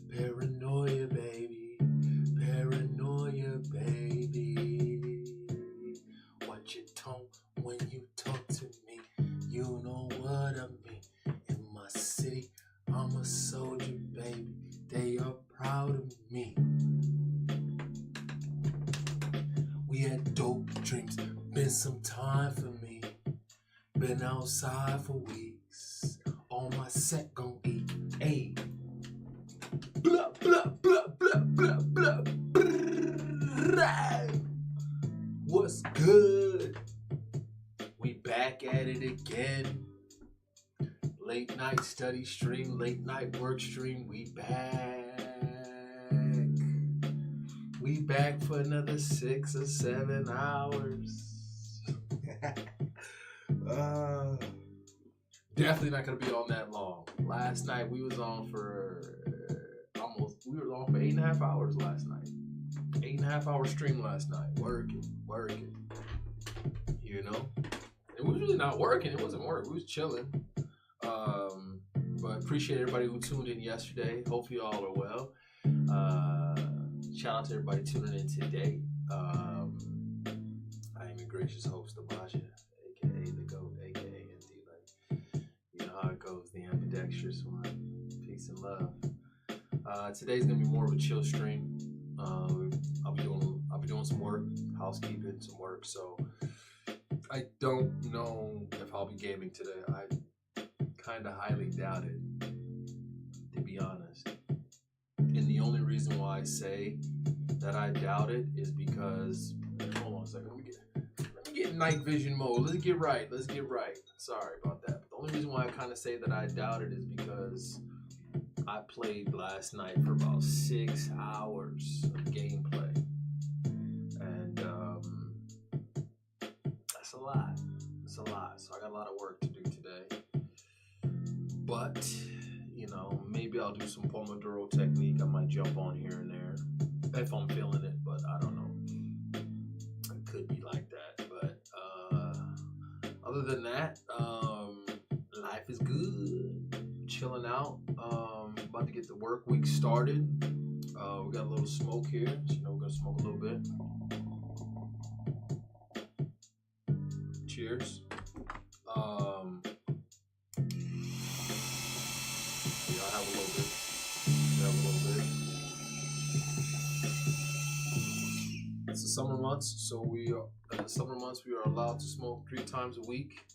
Paranoia, baby. Paranoia, baby. Watch your tone when you talk to me. You know what I mean. In my city, I'm a soldier, baby. They are proud of me. We had dope dreams. Been some time for me. Been outside for weeks. On my set gon' eat. Ayy. Blah, blah, blah, blah, blah, blah. Brrrr. What's good? We back at it again. Late night study stream, late night work stream. We back. We back for another 6 or 7 hours. Definitely not gonna be on that long. Last night we was on for we were on for 8.5 hours last night. 8.5 hour stream last night. Working. You know? It was really not working. It wasn't work. We was chilling. But appreciate everybody who tuned in yesterday. Hope you all are well. Shout out to everybody tuning in today. I am your gracious host, LaMaJa, aka the GOAT, aka MD. Like, you know how it goes, the ambidextrous one. Peace and love. Today's gonna be more of a chill stream. I'll be doing some work, housekeeping, some work. So I don't know if I'll be gaming today. I kind of highly doubt it, to be honest. And the only reason why I say that I doubt it is because, hold on a second, let me get night vision mode. Let's get right. Sorry about that. But the only reason why I kind of say that I doubt it is because I played last night for about 6 hours of gameplay. And that's a lot. It's a lot. So I got a lot of work to do today. But, you know, maybe I'll do some Pomodoro technique. I might jump on here and there if I'm feeling it, but I don't know. It could be like that. But other than that, life is good. Chilling out. About to get the work week started. We got a little smoke here. So, you know, we're going to smoke a little bit. Cheers. Have a little bit. It's the summer months, so we are allowed to smoke 3 times a week.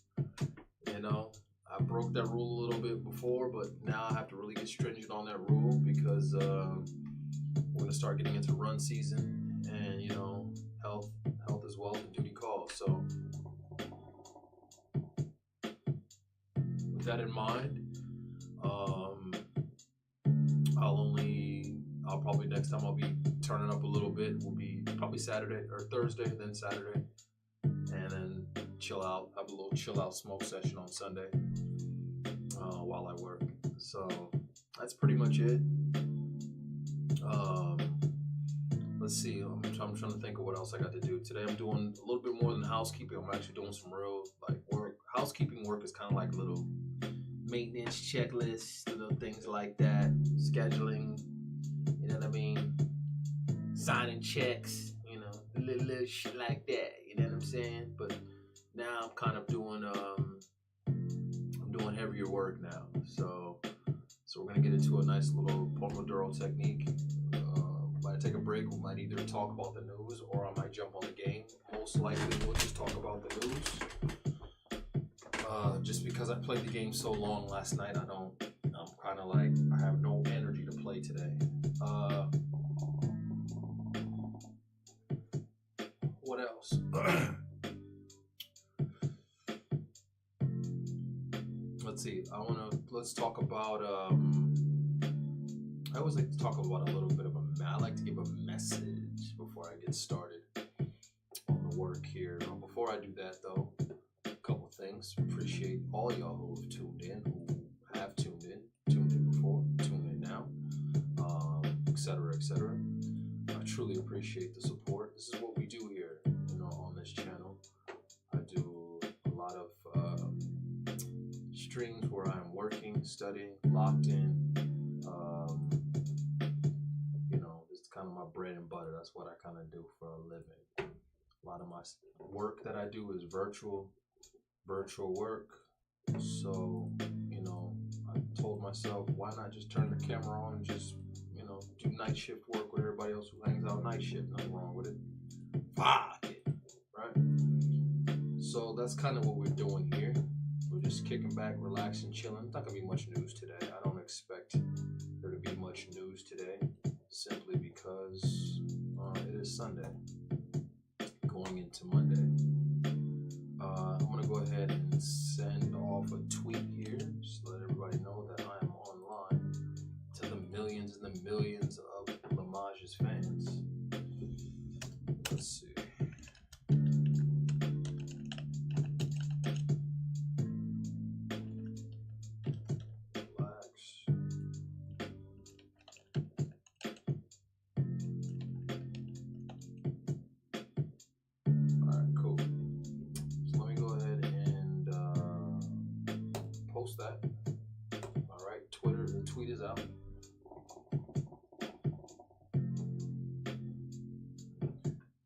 You know, I broke that rule a little bit before, but now I have to really get stringent on that rule because we're gonna start getting into run season, and you know, health is wealth and duty calls. So with that in mind, I'll probably next time I'll be turning up a little bit. Will be probably Saturday or Thursday, then Saturday, and then chill out. Have a little chill out smoke session on Sunday while I work. So that's pretty much it. Let's see. I'm trying to think of what else I got to do today. I'm doing a little bit more than housekeeping. I'm actually doing some real like work. Housekeeping work is kind of like little maintenance checklists, little things like that, scheduling, you know what I mean, signing checks, you know, little shit like that, you know what I'm saying? But now I'm kind of doing I'm doing heavier work now, so we're gonna get into a nice little Pomodoro technique. Might take a break. We might either talk about the news or I might jump on the game. Most likely we'll just talk about the news. Just because I played the game so long last night, I'm kind of like, I have no energy to play today. What else? Let's see. Let's talk about, I always like to talk about a little bit of I like to give a message before I get started on the work here. Before I do that though, couple things. Appreciate all y'all who have tuned in, who have tuned in before, tuned in now, etc. I truly appreciate the support. This is what we do here, on this channel. I do a lot of streams where I'm working, studying, locked in. It's kind of my bread and butter. That's what I kind of do for a living. A lot of my work that I do is virtual work. So, I told myself, why not just turn the camera on and just, do night shift work with everybody else who hangs out night shift. Nothing wrong with it. Fuck it, right? So that's kind of what we're doing here. We're just kicking back, relaxing, chilling. It's not gonna be much news today. I don't expect there to be much news today, simply because it is Sunday, going into Monday. I'm gonna go ahead and send off a tweet here, just to let everybody know that I am online, to the millions and the millions of LaMaJa's fans. Let's see. That. All right, Twitter, the tweet is out.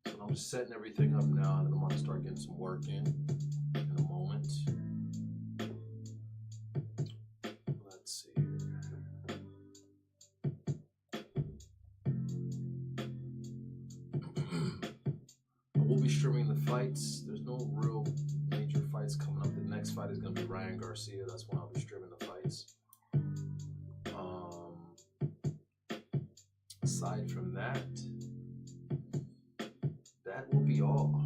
So I'm just setting everything up now, and I'm gonna start getting some work in a moment. Let's see here. I will be streaming the fights. There's no real major fights coming up. The next fight is going to be Ryan Garcia. That's when I'll be streaming the fights. Aside from that, that will be all.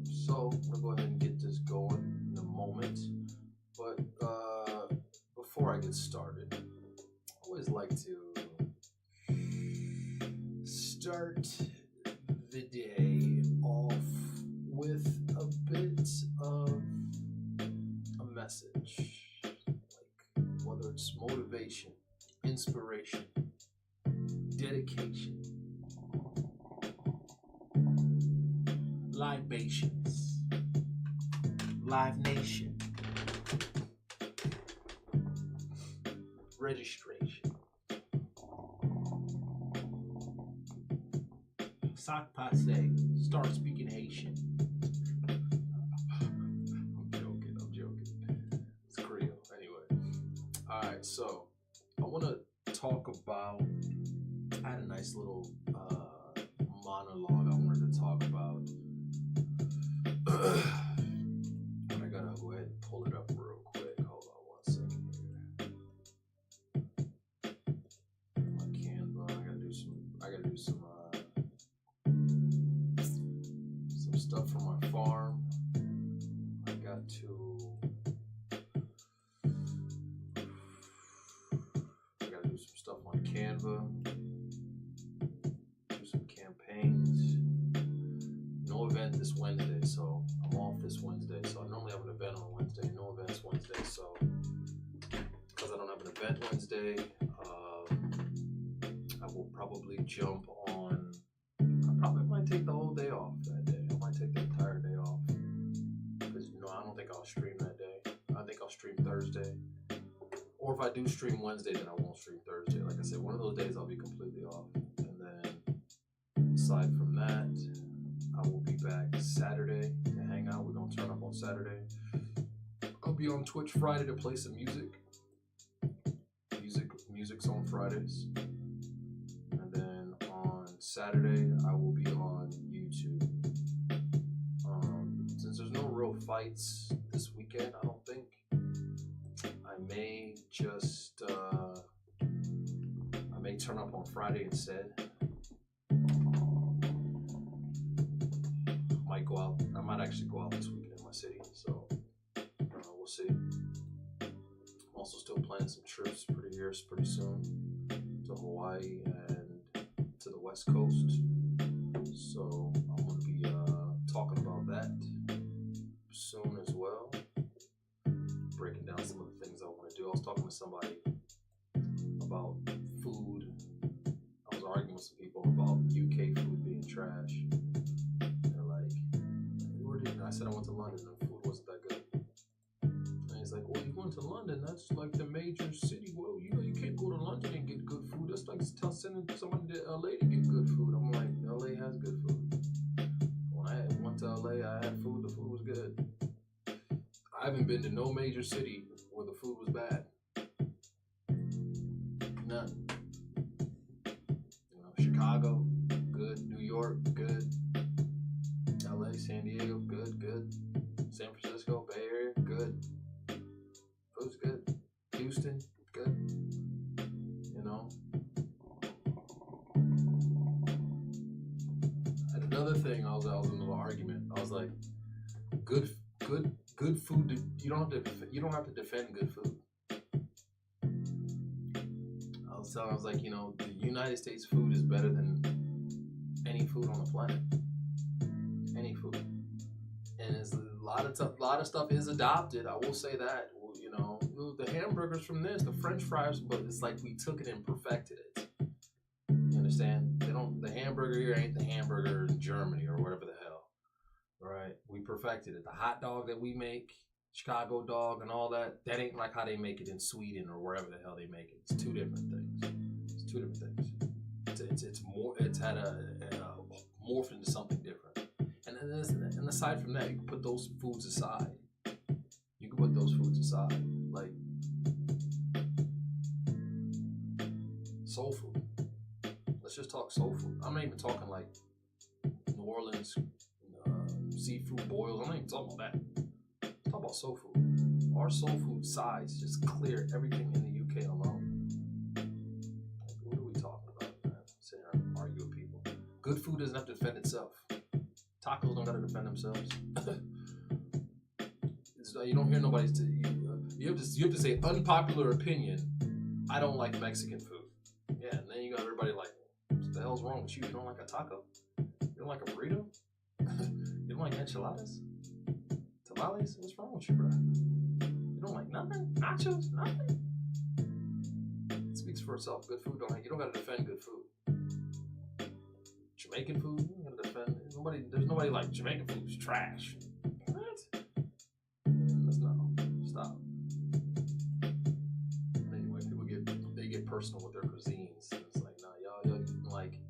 So I'm going to go ahead and get this going in a moment. But before I get started, I always like to start the day off with a bit of a message, like whether it's motivation, inspiration, dedication, libations, Live Nation, registration, Sac Passe, start speaking Haitian. I'm joking. It's Creole. Anyway. Alright, so I want to talk about, I had a nice little monologue I wanted to talk about. But I gotta go ahead and pull it up real quick. Hold on 1 second here. My Canva. I gotta do some stuff from my farm. I gotta do some stuff on Canva, do some campaigns. No event this Wednesday, so I'm off this Wednesday. So I normally have an event on Wednesday, no events Wednesday. So because I don't have an event Wednesday, I will probably jump on. I probably might take the whole day off that day. I might take the entire day off because I don't think I'll stream that day. I think I'll stream Thursday, or if I do stream Wednesday, then I won't stream Thursday. Like I said, one of those days I'll be completely off, and then aside from that, I will be back Saturday to hang out. We're gonna turn up on Saturday. I'll be on Twitch Friday to play some music. Music's on Fridays. And then on Saturday, I will be on YouTube. Since there's no real fights this weekend, I don't think, I may just, I may turn up on Friday instead. I might actually go out this weekend in my city, so we'll see. I'm also still planning some trips pretty soon to Hawaii and to the West Coast, so I'm going to be talking about that soon as well, breaking down some of the things I want to do. I was talking with somebody about food. I was arguing with some people about UK food being trash. I said I went to London and the food wasn't that good. And he's like, well, you went to London. That's like the major city. Well, you can't go to London and get good food. That's like sending somebody to LA to get good food. I'm like, LA has good food. When I went to LA, I had food. The food was good. I haven't been to no major city where the food was bad. None. Chicago, good. New York, good. LA, San Diego, good. San Francisco, Bay Area, good. Food's good. Houston, good. And another thing, I was in a little argument. I was like, good food. You don't have to defend good food. I was like, the United States food is better than any food on the planet. Any food. And it's a lot of stuff is adopted. I will say that. The hamburgers from this, the French fries, but it's like we took it and perfected it. You understand? The hamburger here ain't the hamburger in Germany or whatever the hell. Right? We perfected it. The hot dog that we make, Chicago dog and all that ain't like how they make it in Sweden or wherever the hell they make it. It's two different things. It's had a morphed into something different. And aside from that, you can put those foods aside. Like soul food. Let's just talk soul food. I'm not even talking like New Orleans seafood boils. I'm not even talking about that. Talk about soul food. Our soul food size just cleared everything in the UK alone. Like, what are we talking about, man? Sit here and argue with people. Good food doesn't have to defend itself. Tacos don't gotta defend themselves. You don't hear nobody. You have to say unpopular opinion. I don't like Mexican food. Yeah, and then you got everybody like, what the hell's wrong with you? You don't like a taco? You don't like a burrito? You don't like enchiladas? Tamales? What's wrong with you, bro? You don't like nothing? Nachos? Nothing? It speaks for itself. Good food you don't gotta defend good food. Jamaican food, you don't gotta defend. There's nobody like Jamaican food's trash. What? That's not. Stop. Anyway, they get personal with their cuisines. It's like, nah, y'all like,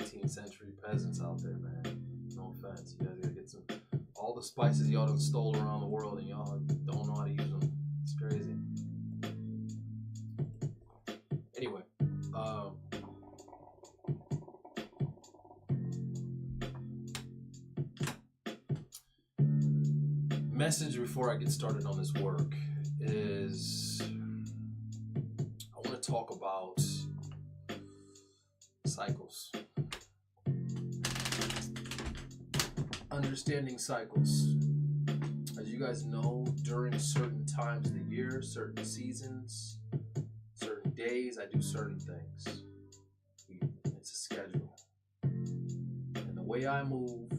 18th century peasants out there, man. No offense. You guys gotta get all the spices y'all done stole around the world and y'all don't know how to use them. It's crazy. Anyway, message before I get started on this work is I want to talk about cycles. Understanding cycles. As you guys know, during certain times of the year, certain seasons, certain days, I do certain things. It's a schedule. And the way I move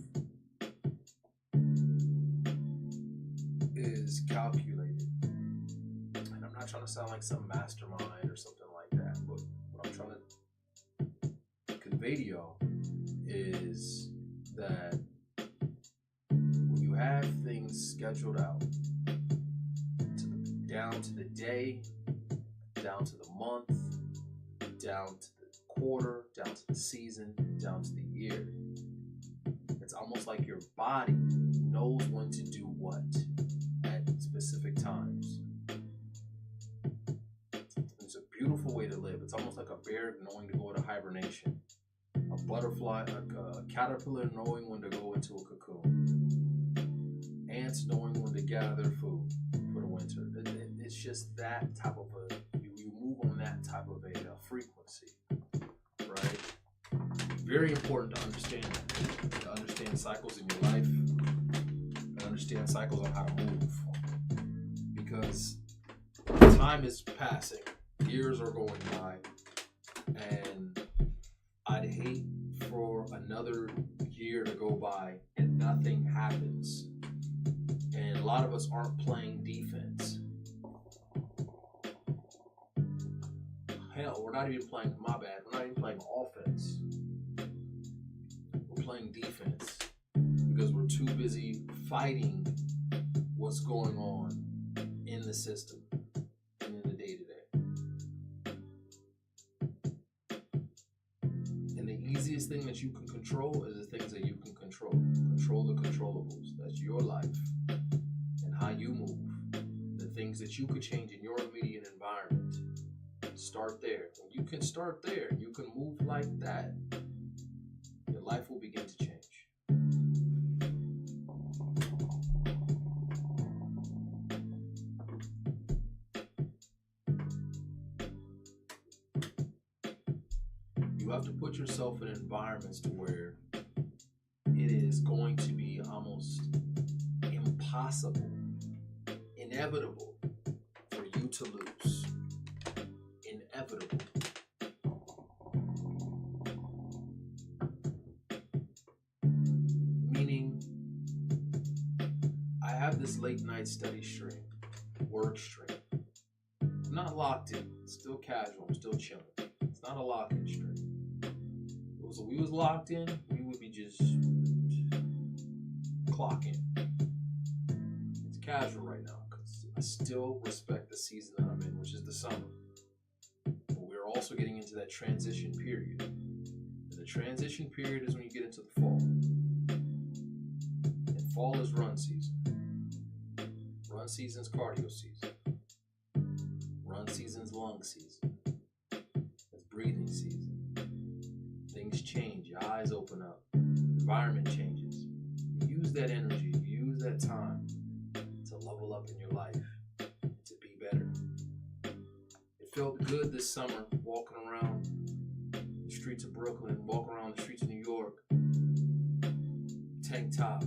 is calculated. And I'm not trying to sound like some mastermind or something like that, but what I'm trying to convey to y'all is that when you have things scheduled out down to the day, down to the month, down to the quarter, down to the season, down to the year, it's almost like your body knows when to do what at specific times. It's a beautiful way to live. It's almost like a bear knowing to go into hibernation, a butterfly, a caterpillar knowing when to go into a cocoon, ants knowing when to gather their food for the winter. It's just that type of you move on that type of a frequency, right? Very important to understand cycles in your life, and understand cycles on how to move, because time is passing, years are going by, and I'd hate for another year to go by and nothing happens, and a lot of us aren't playing defense. Hell, we're not even playing, my bad, we're not even playing offense. We're playing defense because we're too busy fighting what's going on in the system and in the day-to-day. And the easiest thing that you can control is the things that you can control. Control the controllables. That's your life and how you move. The things that you could change in your immediate environment. Start there. When you can start there, you can move like that, your life will begin to change. You have to put yourself in environments to where it is going to be almost impossible, inevitable for you to lose. Inevitable. Meaning, I have this late night study stream, work stream. I'm not locked in. It's still casual. I'm still chilling. It's not a lock-in stream. If we was locked in, we would be just clocking. It's casual right now because I still respect the season that I'm in, which is the summer. But we're also getting into that transition period. And the transition period is when you get into the fall. And fall is run season. Run season's cardio season. Run season's lung season. It's breathing season. Things change, your eyes open up, environment changes. You use that energy, you use that time to level up in your life, to be better. It felt good this summer walking around the streets of Brooklyn, walking around the streets of New York, tank top,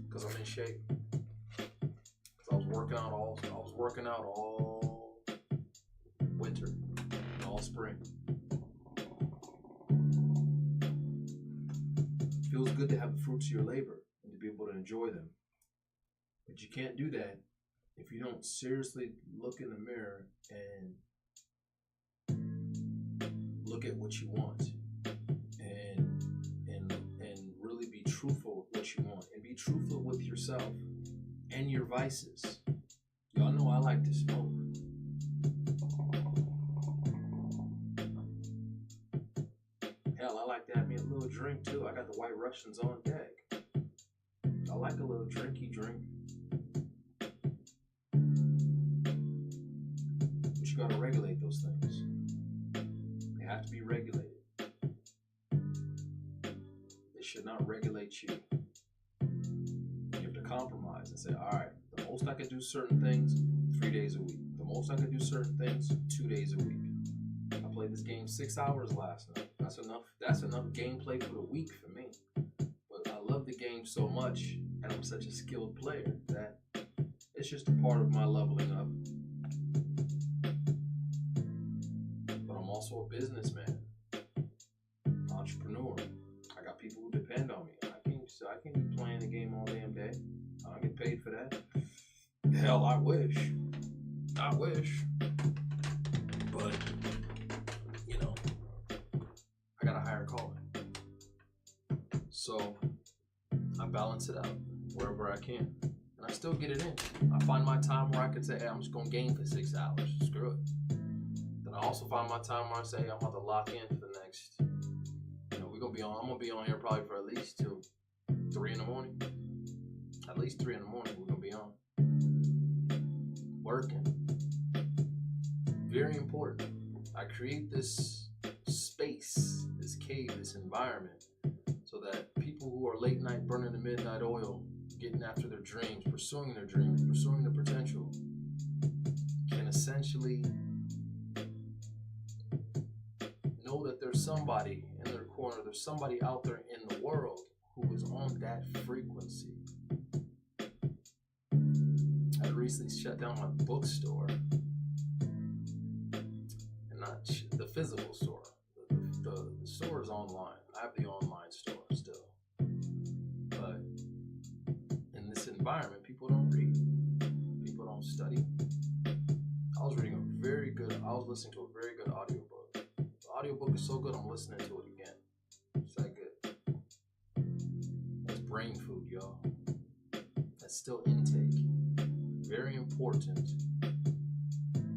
because I'm in shape. Because I was working out all winter and all spring. It feels good to have the fruits of your labor and to be able to enjoy them. But you can't do that if you don't seriously look in the mirror and look at what you want and really be truthful with what you want and be truthful with yourself and your vices. Y'all know I like to smoke. Hell, I like to have me a little drink too. I got the White Russians on deck. I like a little drinky drink. But you gotta regulate those things. They have to be regulated. They should not regulate you. You have to compromise and say, all right, the most I can do certain things 3 days a week. The most I can do certain things 2 days a week. I played this game 6 hours last night. That's enough gameplay for the week for me. But I love the game so much, and I'm such a skilled player that it's just a part of my leveling up. But I'm also a businessman, entrepreneur. I got people who depend on me. I can't be playing the game all damn day. I don't get paid for that. Hell, I wish. But I got a higher calling. So I balance it out wherever I can. And I still get it in. I find my time where I can say, hey, I'm just going to game for 6 hours. Screw it. Then I also find my time where I say, hey, I'm about to lock in for the next, I'm going to be on here probably for at least till 3 in the morning. At least 3 in the morning we're going to be on. Working. Very important. I create this space, this cave, this environment, so that people who are late night burning the midnight oil, getting after their dreams, pursuing their potential, can essentially know that there's somebody in their corner, there's somebody out there in the world who is on that frequency. I recently shut down my bookstore, and not the physical store. The store is online. I have the online store still. But in this environment, people don't read. People don't study. I was listening to a very good audiobook. The audiobook is so good, I'm listening to it again. It's that good. That's brain food, y'all. That's still intake. Very important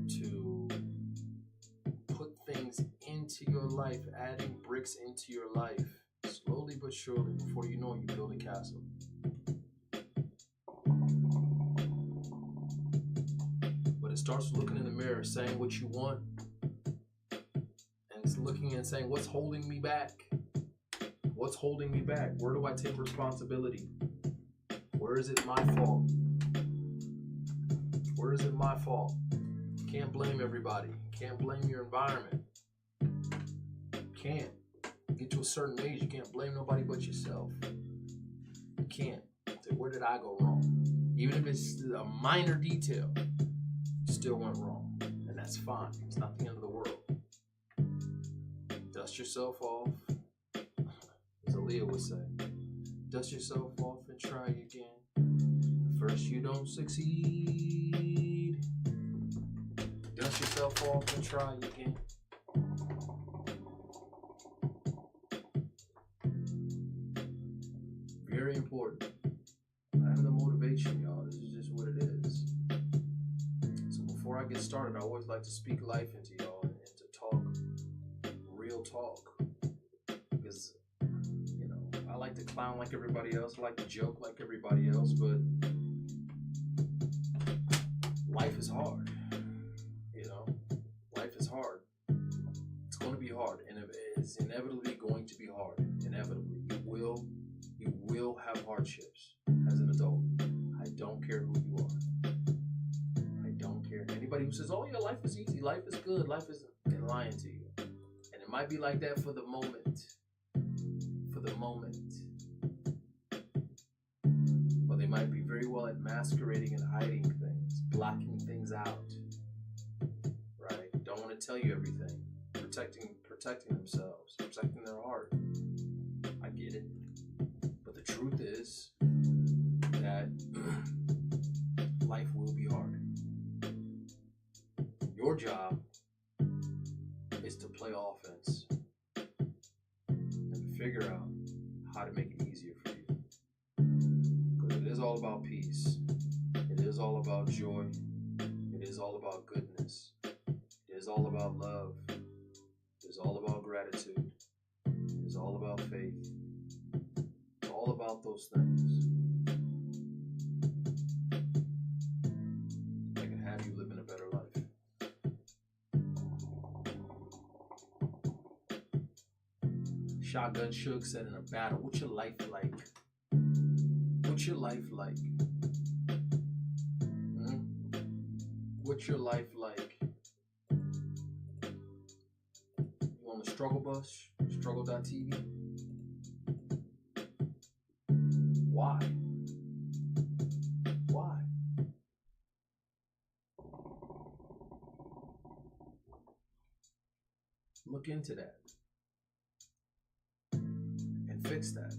to put things into your life, adding bricks into your life, slowly but surely. Before you know it, you build a castle. But it starts looking in the mirror, saying what you want, and it's looking and saying, what's holding me back? What's holding me back? Where do I take responsibility? Where is it my fault? Where is it my fault? Can't blame everybody. Can't blame your environment. Can't. Get to a certain age, you can't blame nobody but yourself. You can't. Say, where did I go wrong? Even if it's a minor detail, you still went wrong. And that's fine. It's not the end of the world. Dust yourself off. As Aaliyah would say, dust yourself off and try again. At first you don't succeed. Dust yourself off and try again. Very important. I have the motivation, y'all. This is just what it is. So before I get started, I always like to speak life into y'all and to talk real talk. Because, you know, I like to clown like everybody else. I like to joke like everybody else. But life is hard. You know, life is hard. It's going to be hard. And it's inevitably going to be hard. Inevitably. You will have hardships as an adult. I don't care who you are. I don't care. Anybody who says, oh yeah, life is easy, life is good, life is lying to you. And it might be like that for the moment. For the moment. But they might be very well at masquerading and hiding things, blocking things out. Right? Don't want to tell you everything. Protecting themselves, protecting their heart. I get it. But the truth is that life will be hard. Your job is to play offense and to figure out how to make it easier for you. Because it is all about peace. It is all about joy. It is all about goodness. It is all about love. It is all about gratitude. It is all about faith. All about those things that can have you living a better life. Shotgun Suge said in a battle, what's your life like? What's your life like? What's your life like? You on the struggle bus? Struggle.tv? Why? Why? Look into that and fix that.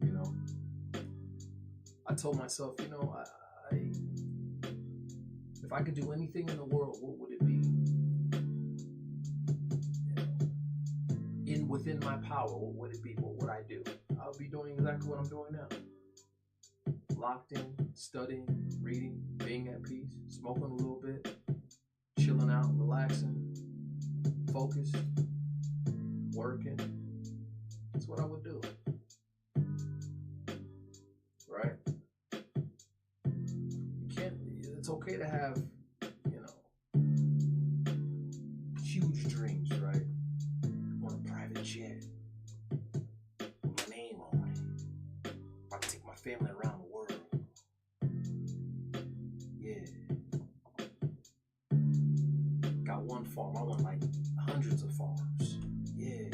You know, I told myself, you know, if I could do anything in the world, what would it be? You know, within my power, what would it be? What would I do? I would be doing exactly what I'm doing now. Locked in, studying, reading, being at peace, smoking a little bit, chilling out, relaxing, focused, working. That's what I would do. Right? You can't, it's okay to have, you know, huge dreams, right? On a private jet. Family around the world. Yeah. Got one farm. I want like hundreds of farms. Yeah.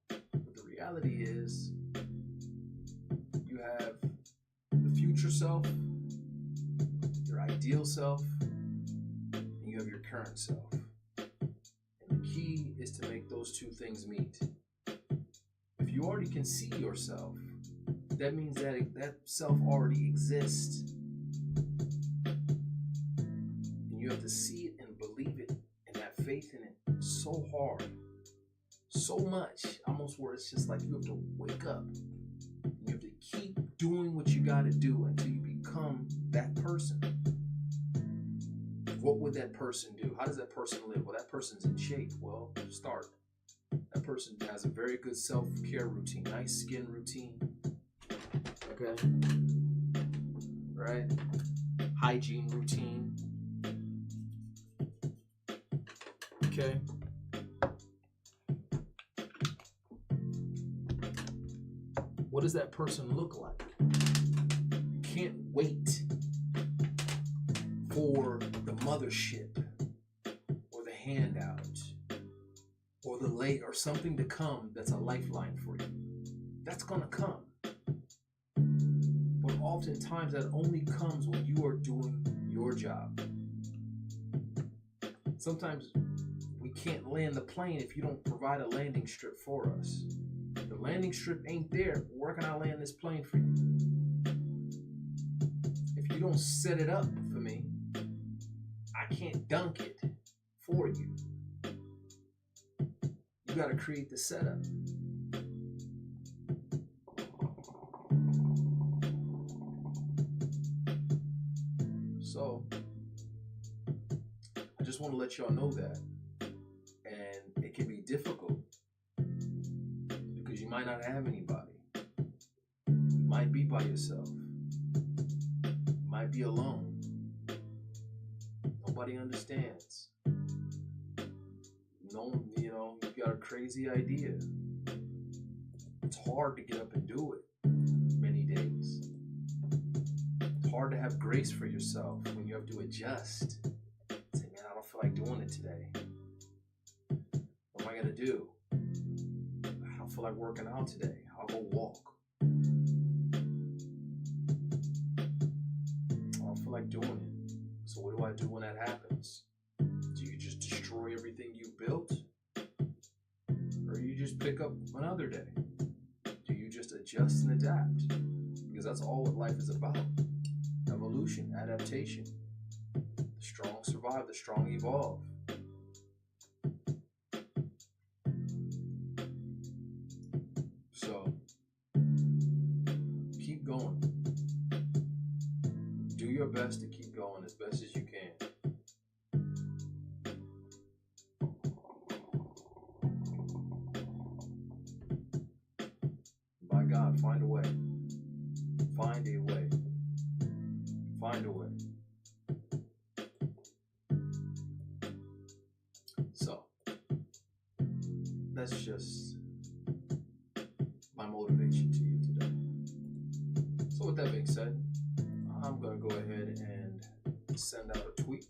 But the reality is, you have the future self, your ideal self, and you have your current self. Key is to make those two things meet. If you already can see yourself, that means that that self already exists. And you have to see it and believe it and have faith in it so hard so much, almost where it's just like you have to wake up. You have to keep doing what you got to do until you become that person. What would that person do? How does that person live? Well, that person's in shape. Well, start. That person has a very good self-care routine, nice skin routine. Okay. Right? Hygiene routine. Okay. What does that person look like? You can't wait for the mothership or the handout or the late or something to come that's a lifeline for you. That's gonna come. But oftentimes that only comes when you are doing your job. Sometimes we can't land the plane if you don't provide a landing strip for us. The landing strip ain't there. Where can I land this plane for you? If you don't set it up for me, I can't dunk it for you. You got to create the setup. So, I just want to let y'all know that. And it can be difficult because you might not have anybody. You might be by yourself. You might be alone. Nobody understands. No, you've got a crazy idea. It's hard to get up and do it many days. It's hard to have grace for yourself when you have to adjust. Say, man, I don't feel like doing it today. What am I gonna do? I don't feel like working out today. I'll go walk. I don't feel like doing it. So what do I do when that happens? Do you just destroy everything you built? Or you just pick up another day? Do you just adjust and adapt? Because that's all what life is about. Evolution, adaptation. The strong survive, the strong evolve. So, keep going. Do your best to keep going as best as you can. By God, find a way. Find a way. Find a way. So, that's just my motivation to you today. So with that being said, I'm going to go ahead and send out a tweet.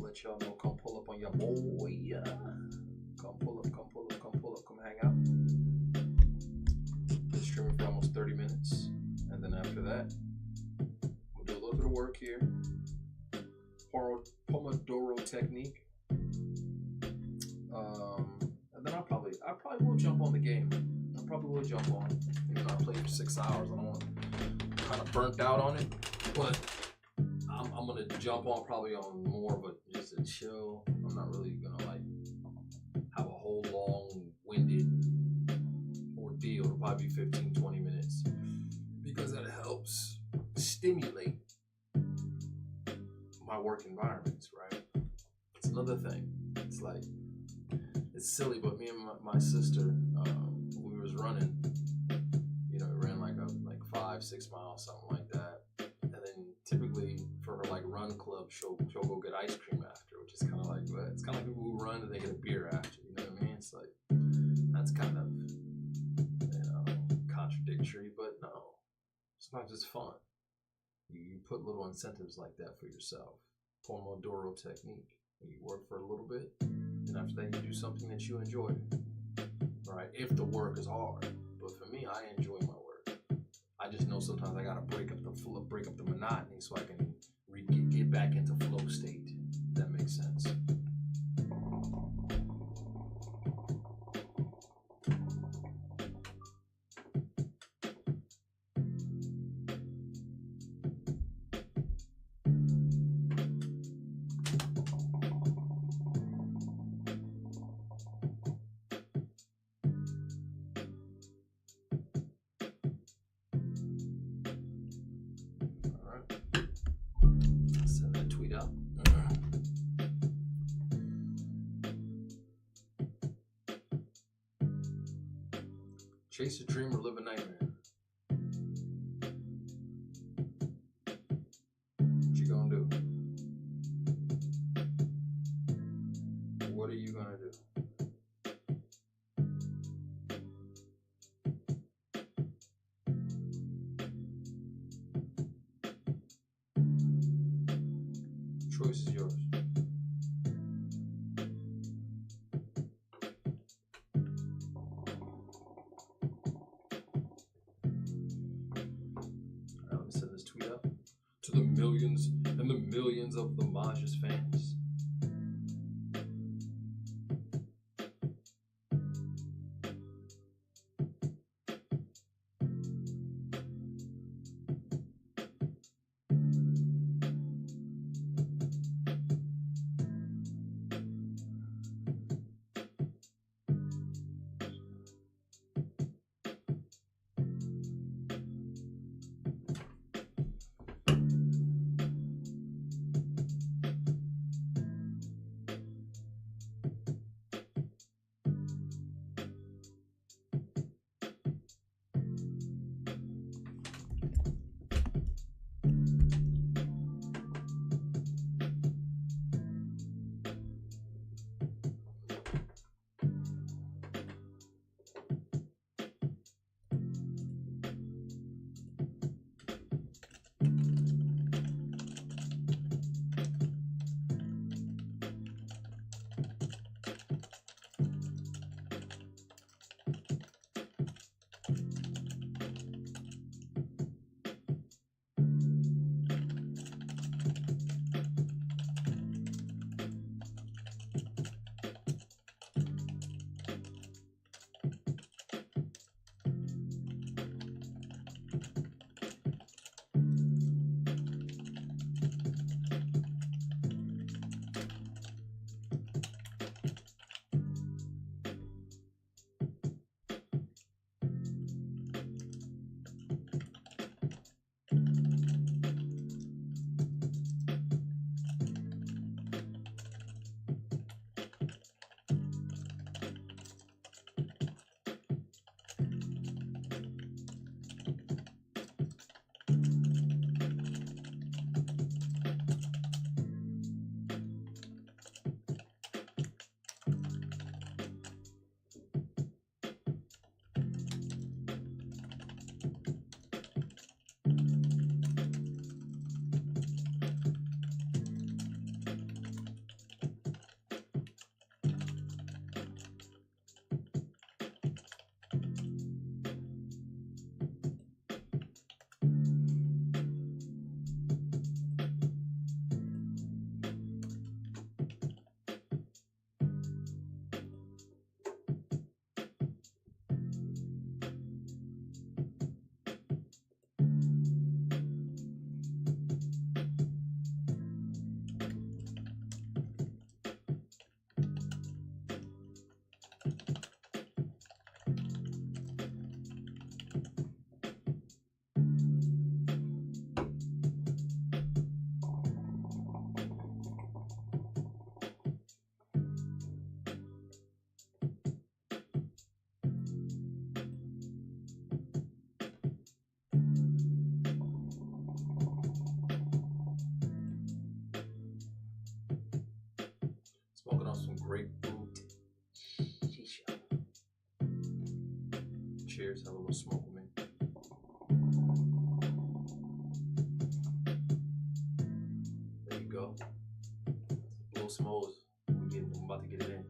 Let y'all know, come pull up on your boy. Come pull up, come pull up, come pull up, come hang out. Been streaming for almost 30 minutes. And then after that, we'll do a little bit of work here. Pomodoro technique. And then I probably will jump on the game. I probably will jump on. Even though I played for 6 hours, I don't want to kind of burnt out on it. But I'm gonna jump on probably on more of a just a chill. I'm not really gonna like have a whole long-winded ordeal. It'll probably be 15-20 minutes because that helps stimulate my work environments, right? It's another thing. It's like, it's silly, but me and my sister, we was running, we ran like 5-6 miles, something like that. And then typically for her like run club, she'll go get ice cream after, which is kind of like, well, it's kind of like people who run and they get a beer after, you know what I mean? It's like, that's kind of, contradictory, but no, sometimes it's fun. You put little incentives like that for yourself. Pomodoro technique. You work for a little bit, and after that you do something that you enjoy. Right? If the work is hard. But for me, I enjoy my work. I just know sometimes I gotta break up the monotony so I can get back into flow state. If that makes sense. Chase a dream or live a nightmare. What you gonna do? What are you gonna do? Choice is yours. Alright, let me send this tweet out to the millions and the millions of LaMaJa's fans. Smoking on some grapefruit shisha. Cheers, have a little smoke with me. There you go. Blow some O's. I'm about to get it in.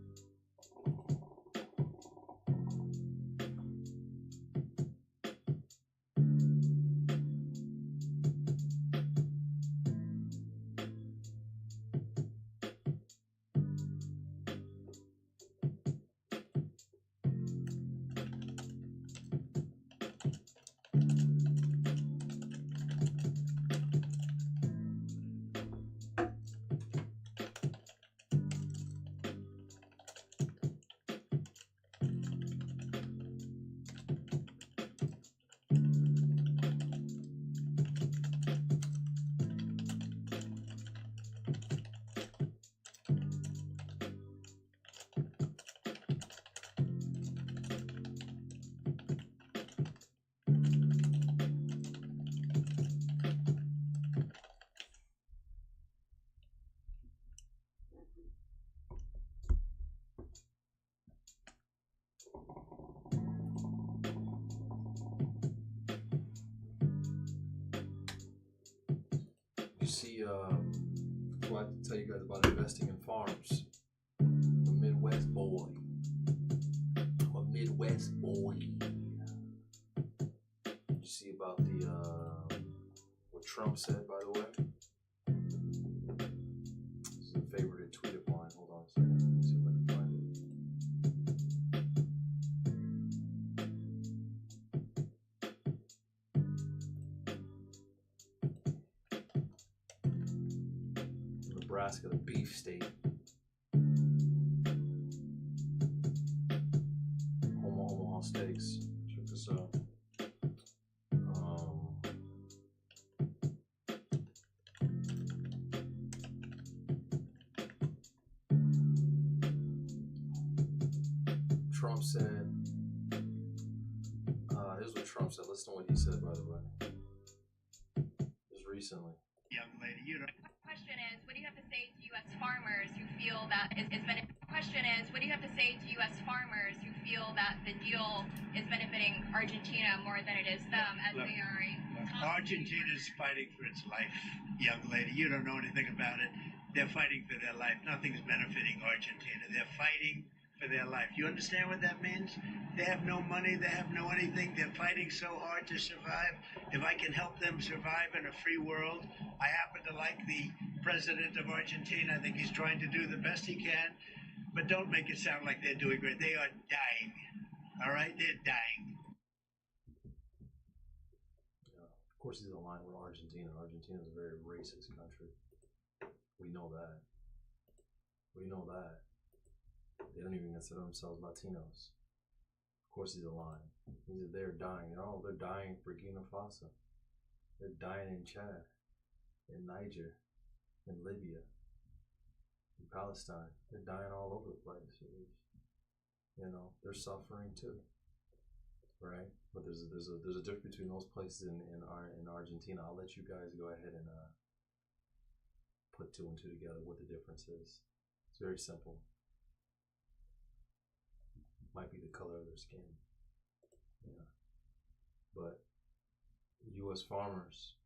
see, so I have to tell you guys about investing in farms. I'm a Midwest boy. Did you see about the what Trump said, by the way? This is a favorite tweet of mine. Hold on a second. Let me see if I can find it. Nebraska, the beef state. Omaha Steaks. Check this out. Trump said, here's what Trump said. Listen to what he said, by the way. Just recently. Young lady, you know. Question is, what do you have to say to U.S. farmers who feel that it's benefiting? Question is, what do you have to say to U.S. farmers who feel that the deal is benefiting Argentina more than it is them, as they are a Argentina's fighting for its life, young lady. You don't know anything about it. They're fighting for their life. Nothing's benefiting Argentina. They're fighting for their life. You understand what that means? They have no money. They have no anything. They're fighting so hard to survive. If I can help them survive in a free world, I happen to like the president of Argentina. I think he's trying to do the best he can. But don't make it sound like they're doing great. They are dying. All right? They're dying. Yeah, of course he's aligned with Argentina. Argentina is a very racist country. We know that. We know that. They don't even consider themselves Latinos. Of course he's aligned. They're dying. They're dying in Burkina Faso. They're dying in Chad, in Niger, in Libya, in Palestine. They're dying all over the place. They're suffering too, right? But there's a difference between those places in Argentina. I'll let you guys go ahead and put two and two together what the difference is. It's very simple. Might be the color of their skin. Yeah. But U.S. farmers,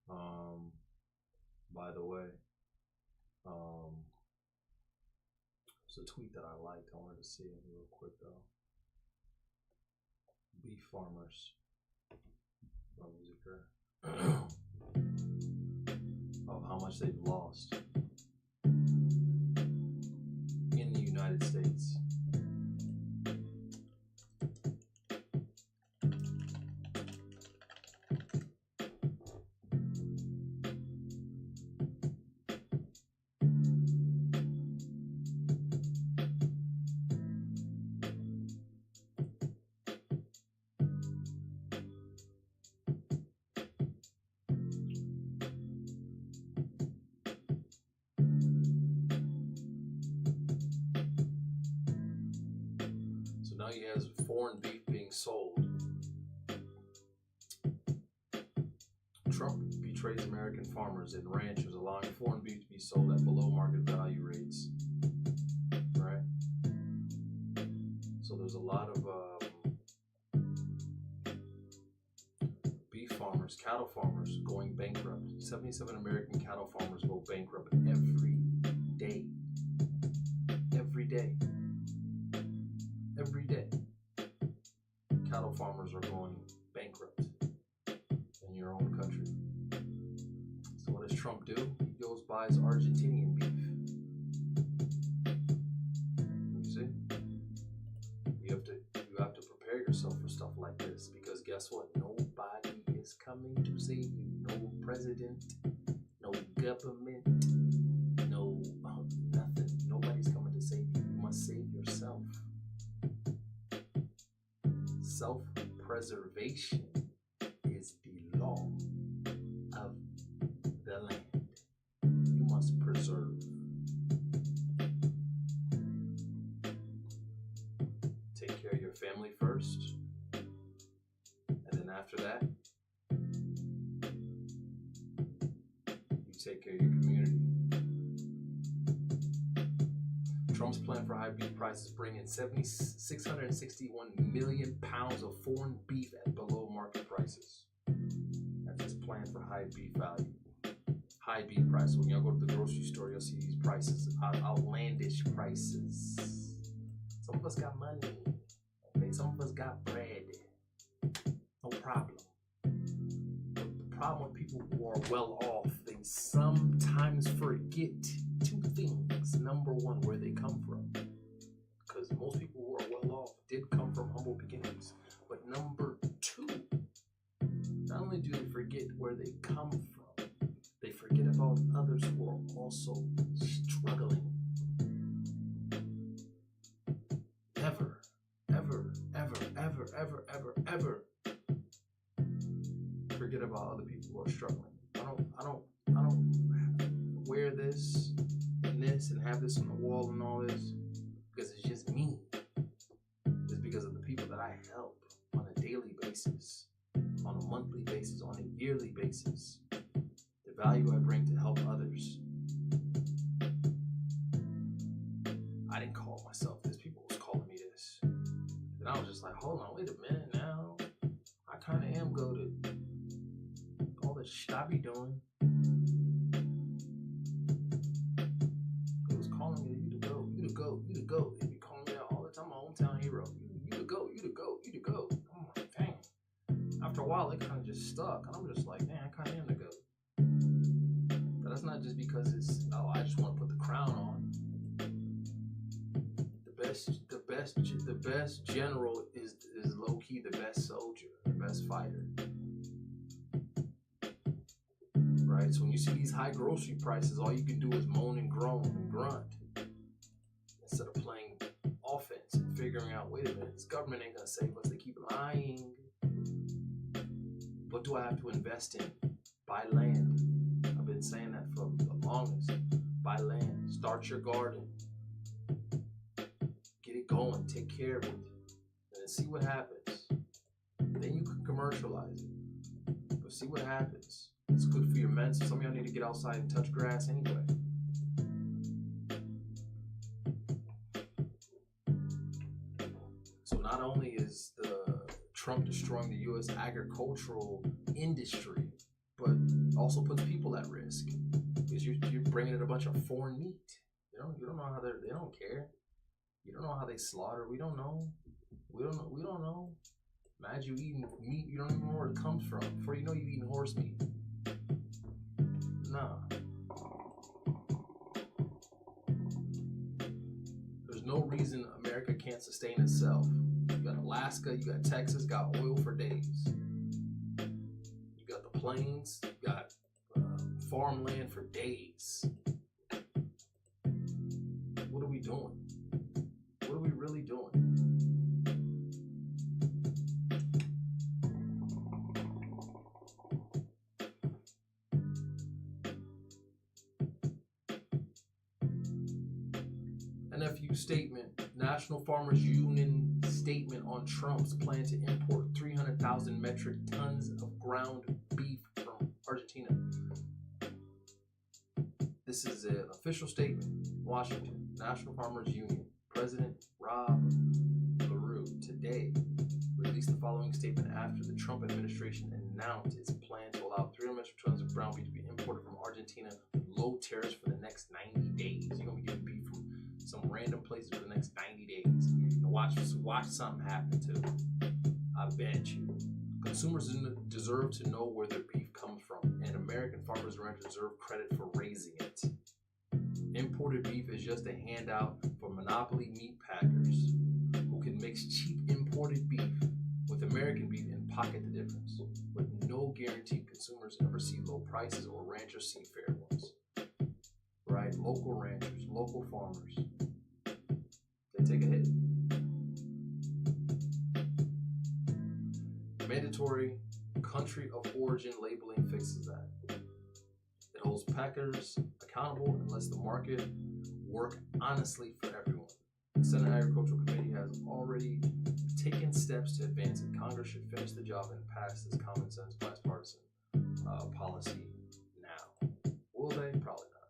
by the way, it's a tweet that I liked. I wanted to see it real quick though. Beef farmers. Of how much they've lost in the United States. Now he has foreign beef being sold. Trump betrays American farmers and ranchers, allowing foreign beef to be sold at below market value rates. Right? So there's a lot of beef farmers, cattle farmers going bankrupt. 77 American cattle farmers go bankrupt every day. Every day. Every day, cattle farmers are going bankrupt in your own country. So what does Trump do? He goes buys Argentinian beef. You see? You have to prepare yourself for stuff like this, because guess what? Nobody is coming to save you. No president, no government, no nothing. Nobody's coming to save you. You must save yourself. Self-preservation is the law of the land. You must preserve. Take care of your family first, and then after that, you take care of your community. Trump's plan for high beef prices bring in 661 million pounds of foreign beef at below market prices. That's his plan for high high beef prices. When y'all go to the grocery store, you'll see these prices, outlandish prices. Some of us got money. Okay, some of us got bread. No problem. The problem with people who are well off, they sometimes forget two things. Number one, where they come from. Because most people who are well off did come from humble beginnings. But number two, not only do they forget where they come from, they forget about others who are also struggling. Ever forget about other people who are struggling. I don't wear this and have this on the wall and all this because it's just me. It's because of the people that I help on a daily basis, on a monthly basis, on a yearly basis. The value I bring to help others. I didn't call myself this. People was calling me this. And I was just like, hold on, wait a minute now. I kind of am goated. All the shit I be doing. It was calling me, you the GOAT, you the GOAT, you the GOAT. They be calling me out all the time, my hometown hero. You the GOAT, you the GOAT, you the GOAT. I'm like, dang. After a while, it kind of just stuck. And I'm just like, man, I kind of am the GOAT. But that's not just because it's, oh, I just want to put the crown on. The best general is low-key the best soldier, the best fighter. Right? So when you see these high grocery prices, all you can do is moan and groan and grunt instead of playing offense and figuring out, wait a minute, this government ain't gonna save us. They keep lying. What do I have to invest in? Buy land. I've been saying that for the longest. Buy land. Start your garden. Get it going. Take care of it. And then see what happens. Then you can commercialize it. But see what happens. It's good for your mental. Some of y'all need to get outside and touch grass anyway. So not only is the Trump destroying the U.S. agricultural industry, but also puts people at risk because you're bringing in a bunch of foreign meat. You don't know how they don't care. You don't know how they slaughter. We don't know. We don't know. Imagine you eating meat you don't even know where it comes from. Before you know, you're eating horse meat. Nah. There's no reason America can't sustain itself. You got Alaska, you got Texas, got oil for days. You got the plains, you got farmland for days. What are we doing? What are we really doing? NFU statement, National Farmers Union statement on Trump's plan to import 300,000 metric tons of ground beef from Argentina. This is an official statement. Washington, National Farmers Union. President Rob LaRue today released the following statement after the Trump administration announced its plan to allow 300 metric tons of ground beef to be imported from Argentina with low tariffs for the next 90 days. You're going to be getting beef from some random places for the next 90 days. And watch something happen too. I bet you. Consumers deserve to know where their beef comes from, and American farmers and ranchers deserve credit for raising it. Imported beef is just a handout for monopoly meat packers who can mix cheap imported beef with American beef and pocket the difference, with no guarantee consumers ever see low prices or ranchers see fair ones. Right? Local ranchers, local farmers, they take a hit. Mandatory country of origin labeling fixes that. It holds packers accountable and lets the market work honestly for everyone. The Senate Agricultural Committee has already taken steps to advance it. Congress should finish the job and pass this common sense bipartisan policy now. Will they? Probably not.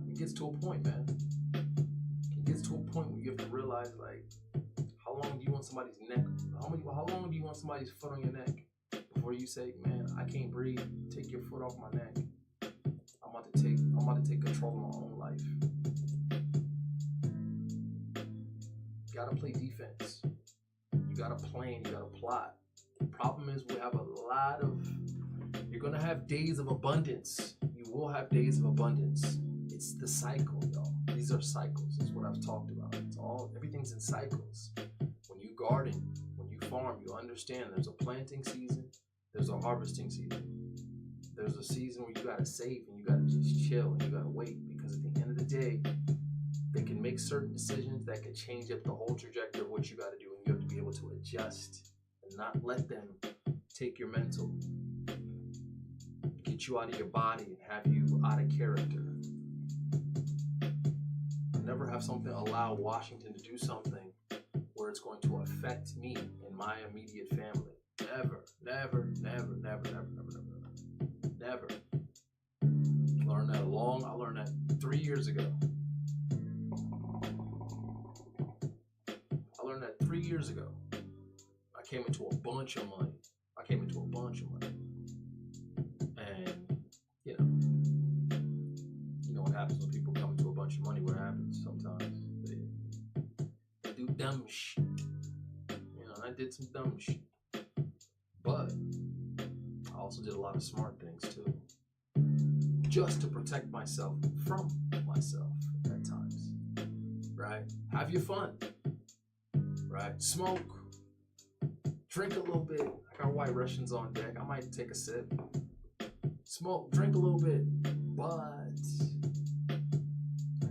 It gets to a point, man. It gets to a point where you have to realize, like, how long do you want somebody's neck? How long do you want somebody's foot on your neck where you say, man, I can't breathe. Take your foot off my neck. I'm about to take control of my own life. You gotta play defense. You gotta plan, you gotta plot. The problem is we have you're gonna have days of abundance. You will have days of abundance. It's the cycle, y'all. These are cycles. That's what I've talked about. Everything's in cycles. When you garden, when you farm, you understand there's a planting season, there's a harvesting season. There's a season where you gotta save and you gotta just chill and you gotta wait, because at the end of the day, they can make certain decisions that could change up the whole trajectory of what you gotta do, and you have to be able to adjust and not let them take your mental, get you out of your body and have you out of character. Never have something allow Washington to do something where it's going to affect me and my immediate family. Never, never, never, never, never, never, never, never. I learned that 3 years ago. I learned that 3 years ago. I came into a bunch of money. And, you know what happens when people come into a bunch of money. What happens sometimes? They do dumb shit. I did some dumb shit. But I also did a lot of smart things too. Just to protect myself from myself at times. Right? Have your fun. Right? Smoke. Drink a little bit. I got White Russians on deck. I might take a sip. Smoke. Drink a little bit. But I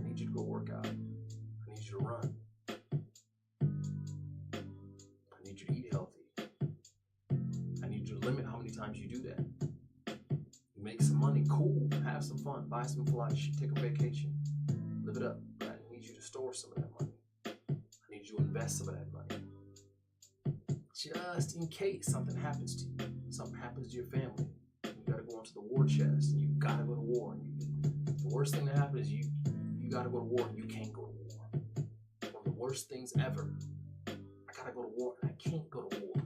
need you to go work out. I need you to run. I need you to eat healthy. I need you to limit how many times you do that. Make some money, cool, have some fun, buy some flights, take a vacation, live it up. Right? I need you to store some of that money. I need you to invest some of that money. Just in case something happens to you, something happens to your family. You gotta go onto the war chest, and you gotta go to war. And the worst thing that happens is you gotta go to war and you can't go to war. One of the worst things ever. I gotta go to war and I can't go to war.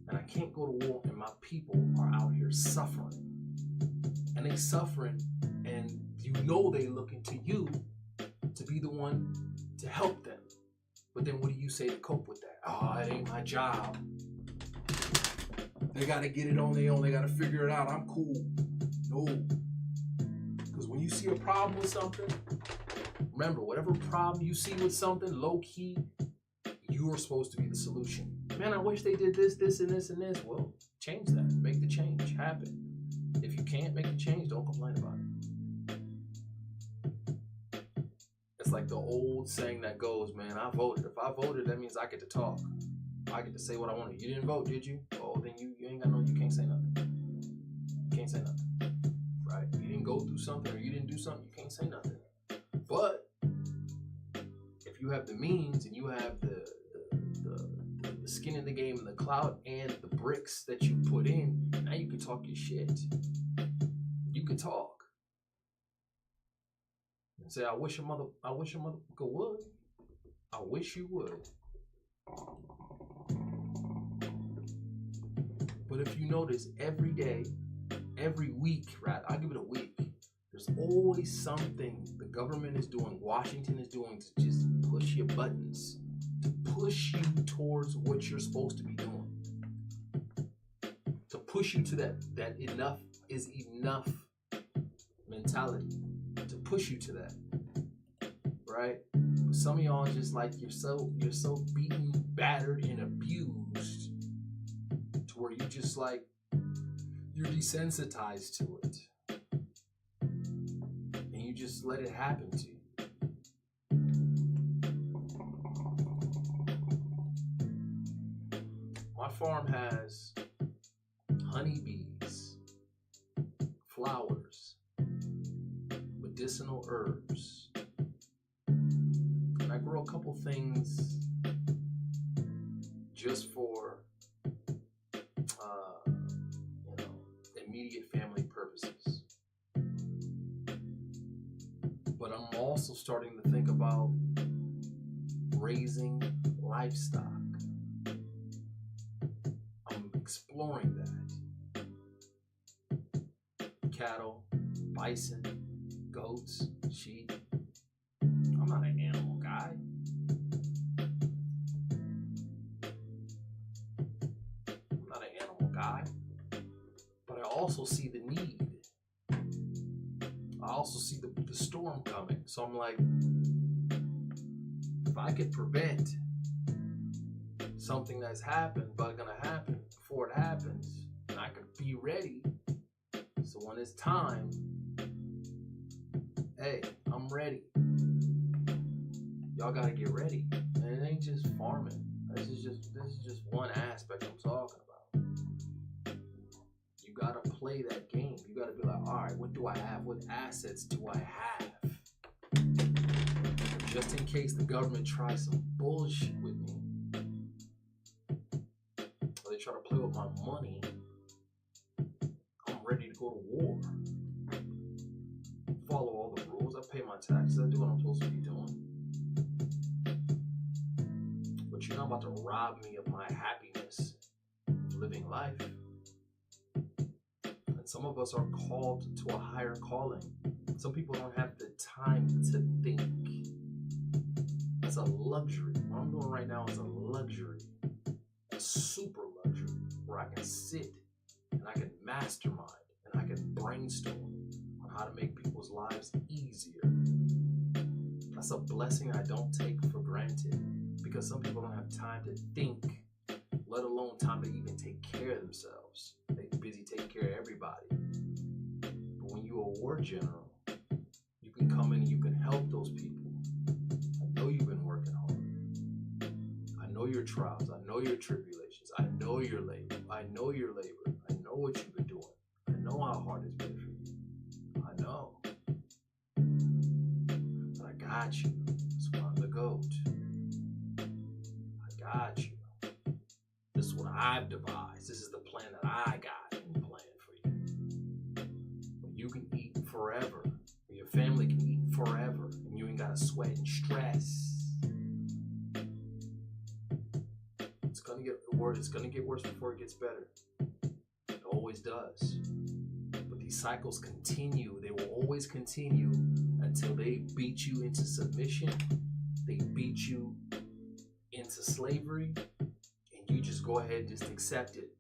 And I can't go to war and my people are out here suffering. And they suffering, and they looking to you to be the one to help them. But then what do you say to cope with that? Oh, it ain't my job. They gotta get it on their own. They gotta figure it out. I'm cool. No. Because when you see a problem with something, remember, whatever problem you see with something, low key, you are supposed to be the solution. Man, I wish they did this, this, and this, and this. Well, change that. Make the change happen. If you can't make the change, don't complain about it. It's like the old saying that goes, man, I voted. If I voted, that means I get to talk. I get to say what I want. You didn't vote, did you? Oh, then you ain't got you can't say nothing. You can't say nothing. Right? You didn't go through something or you didn't do something, you can't say nothing. But if you have the means and you have the skin in the game and the clout and the bricks that you put in, now you can talk your shit. You can talk. And say, I wish a motherfucker would. I wish you would. But if you notice, every day, every week, right? I'll give it a week. There's always something the government is doing, Washington is doing to just push your buttons, to push you towards what you're supposed to be doing, to push you to that enough is enough mentality, to push you to that, right? But some of y'all just like you're so beaten, battered, and abused to where you just like you're desensitized to it. Just let it happen to you. My farm has honeybees, flowers, medicinal herbs, and I grow a couple things just for immediate family purposes. But I'm also starting to think about raising livestock. exploring that. Cattle, bison, goats, sheep. I'm not an animal guy. I'm not an animal guy. But I also see the need. I also see the storm coming. So I'm like, if I could prevent something that's happened but gonna happen before it happens, and I could be ready. So when it's time, hey, I'm ready. Y'all gotta get ready. And it ain't just farming. This is just one aspect I'm talking about. You gotta play that game. You gotta be like, all right, what do I have? What assets do I have? Just in case the government tries some bullshit with me, or they try to play with my money, I'm ready to go to war. Follow all the rules. I pay my taxes. I do what I'm supposed to be doing. But you're not about to rob me of my happiness of living life. And some of us are called to a higher calling. Some people don't have the time to think. That's a luxury. What I'm doing right now is a luxury. A super luxury. Where I can sit and I can mastermind and I can brainstorm on how to make people's lives easier. That's a blessing I don't take for granted, because some people don't have time to think, let alone time to even take care of themselves. They're busy taking care of everybody. But when you're a war general, you can come in and you can help those people. I know you've been working hard. I know your trials. I know your tribulations. I know your labor. I know your labor. I know what you've been doing. I know how hard it's been for you. I know. But I got you. That's why I'm the GOAT. I got you. This is what I've devised. This is the plan that I got and planned for you. You can eat forever. Or your family can eat forever. And you ain't got to sweat and stress. It's gonna get worse. It's gonna get worse before it gets better. It always does. But these cycles continue. They will always continue until they beat you into submission. They beat you into slavery. And you just go ahead and just accept it.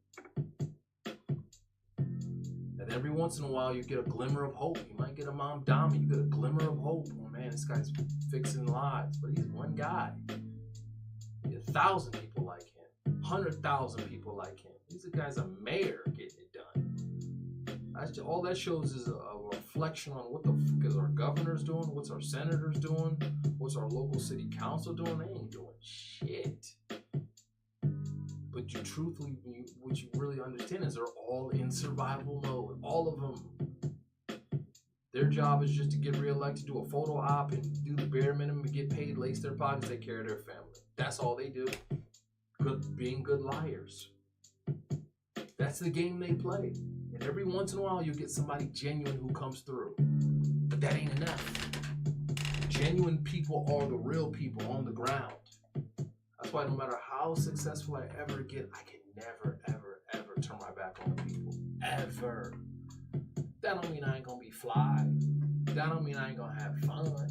And every once in a while, you get a glimmer of hope. You might get a Mom Dami. You get a glimmer of hope. Oh man, this guy's fixing lives. But he's one guy. 1,000 people like him. 100,000 people like him. He's a guy's a mayor getting it done. All that shows is a reflection on what the fuck is our governors doing, what's our senators doing, what's our local city council doing. They ain't doing shit. But you truthfully, what you really understand is they're all in survival mode. All of them. Their job is just to get reelected, do a photo op, and do the bare minimum, and get paid, lace their pockets, take care of their family. That's all they do. Being good liars. That's the game they play. And every once in a while, you'll get somebody genuine who comes through. But that ain't enough. Genuine people are the real people on the ground. That's why no matter how successful I ever get, I can never, ever, ever turn my back on people. Ever. That don't mean I ain't gonna be fly. That don't mean I ain't gonna have fun.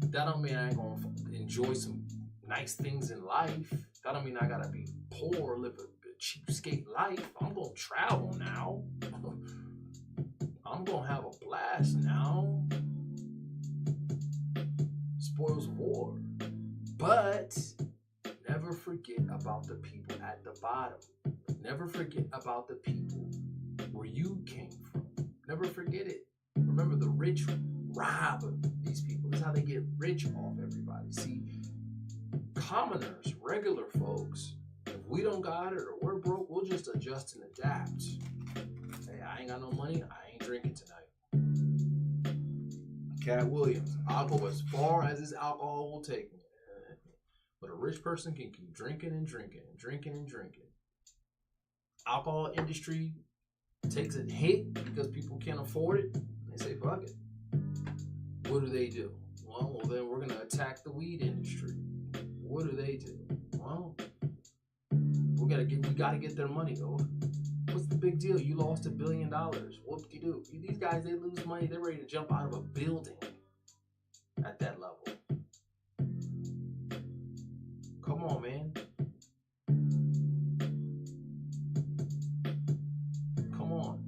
That don't mean I ain't gonna enjoy some nice things in life. That don't mean I gotta be poor, live a cheapskate life. I'm gonna travel now. I'm gonna have a blast now. Spoils of war. But never forget about the people at the bottom. Never forget about the people where you came from. Never forget it. Remember, the rich rob these people. This is how they get rich off everybody. See, commoners, regular folks, if we don't got it or we're broke, we'll just adjust and adapt. Hey, I ain't got no money. I ain't drinking tonight. Cat Williams, I'll go as far as this alcohol will take me. But a rich person can keep drinking and drinking and drinking and drinking. Alcohol industry takes a hit because people can't afford it. And they say, fuck it. What do? Well, then we're going to attack the weed industry. What do? Well, we got to get their money. Though. big deal? You lost $1 billion. Whoop-de-doo. These guys, they lose money. They're ready to jump out of a building at that level. Come on, man. Come on.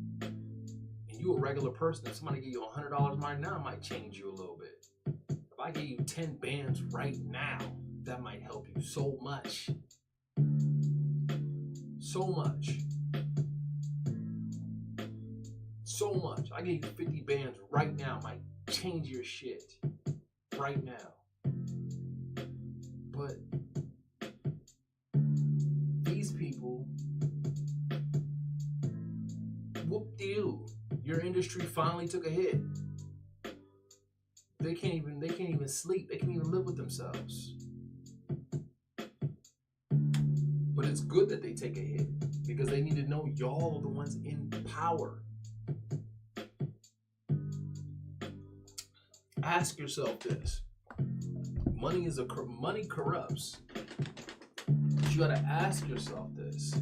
And you a regular person. If somebody give you $100 right now, it might change you a little bit. If I give you 10 bands right now, that might help you so much. So much. So much. I give you 50 bands right now, might change your shit. Right now. But these people, whoop-de-doo. Your industry finally took a hit. They can't even sleep. They can't even live with themselves. But it's good that they take a hit because they need to know y'all are the ones in power. Ask yourself this. Money corrupts. But you gotta ask yourself this.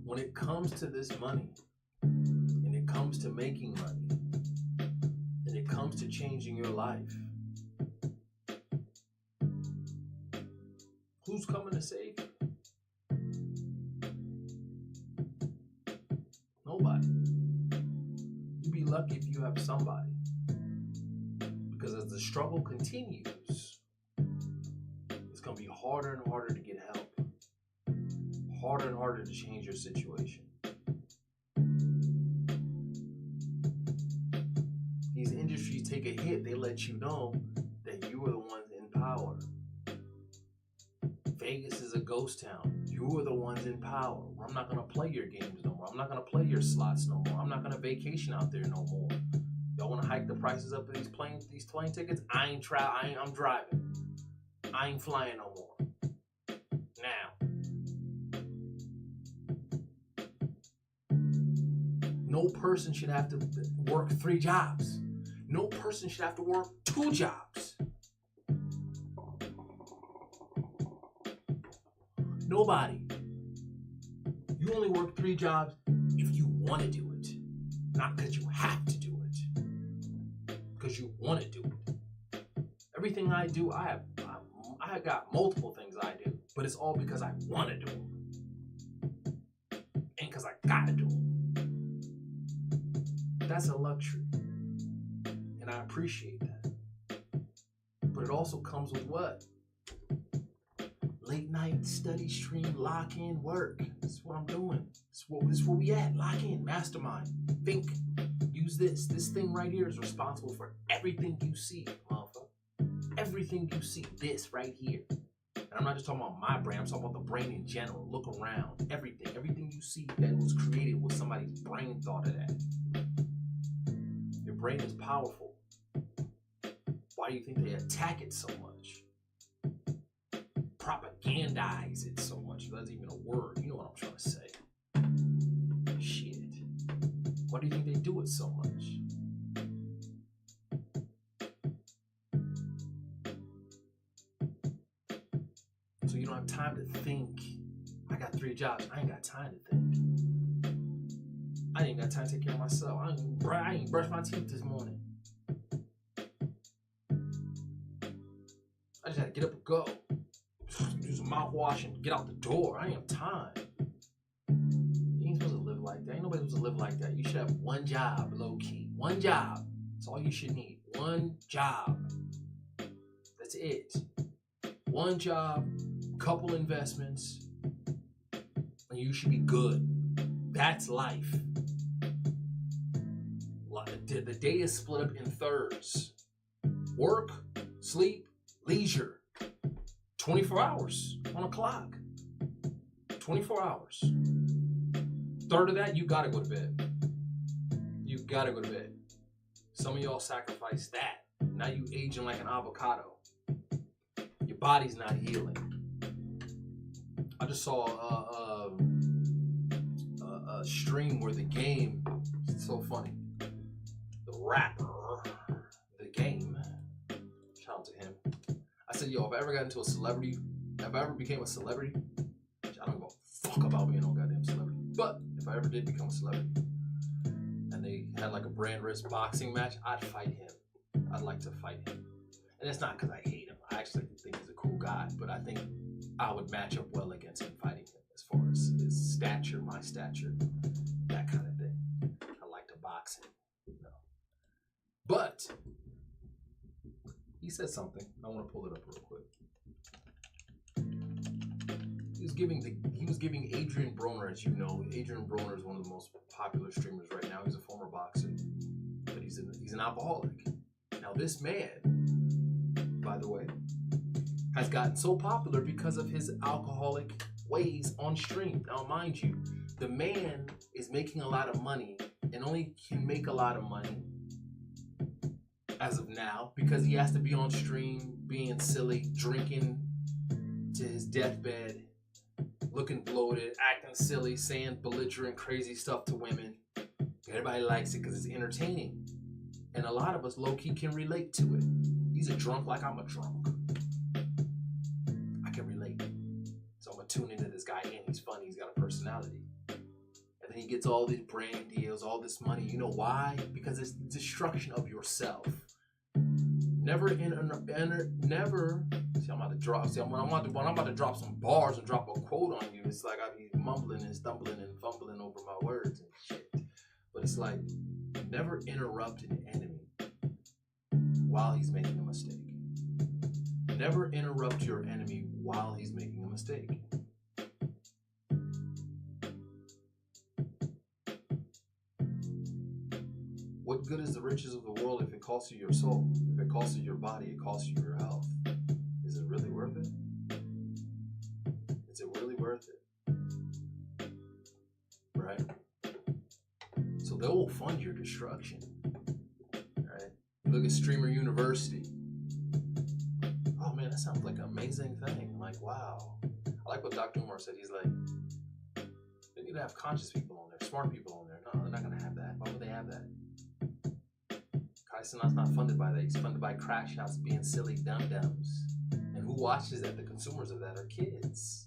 When it comes to this money, and it comes to making money, and it comes to changing your life, who's coming to save you? Nobody. You'd be lucky if you have somebody. Because as the struggle continues, it's going to be harder and harder to get help. Harder and harder to change your situation. These industries take a hit. They let you know that you are the ones in power. Vegas is a ghost town. You are the ones in power. I'm not going to play your games no more. I'm not going to play your slots no more. I'm not going to vacation out there no more. Y'all want to hike the prices up of these plane tickets? I'm driving. I ain't flying no more. Now. No person should have to work 3 jobs. No person should have to work 2 jobs. Nobody. You only work 3 jobs if you want to do it. Not because you have to do it. Because you want to do it. Everything I do, I got multiple things I do. But it's all because I want to do them. Ain't because I got to do them. That's a luxury. And I appreciate that. But it also comes with what? Late night study stream, lock in, work. This is what I'm doing. This is where we at. Lock in, mastermind, think, use this. This thing right here is responsible for everything you see, motherfucker. Everything you see, this right here. And I'm not just talking about my brain, I'm talking about the brain in general. Look around. Everything you see that was created was somebody's brain thought of that. Your brain is powerful. Why do you think they attack it so much? Propagandize it so much. That's even a word. You know what I'm trying to say. Shit. Why do you think they do it so much? So you don't have time to think. I got 3 jobs. I ain't got time to think. I ain't got time to take care of myself. I ain't brushed my teeth this morning. I just had to get up and go. Do some mouthwash and get out the door. I ain't have time. You ain't supposed to live like that. Ain't nobody supposed to live like that. You should have 1 job, low key. 1 job. That's all you should need. 1 job. That's it. 1 job, couple investments, and you should be good. That's life. The day is split up in thirds. Work, sleep, leisure. 24 hours on a clock. 24 hours. Third of that, you gotta go to bed. You gotta go to bed. Some of y'all sacrifice that Now you aging like an avocado. Your body's not healing. I just saw a stream where the game, it's so funny, the rapper, the game, shout out to him. I said, yo, if I ever got into a celebrity, if I ever became a celebrity, I don't give a fuck about being no goddamn celebrity, but if I ever did become a celebrity and they had like a brand risk boxing match, I'd fight him. I'd like to fight him. And it's not because I hate him. I actually think he's a cool guy, but I think I would match up well against him fighting him as far as his stature, my stature, that kind of thing. I like to box him, you know. But he said something. I want to pull it up real quick. He was giving Adrian Broner, as you know. Adrian Broner is one of the most popular streamers right now. He's a former boxer, but he's an alcoholic. Now this man, by the way, has gotten so popular because of his alcoholic ways on stream. Now, mind you, the man is making a lot of money and only can make a lot of money as of now because he has to be on stream, being silly, drinking to his deathbed, looking bloated, acting silly, saying belligerent, crazy stuff to women. Everybody likes it because it's entertaining. And a lot of us low-key can relate to it. He's a drunk like I'm a drunk. I can relate. So I'm going to tune into this guy in. He's funny. He's got a personality. And then he gets all these brand deals, all this money. You know why? Because it's destruction of yourself. Never. See, I'm about to drop. See, when I'm about to drop some bars and drop a quote on you, it's like I be mumbling and stumbling and fumbling over my words and shit. But it's like, never interrupt an enemy while he's making a mistake. Never interrupt your enemy while he's making a mistake. What good is the riches of the world if it costs you your soul? If it costs you your body, it costs you your health. Is it really worth it? Is it really worth it? Right? So they will fund your destruction. Right? Look at Streamer University. Oh man, that sounds like an amazing thing. Like, wow. I like what Dr. Umar said. He's like, they need to have conscious people on there, smart people on there. No, they're not going to have that. Why would they have that? Kai Cenat's not funded by that. He's funded by crash outs being silly dum-dums. And who watches that? The consumers of that are kids.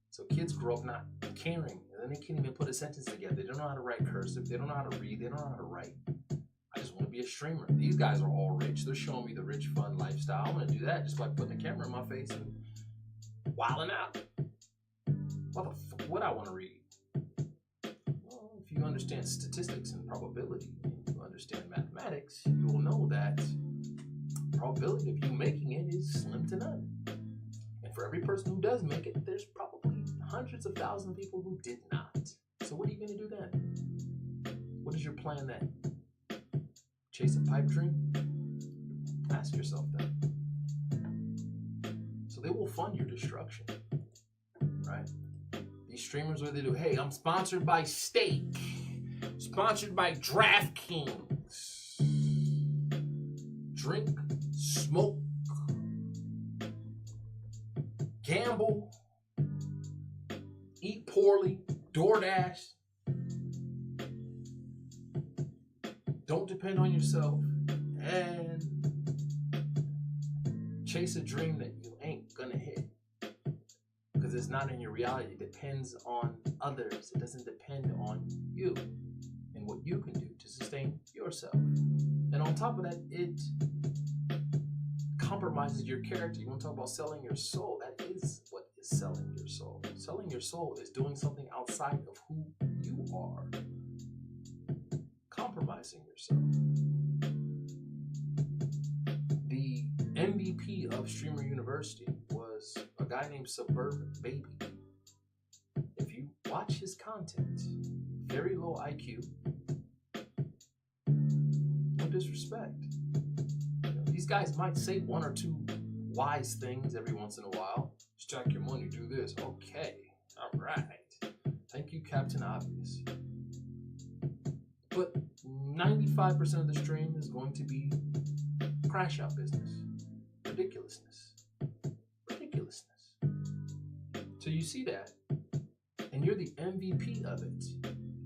So kids grow up not caring. And then they can't even put a sentence together. They don't know how to write cursive. They don't know how to read. They don't know how to write. I just want to be a streamer. These guys are all rich. They're showing me the rich, fun lifestyle. I'm going to do that just by putting a camera in my face and wilding out. What the fuck would I want to read? Well, if you understand statistics and probability, and you understand mathematics, you will know that probability of you making it is slim to none. And for every person who does make it, there's probably hundreds of thousands of people who did not. So what are you going to do then? What is your plan then? Chase a pipe dream? Ask yourself that. So they will fund your destruction, right? These streamers, what they do? Hey, I'm sponsored by Steak. Sponsored by DraftKings. Drink, smoke, gamble, eat poorly, DoorDash. Don't depend on yourself and chase a dream that you ain't gonna hit. Because it's not in your reality. It depends on others. It doesn't depend on you and what you can do to sustain yourself. And on top of that, it compromises your character. You want to talk about selling your soul? That is what is selling your soul. Selling your soul is doing something outside of who you are. Compromising yourself. The MVP of Streamer University was a guy named Suburban Baby. If you watch his content, very low IQ, no disrespect. You know, these guys might say one or two wise things every once in a while. Stack your money, do this. Okay, all right. Thank you, Captain Obvious. But 95% of the stream is going to be crash out business. Ridiculousness. So you see that, and you're the MVP of it.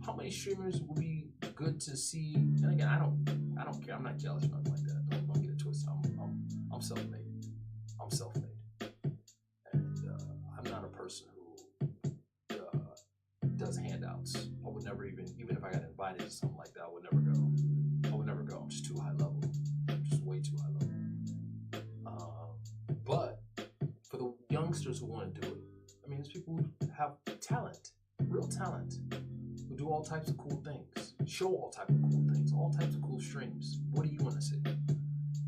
How many streamers will be good to see? And again, I don't care. I'm not jealous or nothing like that. Don't get it twisted. I'm self-made. I'm self-made, and I'm not a person who does handouts. I would never even if I got invited to something like that, I would never go. I'm just too high level. I'm just way too high level. But for the youngsters who want to do it, I mean, there's people who have talent, real talent, who do all types of cool things, show all types of cool things, all types of cool streams. What do you want to see?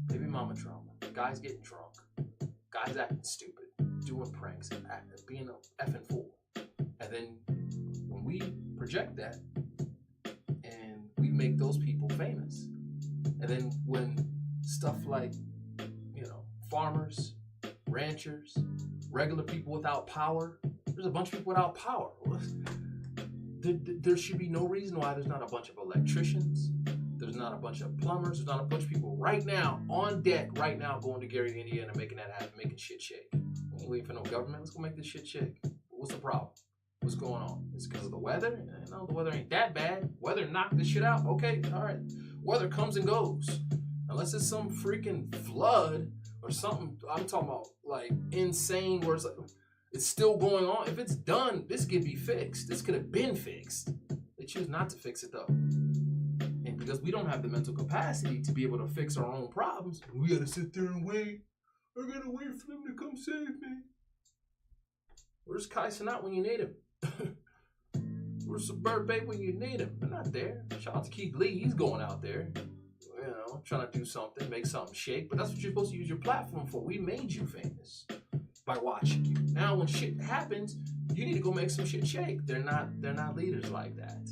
Baby mama trauma, guys getting drunk, guys acting stupid, doing pranks, being a effing fool. And then when we project that and we make those people famous, and then when stuff like, farmers, ranchers, regular people without power, there's a bunch of people without power. There should be no reason why there's not a bunch of electricians, there's not a bunch of plumbers, there's not a bunch of people right now on deck right now going to Gary, Indiana, making that happen, making shit shake. We ain't waiting for no government. Let's go make this shit shake. What's the problem? What's going on? It's because of the weather? No, the weather ain't that bad. Weather knocked this shit out. Okay, all right. Weather comes and goes. Unless it's some freaking flood or something, I'm talking about like insane where it's still going on. If it's done, this could be fixed. This could have been fixed. They choose not to fix it though. And because we don't have the mental capacity to be able to fix our own problems, we gotta sit there and wait. I gotta wait for them to come save me. Where's Kai Cenat when you need him? Where's Suburb Bay when you need him? They're not there. Shout out to Keith Lee. He's going out there, trying to do something, make something shake. But that's what you're supposed to use your platform for. We made you famous by watching you. Now when shit happens, you need to go make some shit shake. They're not leaders like that.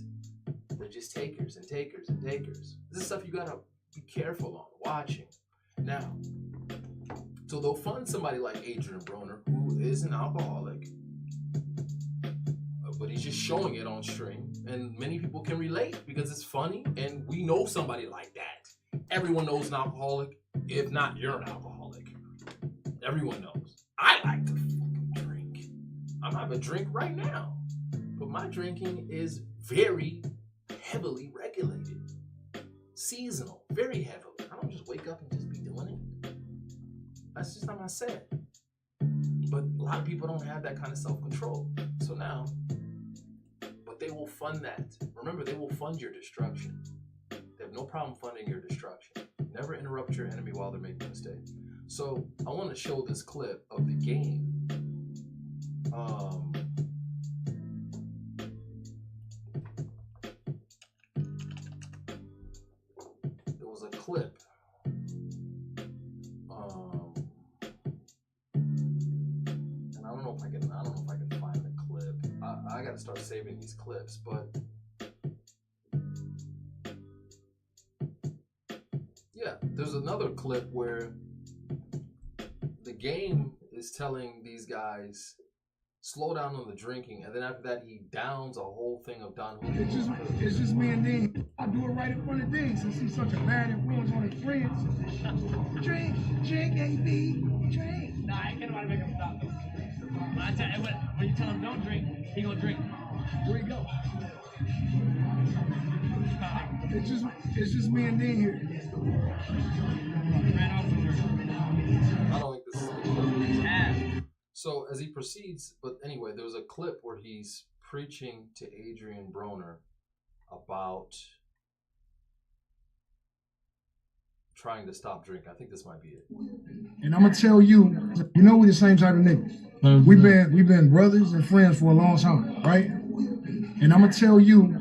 They're just takers and takers and takers. This is stuff you gotta be careful on watching. Now, so they'll fund somebody like Adrian Broner, who is an alcoholic, but he's just showing it on stream, and many people can relate because it's funny, and we know somebody like that. Everyone knows an alcoholic. If not, you're an alcoholic. Everyone knows. I like to fucking drink. I'm having a drink right now, but my drinking is very heavily regulated, seasonal, very heavily. I don't just wake up and just be doing it. That's just not my set. But a lot of people don't have that kind of self-control. So now, but they will fund that. Remember, they will fund your destruction. They have no problem funding your destruction. Never interrupt your enemy while they're making a mistake. So I want to show this clip of the game. There was a clip. And I don't know if I can find the clip. I got to start saving these clips, but yeah, there's another clip where the game is telling these guys slow down on the drinking, and then after that he downs a whole thing of Don Julio. It's just me and Dean. I do it right in front of Dean since he's such a bad influence on his friends. Drink, AB, drink. Nah, I can't want to make him stop though. When you tell him don't drink, he gonna drink. Where you go? It's just me and Dean here. I don't think this is the So as he proceeds, but anyway, there's a clip where he's preaching to Adrian Broner about trying to stop drinking. I think this might be it. And I'm gonna tell you, we're the same type of niggas. We've been brothers and friends for a long time, right? And I'm gonna tell you,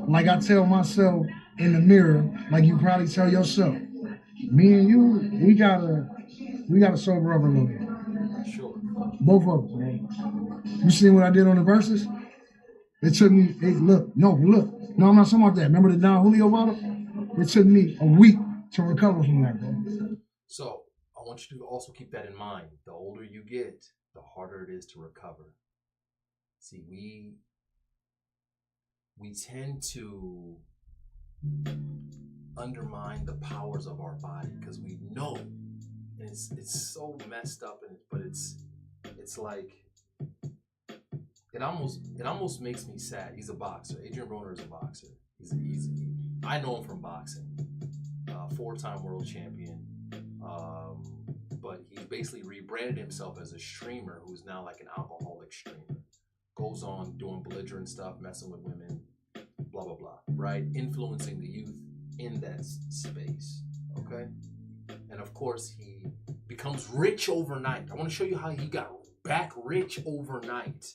like I tell myself in the mirror, like you probably tell yourself. Me and you, we gotta sober up a little bit. Sure. Both of us, man. You seen what I did on the verses? It took me, look. No, I'm not talking about that. Remember the Don Julio bottle? It took me a week to recover from that, bro. So I want you to also keep that in mind. The older you get, the harder it is to recover. See, we tend to undermine the powers of our body because we know, and it's so messed up, but it's like it almost makes me sad. He's a boxer. Adrian Broner is a boxer. I know him from boxing. 4-time world champion. But he basically rebranded himself as a streamer who's now like an alcoholic streamer. Goes on doing belligerent stuff, messing with women, blah, blah, blah, right? Influencing the youth in that space, okay? And of course, he becomes rich overnight. I want to show you how he got back rich overnight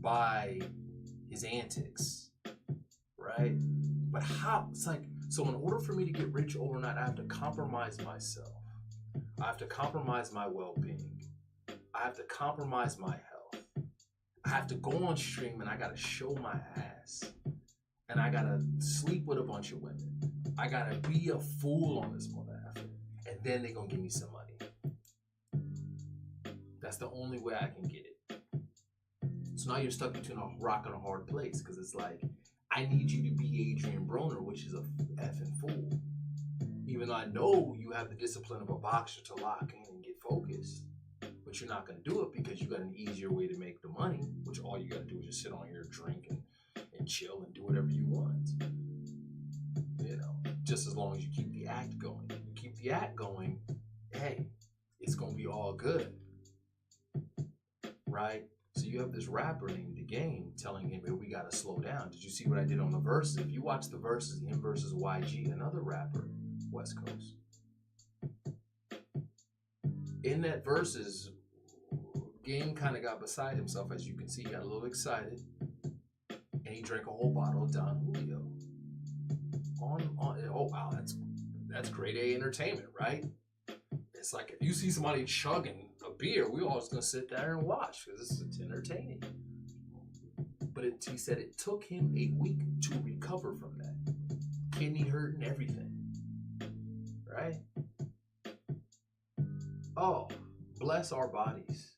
by his antics, right? But how? It's like, so in order for me to get rich overnight, I have to compromise myself. I have to compromise my well-being. I have to compromise my health. I have to go on stream and I got to show my ass. And I got to sleep with a bunch of women. I got to be a fool on this mother effer. And then they're going to give me some money. That's the only way I can get it. So now you're stuck between a rock and a hard place because it's like, I need you to be Adrian Broner, which is a effing fool. Even though I know you have the discipline of a boxer to lock in and get focused, but you're not going to do it because you got an easier way to make the money, which all you got to do is just sit on here, drink, and chill and do whatever you want. You know, just as long as you keep the act going. You keep the act going, hey, it's going to be all good. Right? So you have this rapper named The Game telling him, hey, we got to slow down. Did you see what I did on the verses? If you watch the verses, him versus YG, another rapper, West Coast. In that verses, Game kind of got beside himself, as you can see. He got a little excited, and he drank a whole bottle of Don Julio. Oh wow, that's grade A entertainment, right? It's like if you see somebody chugging a beer, we all just gonna sit there and watch because it's entertaining. But he said it took him a week to recover from that. Kidney hurt and everything. Right? Oh, bless our bodies.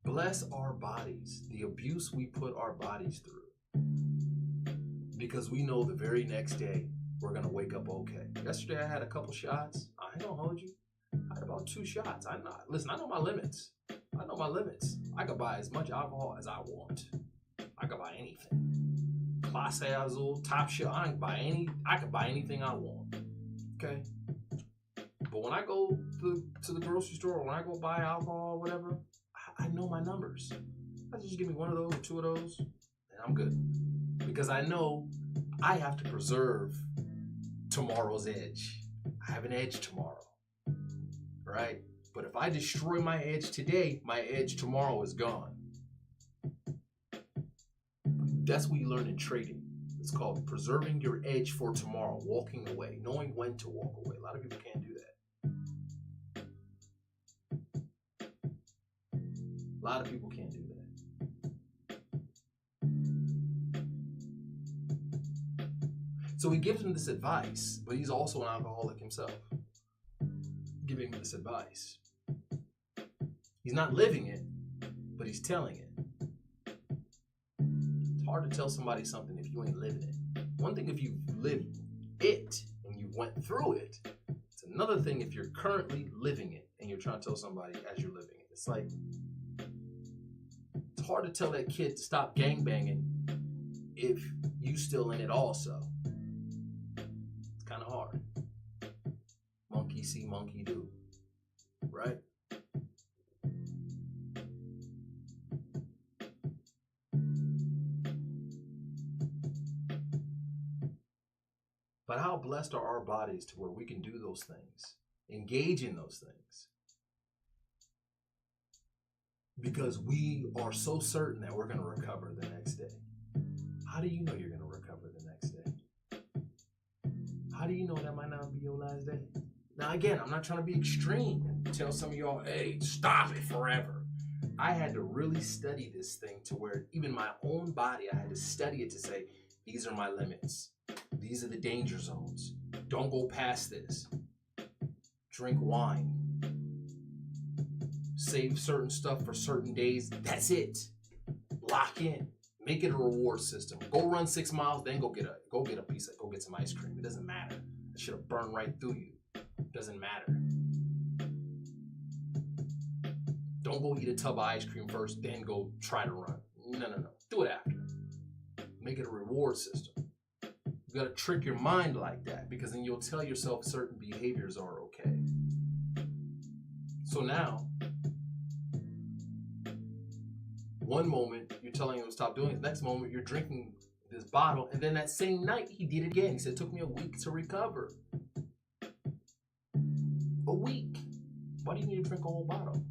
Bless our bodies. The abuse we put our bodies through. Because we know the very next day we're going to wake up okay. Yesterday I had a couple shots. I ain't going to hold you. I had about 2 shots. I know my limits. I could buy as much alcohol as I want. I could buy anything. Clase Azul, Top Shelf. I could buy anything I want. Okay? But when I go to the grocery store or when I go buy alcohol or whatever, I know my numbers. I just give me 1 of those or 2 of those, and I'm good. Because I know I have to preserve tomorrow's edge. I have an edge tomorrow, right? But if I destroy my edge today, my edge tomorrow is gone. That's what you learn in trading. It's called preserving your edge for tomorrow, walking away, knowing when to walk away. A lot of people can't do that. A lot of people can't do that. So he gives him this advice, but he's also an alcoholic himself. Giving him this advice. He's not living it, but he's telling it. It's hard to tell somebody something if you ain't living it. One thing if you've lived it and you went through it. It's another thing if you're currently living it and you're trying to tell somebody as you're living it. It's like, it's hard to tell that kid to stop gangbanging if you still in it also. It's kind of hard. Monkey see, monkey do. Right? But how blessed are our bodies to where we can do those things, engage in those things, because we are so certain that we're going to recover the next day. How do you know you're going to recover the next day? How do you know that might not be your last day? Now, again, I'm not trying to be extreme and tell some of y'all, hey, stop it forever. I had to really study this thing to where even my own body, I had to study it to say, these are my limits. These are the danger zones. Don't go past this. Drink wine. Save certain stuff for certain days. That's it. Lock in. Make it a reward system. Go run 6 miles, then go get some ice cream. It doesn't matter. It should have burned right through you. Doesn't matter. Don't go eat a tub of ice cream first, then go try to run. No. Do it after. Make it a reward system. You gotta trick your mind like that, because then you'll tell yourself certain behaviors are okay. So now, one moment you're telling him to stop doing it, the next moment you're drinking this bottle, and then that same night he did it again. He said, it took me a week to recover. A week. Why do you need to drink a whole bottle?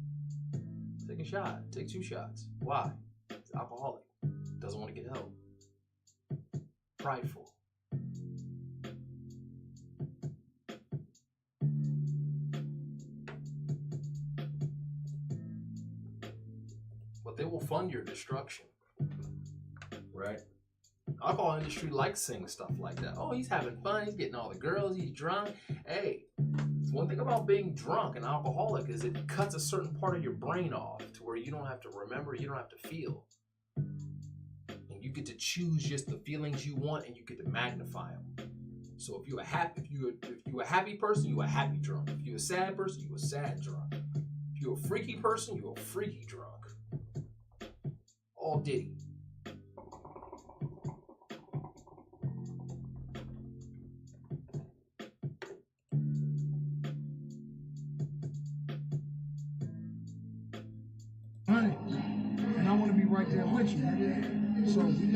Take a shot. Take 2 shots. Why? He's alcoholic. Doesn't want to get help. Prideful. But they will fund your destruction. Right? Alcohol industry likes saying stuff like that. Oh, he's having fun. He's getting all the girls. He's drunk. Hey, one thing about being drunk and alcoholic is it cuts a certain part of your brain off to where you don't have to remember, you don't have to feel. And you get to choose just the feelings you want, and you get to magnify them. So if you're a happy person, you're a happy drunk. If you're a sad person, you're a sad drunk. If you're a freaky person, you're a freaky drunk. All Diddy. And I want to be right there with you. So we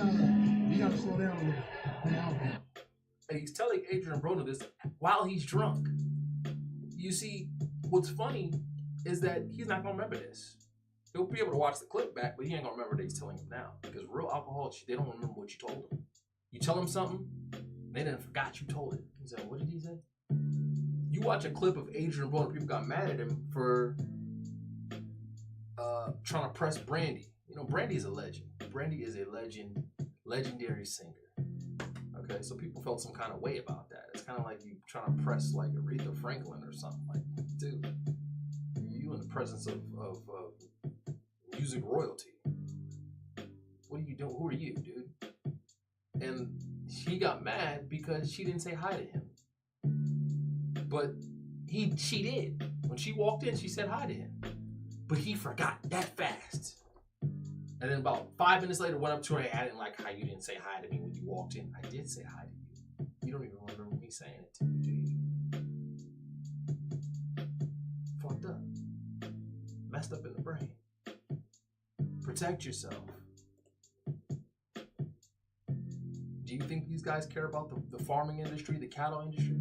gotta slow down a little. And he's telling Adrian Broner this while he's drunk. You see, what's funny is that he's not gonna remember this. He'll be able to watch the clip back, but he ain't gonna remember that he's telling him now. Because real alcoholics, they don't remember what you told them. You tell them something, they didn't forgot you told it. He said, what did he say? You watch a clip of Adrian Broner, people got mad at him for trying to press Brandy. You know, Brandy is a legend. Brandy is a legendary singer. Okay, so people felt some kind of way about that. It's kind of like you trying to press like Aretha Franklin or something. Like, dude, you in the presence of music royalty. What are you doing? Who are you, dude? And he got mad because she didn't say hi to him. But she did. When she walked in, she said hi to him. But he forgot that fast. And then about 5 minutes later, went up to her, hey, I didn't like how you didn't say hi to me when you walked in. I did say hi to you. You don't even remember me saying it to you, do you? Fucked up. Messed up in the brain. Protect yourself. Do you think these guys care about the farming industry, the cattle industry?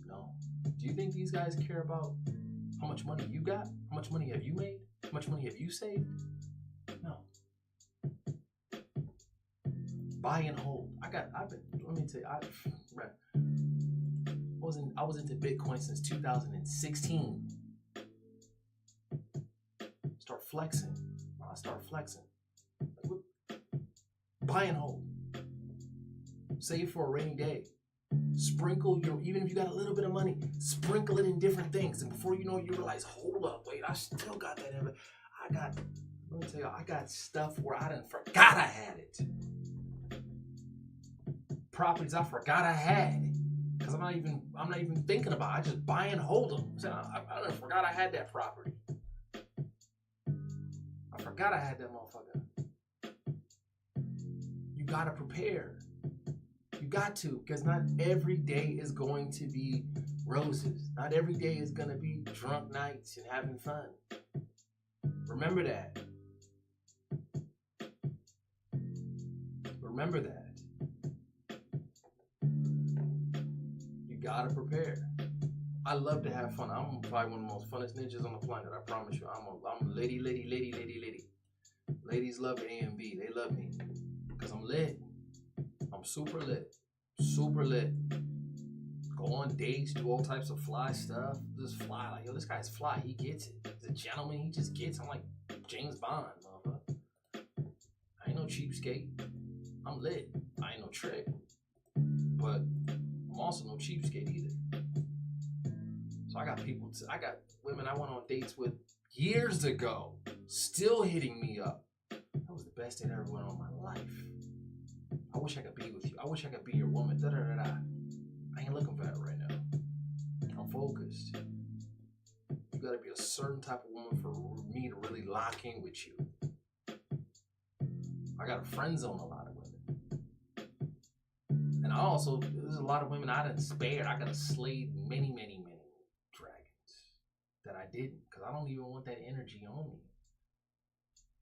No. Do you think these guys care about how much money you got? How much money have you made? How much money have you saved? No. Buy and hold. Let me tell you, I was into Bitcoin since 2016. Start flexing. I start flexing. Buy and hold. Save for a rainy day. Sprinkle even if you got a little bit of money, sprinkle it in different things. And before you know it, you realize, hold up, wait, I still got that. Let me tell you, I got stuff where I done forgot I had it. Properties I forgot I had. Because I'm not even thinking about it. I just buy and hold them. I done forgot I had that property. I forgot I had that motherfucker. You gotta prepare. You got to, because not every day is going to be roses. Not every day is going to be drunk nights and having fun. Remember that. Remember that. You got to prepare. I love to have fun. I'm probably one of the most funnest ninjas on the planet. I promise you. I'm lady. Ladies love A and B. They love me because I'm lit. I'm super lit. Go on dates, do all types of fly stuff. Just fly. Like, yo, this guy's fly. He gets it. He's a gentleman. He just gets it. I'm like James Bond, motherfucker. I ain't no cheapskate. I'm lit. I ain't no trick. But I'm also no cheapskate either. So I got women I went on dates with years ago, still hitting me up. That was the best date I ever went on in my life. I wish I could be with you. I wish I could be your woman. I ain't looking for that right now. I'm focused. You gotta be a certain type of woman for me to really lock in with you. I got a friend zone a lot of women. And I also, there's a lot of women I done spared. I could have slayed many, many, many dragons that I didn't, because I don't even want that energy on me.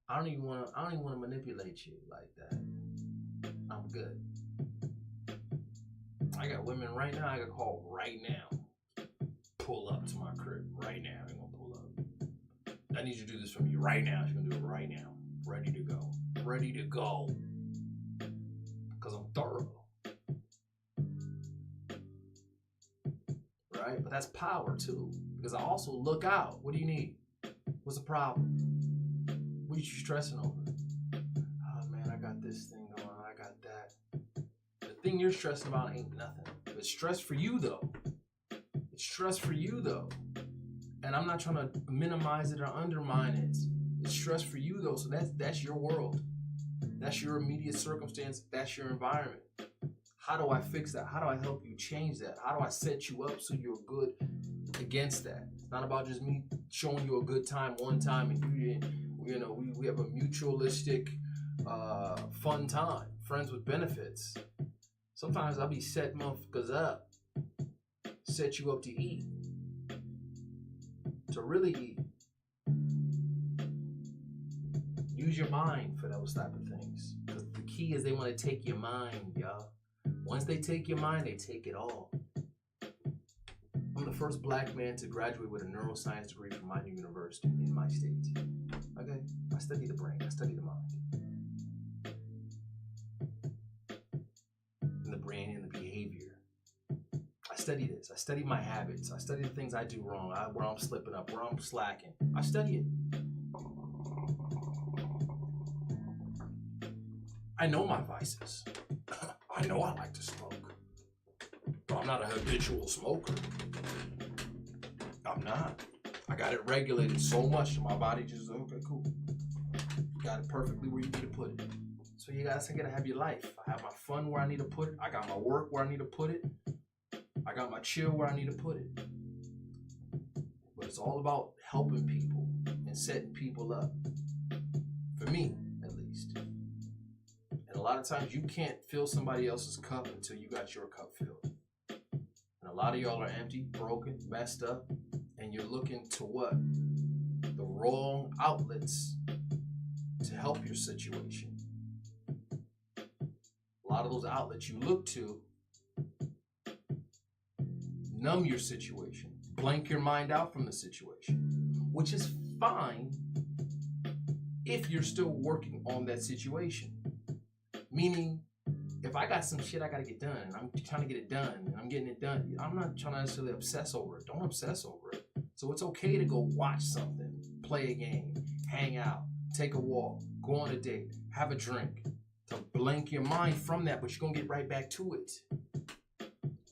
I don't even want to manipulate you like that. I'm good. I got women right now I can call right now. Pull up to my crib right now. They're gonna pull up. I need you to do this for me right now. She's gonna do it right now. Ready to go. Ready to go. Because I'm thorough. Right? But that's power too. Because I also look out. What do you need? What's the problem? What are you stressing over? Oh man, I got this thing going on. I got that. The thing you're stressing about ain't nothing. It's stress for you though. It's stress for you though. And I'm not trying to minimize it or undermine it. It's stress for you though. So that's your world. That's your immediate circumstance. That's your environment. How do I fix that? How do I help you change that? How do I set you up so you're good against that? It's not about just me showing you a good time one time and we have a mutualistic fun time. Friends with benefits. Sometimes I'll be setting motherfuckers up. Set you up to eat. To really eat. Use your mind for those type of things. Because the key is they want to take your mind, y'all. Once they take your mind, they take it all. I'm the first black man to graduate with a neuroscience degree from my new university in my state. Okay? I study the brain. I study the mind. And the brain and the behavior. I study this. I study my habits. I study the things I do wrong, where I'm slipping up, where I'm slacking. I study it. I know my vices. I know I like to smoke. But I'm not a habitual smoker. I'm not. I got it regulated so much that my body just, okay, cool. You got it perfectly where you need to put it. So you gotta have your life. I have my fun where I need to put it. I got my work where I need to put it. I got my chill where I need to put it. But it's all about helping people and setting people up. For me, at least. And a lot of times you can't fill somebody else's cup until you got your cup filled. And a lot of y'all are empty, broken, messed up, and you're looking to what? The wrong outlets to help your situation. A lot of those outlets you look to numb your situation, blank your mind out from the situation, which is fine if you're still working on that situation. Meaning, if I got some shit I gotta get done, and I'm trying to get it done, and I'm getting it done, I'm not trying to necessarily obsess over it. Don't obsess over it. So it's okay to go watch something, play a game, hang out, take a walk, go on a date, have a drink, to blank your mind from that, but you're gonna get right back to it.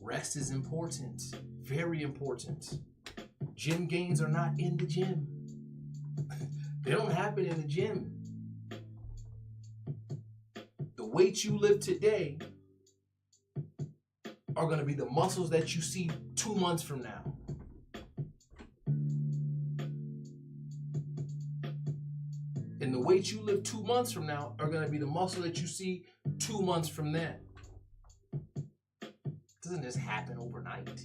Rest is important, very important. Gym gains are not in the gym. They don't happen in the gym. The weights you lift today are going to be the muscles that you see 2 months from now. And the weights you lift 2 months from now are going to be the muscle that you see 2 months from then. It doesn't just happen overnight.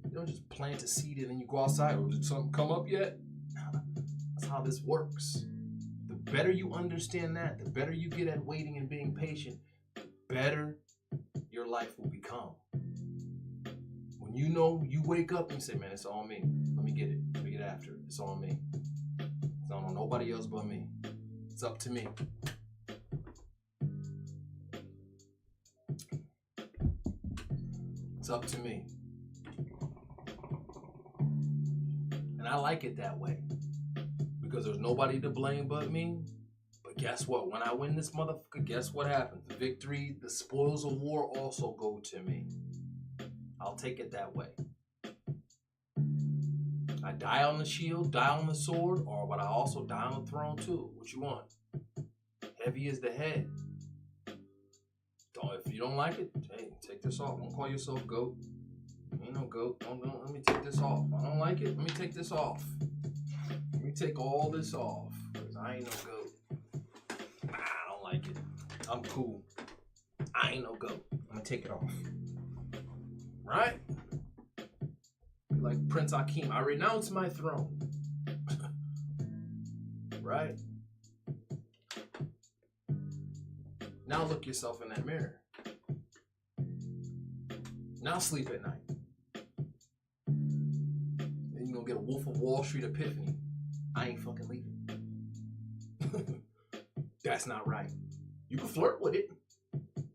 You don't just plant a seed and then you go outside. Or did something come up yet? That's how this works. The better you understand that, the better you get at waiting and being patient, the better your life will become. When you know you wake up and say, man, it's all me. Let me get it. Let me get after it. It's all me. It's not on nobody else but me. It's up to me. It's up to me. And I like it that way. Because there's nobody to blame but me. But guess what? When I win this motherfucker, guess what happens? The victory, the spoils of war also go to me. I'll take it that way. I die on the shield, die on the sword, or would I also die on the throne too? What you want? Heavy is the head. If you don't like it, hey, take this off. Don't call yourself goat. Ain't no goat. Don't. Let me take this off. I don't like it. Let me take this off. Let me take all this off. Cause I ain't no goat. Nah, I don't like it. I'm cool. I ain't no goat. I'm gonna take it off. Right? Like Prince Akeem, I renounce my throne. Right? Now look yourself in that mirror. Now sleep at night. Then you're gonna get a Wolf of Wall Street epiphany. I ain't fucking leaving. That's not right. You can flirt with it.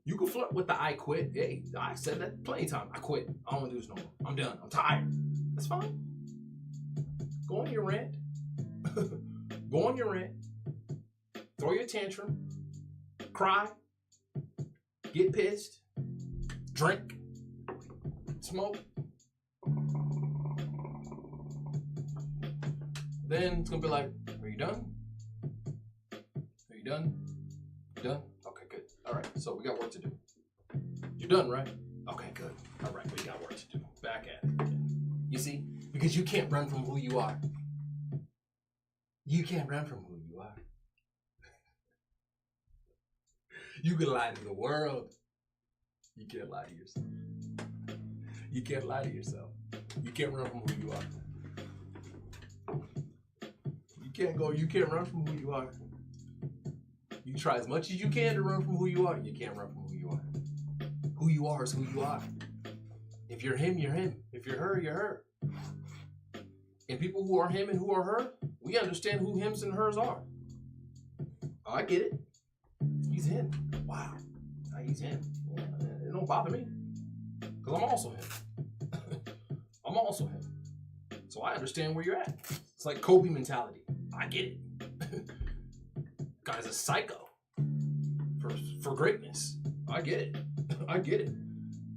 You can flirt with the I quit. Hey, I said that plenty of times. I quit. I don't want to do this no more. I'm done. I'm tired. That's fine. Go on your rant. Go on your rant. Throw your tantrum. Cry. Get pissed. Drink. Smoke. Then it's going to be like, are you done? Are you done? You done? Okay, good. All right, so we got work to do. You're done, right? Okay, good. All right, we got work to do. Back at it again. You see? Because you can't run from who you are. You can't run from who you are. You can lie to the world. You can't lie to yourself. You can't lie to yourself. You can't run from who you are. You can't run from who you are. You try as much as you can to run from who you are. You can't run from who you are. Who you are is who you are. If you're him, you're him. If you're her, you're her. And people who are him and who are her, we understand who hims and hers are. Oh, I get it. He's him. Wow. He's him. Yeah, it don't bother me. Because I'm also him. I'm also him. So I understand where you're at. It's like Kobe mentality. I get it. Guy's a psycho for greatness. I get it. I get it.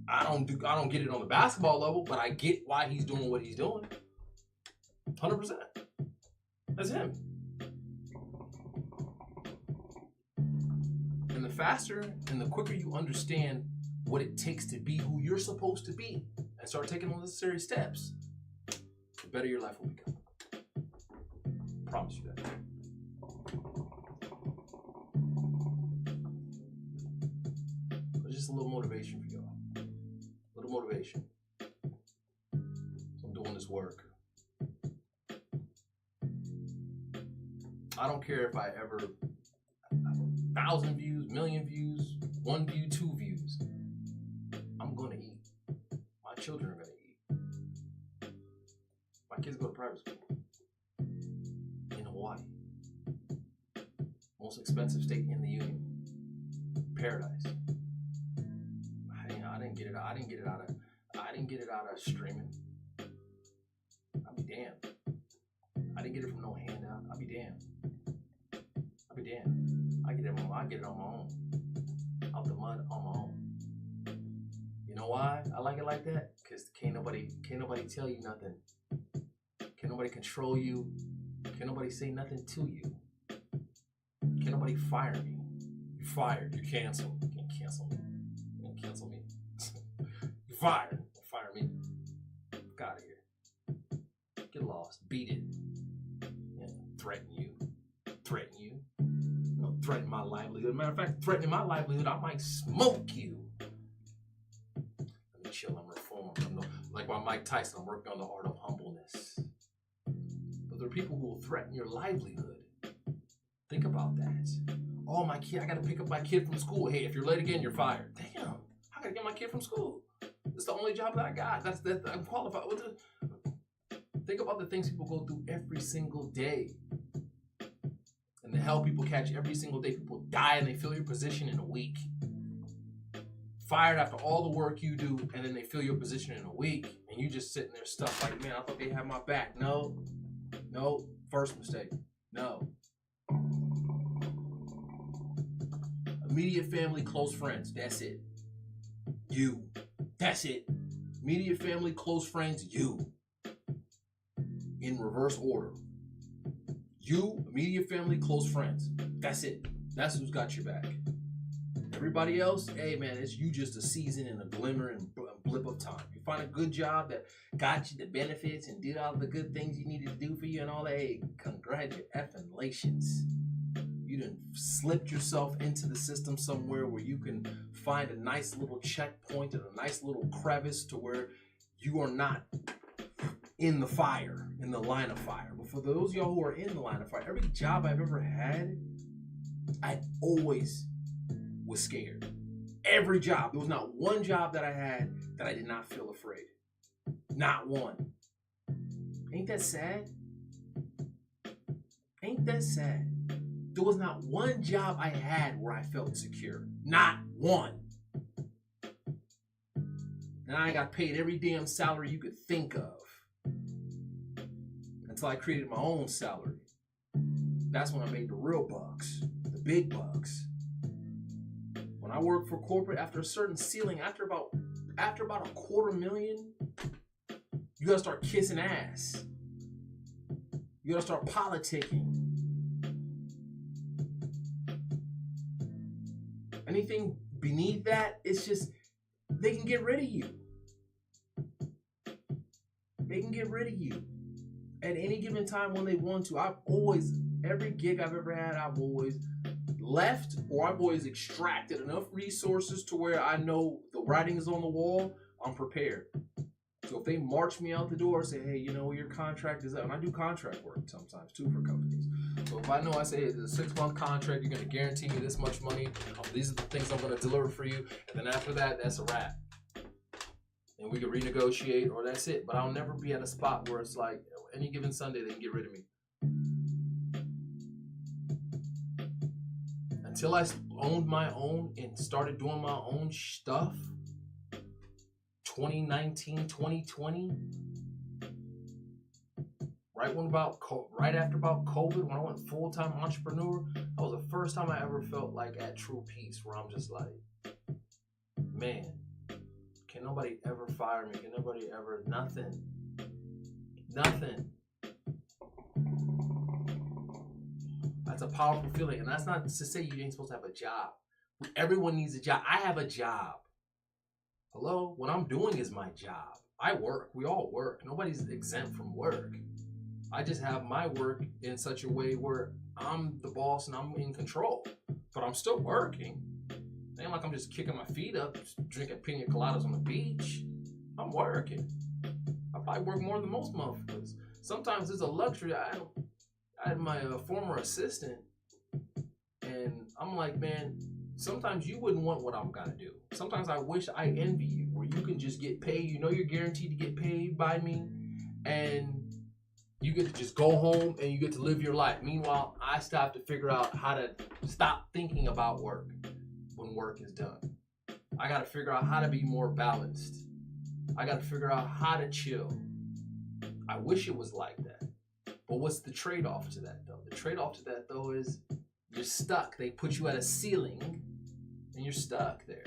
I don't get it on the basketball level, but I get why he's doing what he's doing. 100%. That's him. And the faster and the quicker you understand what it takes to be who you're supposed to be and start taking the necessary steps, the better your life will become. I promise you that. Just a little motivation for y'all. A little motivation. So I'm doing this work. I don't care if I ever have 1,000 views, 1,000,000 views, 1 view, 2 views. I'm gonna eat. My children are gonna eat. My kids go to private school in Hawaii. Most expensive state in the union. Paradise. I didn't get it out of streaming. I'll be damned. I didn't get it from no handout. I'll be damned. I get it on my own. Out the mud on my own. You know why I like it like that? Because can't nobody tell you nothing. Can't nobody control you. Can't nobody say nothing to you. Can't nobody fire me. You're fired. You're canceled. You can't cancel me. You can't cancel me. You're fired. Don't fire me. Fuck out of here. Get lost. Beat it. Yeah. Threaten you. Threaten my livelihood. Matter of fact, threatening my livelihood, I might smoke you. Let me chill. I'm reformed. Like by Mike Tyson, I'm working on the art of humbleness. But there are people who will threaten your livelihood. Think about that. Oh, my kid, I got to pick up my kid from school. Hey, if you're late again, you're fired. Damn, I got to get my kid from school. It's the only job that I got. That's I'm qualified. Think about the things people go through every single day. And the hell people catch every single day. People die and they fill your position in a week. Fired after all the work you do, and then they fill your position in a week, and you just sitting there stuck like, man, I thought they had my back. No. First mistake. No. Immediate family, close friends. That's it. You. That's it. Immediate family, close friends. You. In reverse order. You, immediate family, close friends. That's it. That's who's got your back. Everybody else, hey man, it's you just a season and a glimmer and blip of time. You find a good job that got you the benefits and did all the good things you needed to do for you and all that. Hey, congratulations. You done slipped yourself into the system somewhere where you can find a nice little checkpoint and a nice little crevice to where you are not in the fire, in the line of fire. But for those of y'all who are in the line of fire, every job I've ever had, I always was scared. Every job. There was not one job that I had that I did not feel afraid. Not one. Ain't that sad? Ain't that sad? There was not one job I had where I felt secure. Not one. And I got paid every damn salary you could think of. Until I created my own salary. That's when I made the real bucks. The big bucks. When I worked for corporate, after a certain ceiling, after about $250,000, you gotta start kissing ass. You gotta start politicking. Anything beneath that, it's just, they can get rid of you. They can get rid of you at any given time when they want to. Every gig I've ever had, I've always left, or I've always extracted enough resources to where I know the writing is on the wall, I'm prepared. So if they march me out the door and say, hey, you know, your contract is up, and I do contract work sometimes too for companies. So if I know, I say, hey, it's a 6-month contract, you're going to guarantee me this much money, these are the things I'm going to deliver for you, and then after that, that's a wrap. And we can renegotiate, or that's it. But I'll never be at a spot where it's like, any given Sunday, they can get rid of me. Until I owned my own and started doing my own stuff, 2019, 2020, right after about COVID, when I went full-time entrepreneur, that was the first time I ever felt like at true peace, where I'm just like, man, can nobody ever fire me? Can nobody ever, nothing. That's a powerful feeling. And that's not to say you ain't supposed to have a job. Everyone needs a job. I have a job. Hello? What I'm doing is my job. I work. We all work. Nobody's exempt from work. I just have my work in such a way where I'm the boss and I'm in control. But I'm still working. It ain't like I'm just kicking my feet up, drinking pina coladas on the beach. I'm working. I probably work more than most motherfuckers. Sometimes it's a luxury. I had my former assistant, and I'm like, man, sometimes you wouldn't want what I'm gonna do. Sometimes I wish I envy you, where you can just get paid. You know you're guaranteed to get paid by me, and you get to just go home and you get to live your life. Meanwhile, I still have to figure out how to stop thinking about work when work is done. I gotta figure out how to be more balanced. I gotta figure out how to chill. I wish it was like that. But what's the trade-off to that, though? The trade-off to that, though, is you're stuck. They put you at a ceiling, and you're stuck there.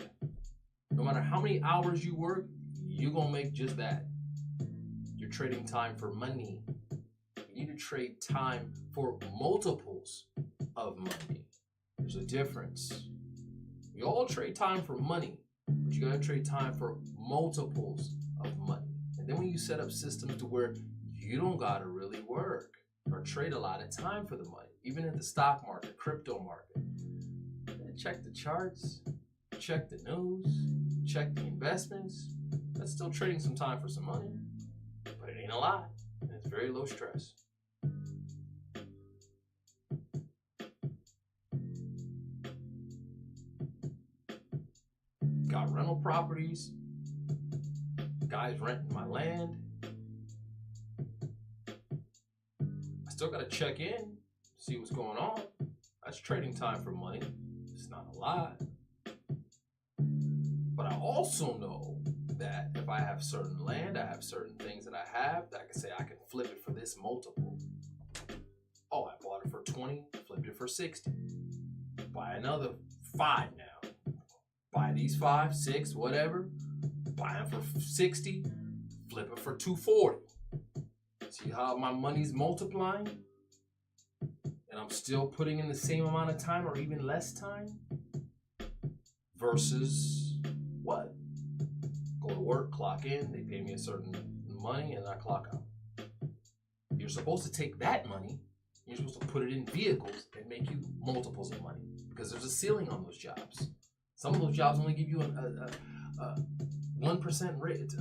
No matter how many hours you work, you're going to make just that. You're trading time for money. You need to trade time for multiples of money. There's a difference. We all trade time for money, but you got to trade time for multiples of money. And then when you set up systems to where you don't got to really work or trade a lot of time for the money, even in the stock market, crypto market. Check the charts, check the news, check the investments. That's still trading some time for some money, but it ain't a lot, and it's very low stress. Got rental properties, guys renting my land. Still got to check in, see what's going on. That's trading time for money. It's not a lot. But I also know that if I have certain land, I have certain things that I have that I can say I can flip it for this multiple. Oh, I bought it for 20, flipped it for 60. Buy another 5 now. Buy these 5, 6, whatever. Buy them for 60, flip it for 240. See how my money's multiplying? And I'm still putting in the same amount of time or even less time? versus what? Go to work, clock in, they pay me a certain money, and I clock out. You're supposed to take that money, you're supposed to put it in vehicles and make you multiples of money, because there's a ceiling on those jobs. Some of those jobs only give you a 1% rate,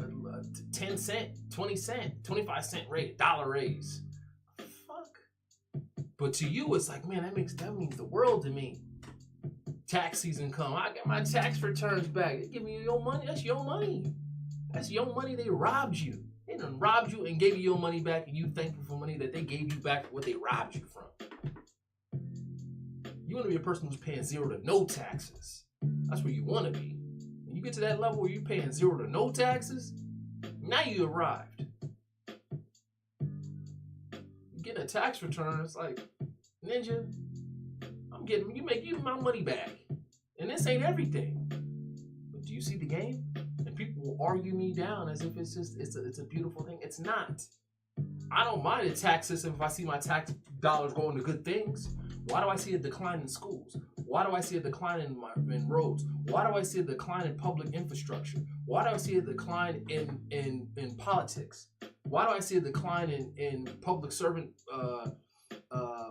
10 cent, 20 cent, 25 cent rate, $1 raise. Fuck. But to you, it's like, man, that means the world to me. Tax season come, I get my tax returns back. They give me your money. That's your money. That's your money. They robbed you. They done robbed you and gave you your money back, and you thankful for money that they gave you back what they robbed you from. You want to be a person who's paying 0 to no taxes. That's where you want to be. When you get to that level where you're paying 0 to no taxes, now you arrived. You get a tax return, it's like, Ninja, you make my money back. And this ain't everything. But do you see the game? And people will argue me down as if it's a beautiful thing. It's not. I don't mind the tax system if I see my tax dollars going to good things. Why do I see a decline in schools? Why do I see a decline in roads? Why do I see a decline in public infrastructure? Why do I see a decline in politics? Why do I see a decline in public servant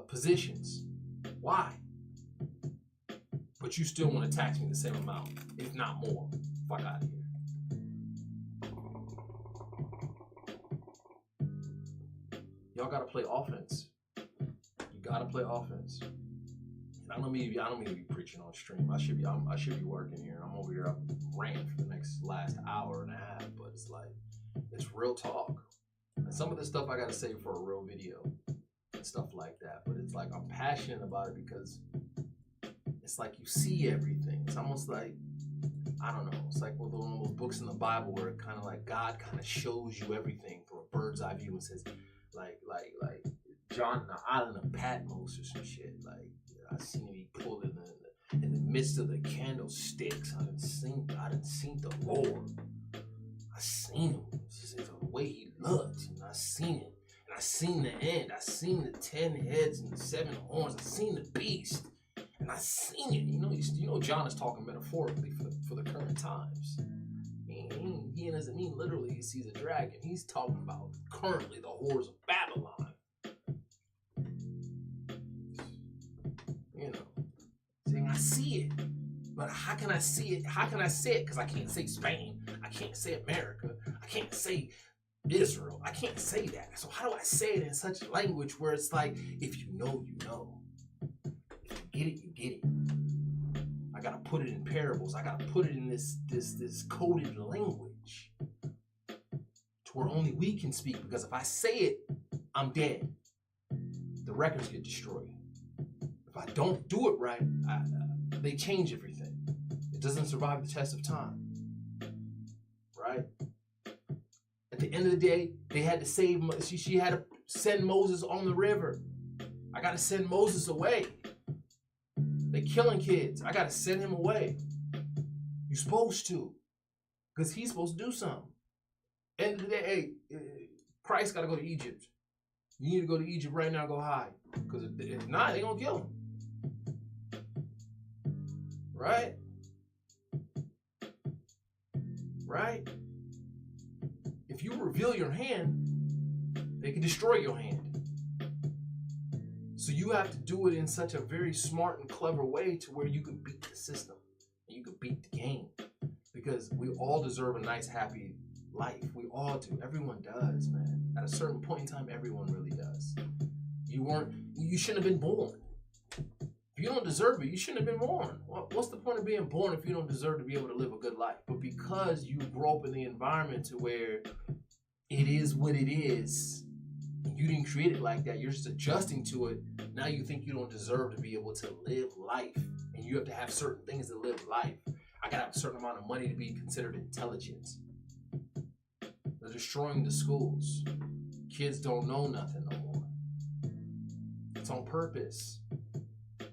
positions? Why? But you still want to tax me the same amount, if not more. Fuck out of here. Y'all gotta play offense. You gotta play offense. And I don't mean to be preaching on stream. I should be working here. I'm over here. I'm ranting for the last hour and a half. But it's like, it's real talk. And some of this stuff I gotta save for a real video and stuff like that. But it's like I'm passionate about it because it's like you see everything. It's almost like, I don't know. It's like one of those books in the Bible where it kind of like God kind of shows you everything from a bird's eye view and says, like John on the island of Patmos or some shit. Like I seen him be pulled in the midst of the candlesticks. I done seen the Lord. I seen him. It's just the way he looked, and I seen it. And I seen the end. I seen the 10 heads and the 7 horns. I seen the beast. And I seen it. You know, John is talking metaphorically for the current times. He doesn't mean literally he sees a dragon. He's talking about currently the horrors of Babylon. You know, saying I see it, but how can I see it? How can I say it? Because I can't say Spain. I can't say America. I can't say Israel. I can't say that. So how do I say it in such language where it's like, if you know, you know. Get it, you get it. I gotta put it in parables. I gotta put it in this coded language to where only we can speak. Because if I say it, I'm dead. The records get destroyed. If I don't do it right, they change everything. It doesn't survive the test of time. Right? At the end of the day, they had to save. She had to send Moses on the river. I gotta send Moses away. They killing kids. I gotta send him away. You're supposed to, because he's supposed to do something. End of the day, hey, Christ gotta go to Egypt. You need to go to Egypt right now. Go hide, because if not, they gonna kill him. Right? Right? If you reveal your hand, they can destroy your hand. So you have to do it in such a very smart and clever way to where you can beat the system. And you can beat the game. Because we all deserve a nice, happy life. We all do. Everyone does, man. At a certain point in time, everyone really does. You shouldn't have been born. If you don't deserve it, you shouldn't have been born. What's the point of being born if you don't deserve to be able to live a good life? But because you grow up in the environment to where it is what it is, you didn't create it like that, you're just adjusting to it. Now you think you don't deserve to be able to live life, and you have to have certain things to live life. I gotta have a certain amount of money to be considered intelligent. They're destroying the schools. Kids don't know nothing no more. It's on purpose.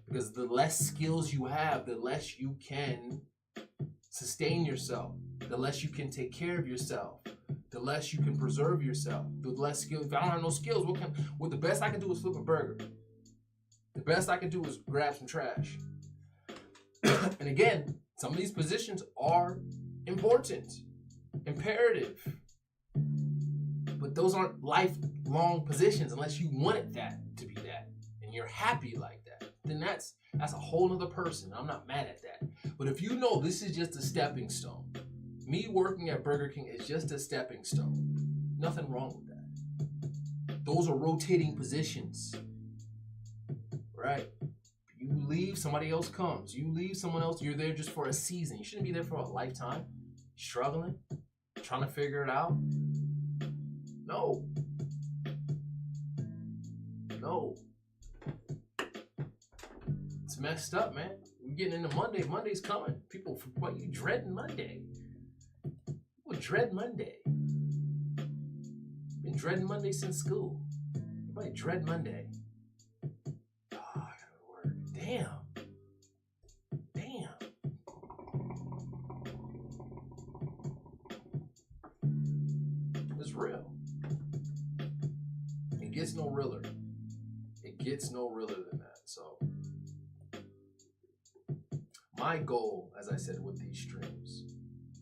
Because the less skills you have, the less you can sustain yourself, the less you can take care of yourself, the less you can preserve yourself, the less skills. If I don't have no skills, what the best I can do is flip a burger. The best I can do is grab some trash. And again, Some of these positions are important, imperative, but those aren't lifelong positions unless you wanted that to be that and you're happy like that. Then that's a whole nother person. I'm not mad at that. But if you know this is just a stepping stone, me working at Burger King is just a stepping stone. Nothing wrong with that. Those are rotating positions, right? You leave, somebody else comes. You leave, someone else, you're there just for a season. You shouldn't be there for a lifetime. Struggling, trying to figure it out. No. It's messed up, man. We're getting into Monday. Monday's coming. People, what you dreading Monday? People dread Monday. Been dreading Monday since school. Everybody dread Monday. Oh, I gotta go to work. Damn. It's real. It gets no realer. It gets no realer than that. So my goal, as I said, with these streams,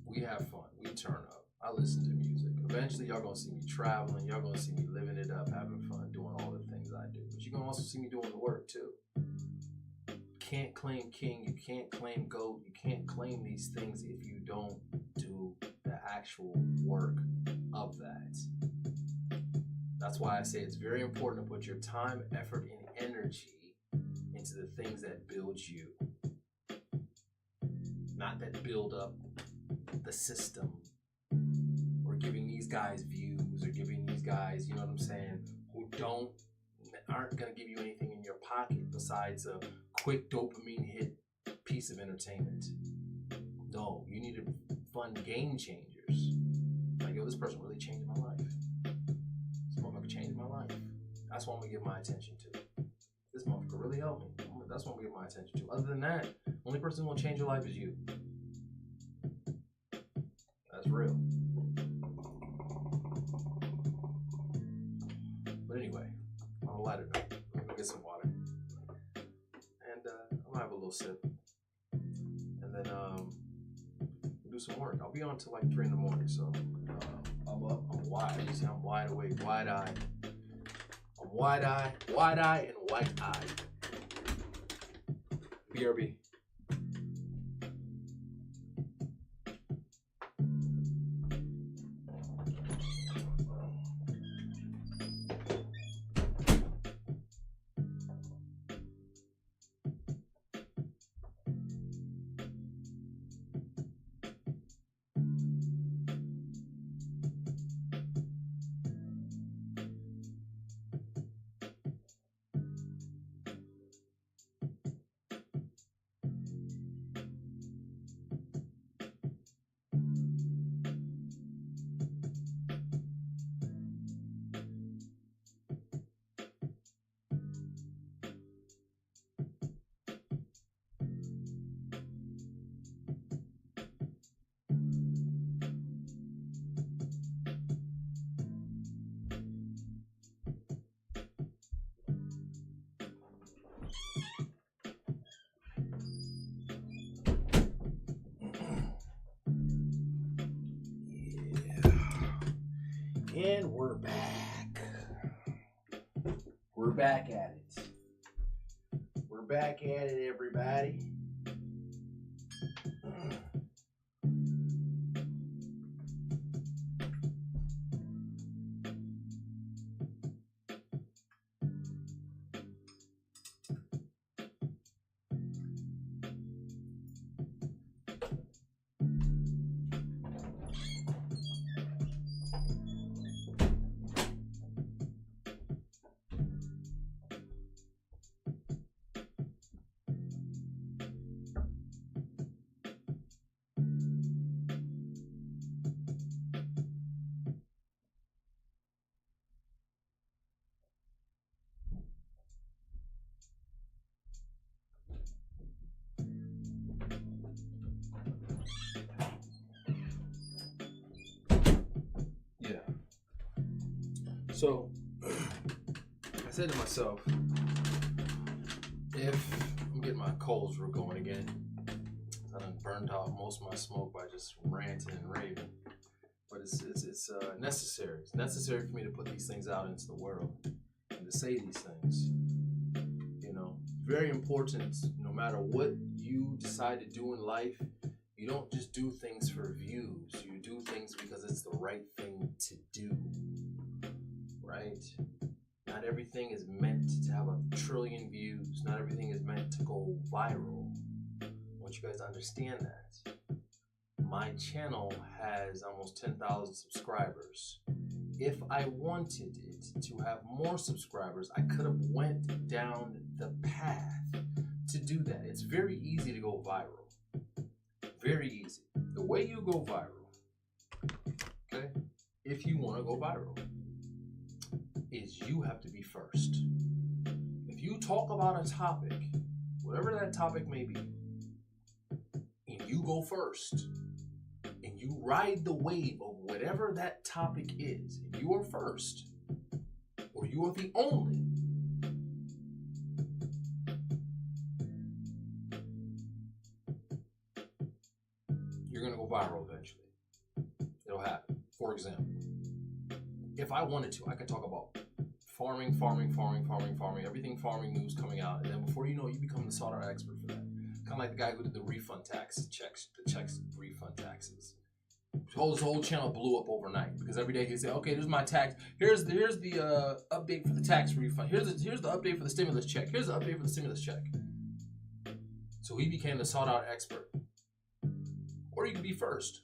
we have fun. We turn up. I listen to music. Eventually, y'all gonna see me traveling. Y'all gonna see me living it up, having fun, doing all the things I do. But you're gonna also see me doing the work too. You can't claim king. You can't claim goat. You can't claim these things if you don't do the actual work of that. That's why I say it's very important to put your time, effort, and energy into the things that build you, not that build up the system, or giving these guys views, or giving these guys, you know what I'm saying, who aren't gonna give you anything in your pocket besides a quick dopamine hit piece of entertainment. No, you need to fund game changers. Like, yo, this person really changed my life. This motherfucker changed my life. That's what I'm gonna give my attention to. This motherfucker really helped me. That's what I'm gonna give my attention to. Other than that, the only person who will change your life is you. That's real. But anyway, on a lighter note, I'm gonna get some water. And I'm gonna have a little sip. And then do some work. I'll be on till like 3 in the morning, so I'm up. I'm wide. You see, I'm wide awake, wide-eyed. I'm wide-eyed, and white-eyed. BRB. And we're back. We're back at it. We're back at it, everybody. So, I said to myself, if I'm getting my colds going again, I done burned out most of my smoke by just ranting and raving. But it's necessary. It's necessary for me to put these things out into the world and to say these things. You know, very important. No matter what you decide to do in life, you don't just do things for views. You do things because it's the right thing to do. Right? Not everything is meant to have 1 trillion views. Not everything is meant to go viral. I want you guys to understand that. My channel has almost 10,000 subscribers. If I wanted it to have more subscribers, I could have went down the path to do that. It's very easy to go viral. Very easy. The way you go viral, okay, if you want to go viral, is you have to be first. If you talk about a topic, whatever that topic may be, and you go first, and you ride the wave of whatever that topic is, and you are first, or you are the only, you're going to go viral eventually. It'll happen. For example, if I wanted to, I could talk about farming, everything farming news coming out, and then before you know it, you become the sought out expert for that. Kind of like the guy who did the refund tax checks, refund taxes. His whole channel blew up overnight because every day he'd say, "Okay, there's my tax. Here's the update for the tax refund. Here's the update for the stimulus check. Here's the update for the stimulus check." So he became the sought out expert. Or you could be first.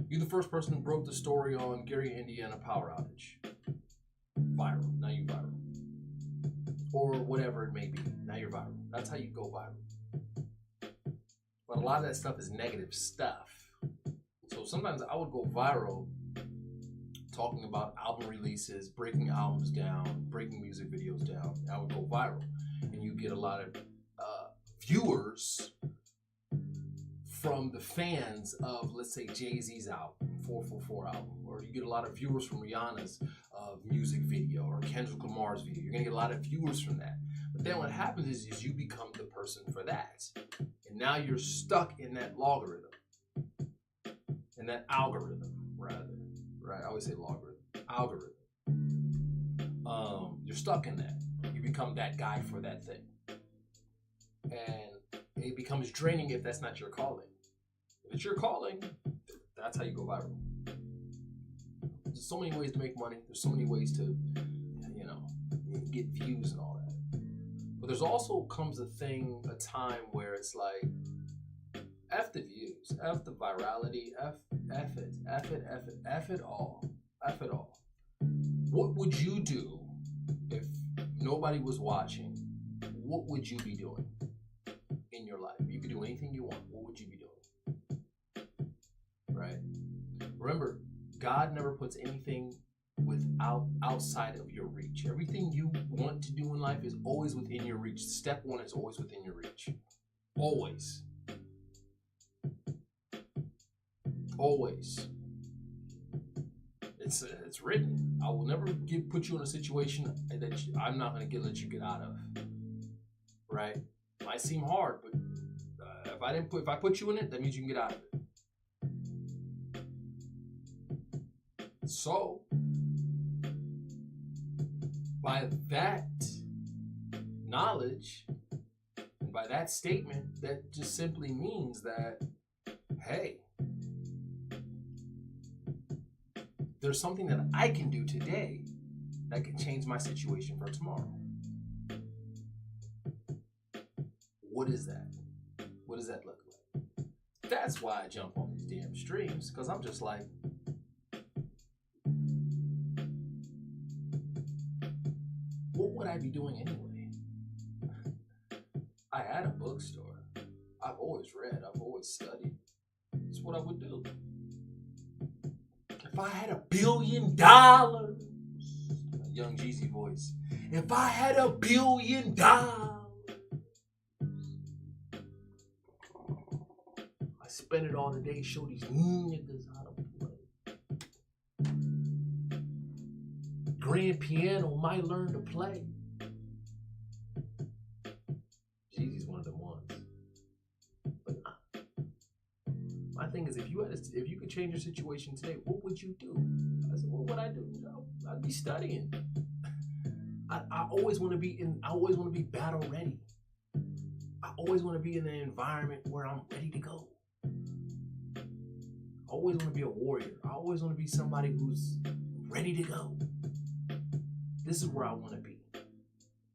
You're the first person who broke the story on Gary, Indiana power outage. Viral. Now you're viral. Or whatever it may be. Now you're viral. That's how you go viral. But a lot of that stuff is negative stuff. So sometimes I would go viral talking about album releases, breaking albums down, breaking music videos down. I would go viral. And you get a lot of viewers from the fans of, let's say, Jay-Z's album, 444 album, or you get a lot of viewers from Rihanna's music video or Kendrick Lamar's video. You're gonna get a lot of viewers from that. But then what happens is you become the person for that. And now you're stuck in that logarithm, in that algorithm, rather. Right? I always say logarithm. Algorithm. You're stuck in that. You become that guy for that thing. And it becomes draining if that's not your calling. If it's your calling, that's how you go viral. There's so many ways to make money. There's so many ways to, get views and all that. But there's also comes a time where it's like, F the views, F the virality, F it all. What would you do if nobody was watching? What would you be doing in your life? You could do anything you want. What would you be doing? Right? Remember, God never puts anything outside of your reach. Everything you want to do in life is always within your reach. Step one is always within your reach. Always. Always. It's written. I will never put you in a situation that I'm not going to let you get out of. Right? It might seem hard, but if I put you in it, that means you can get out of it. So, by that knowledge, and by that statement, that just simply means that, hey, there's something that I can do today that can change my situation for tomorrow. What is that? What does that look like? That's why I jump on these damn streams, because I'm just like, what would I be doing anyway? I had a bookstore. I've always read. I've always studied. It's what I would do. If I had $1 billion, Young Jeezy voice. If I had $1 billion, I spend it all today, show these niggas how to play. Grand piano might learn to play. Jeezy's one of them ones. But thing is, if you could change your situation today, what would you do? I said, what would I do? I'd be studying. I always want to be battle ready. I always want to be in an environment where I'm ready to go. I always want to be a warrior. I always want to be somebody who's ready to go. This is where I want to be.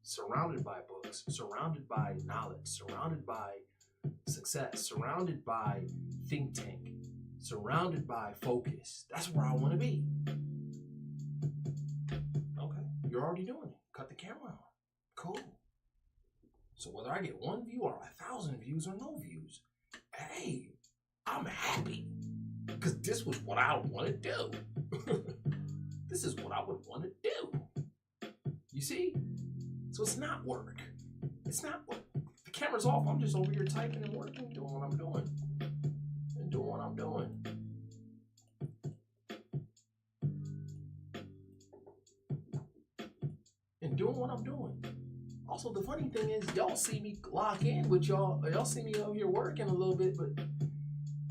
Surrounded by books, surrounded by knowledge, surrounded by success, surrounded by think tank, surrounded by focus. That's where I want to be. Okay, you're already doing it. Cut the camera on. Cool. So whether I get 1 view or 1,000 views or no views, hey, I'm happy. Because this was what I want to do. This is what I would want to do. You see? So it's not work. It's not work. The camera's off. I'm just over here typing and working, doing what I'm doing. And doing what I'm doing. And doing what I'm doing. Also, the funny thing is, y'all see me lock in with y'all. Y'all see me over here working a little bit, but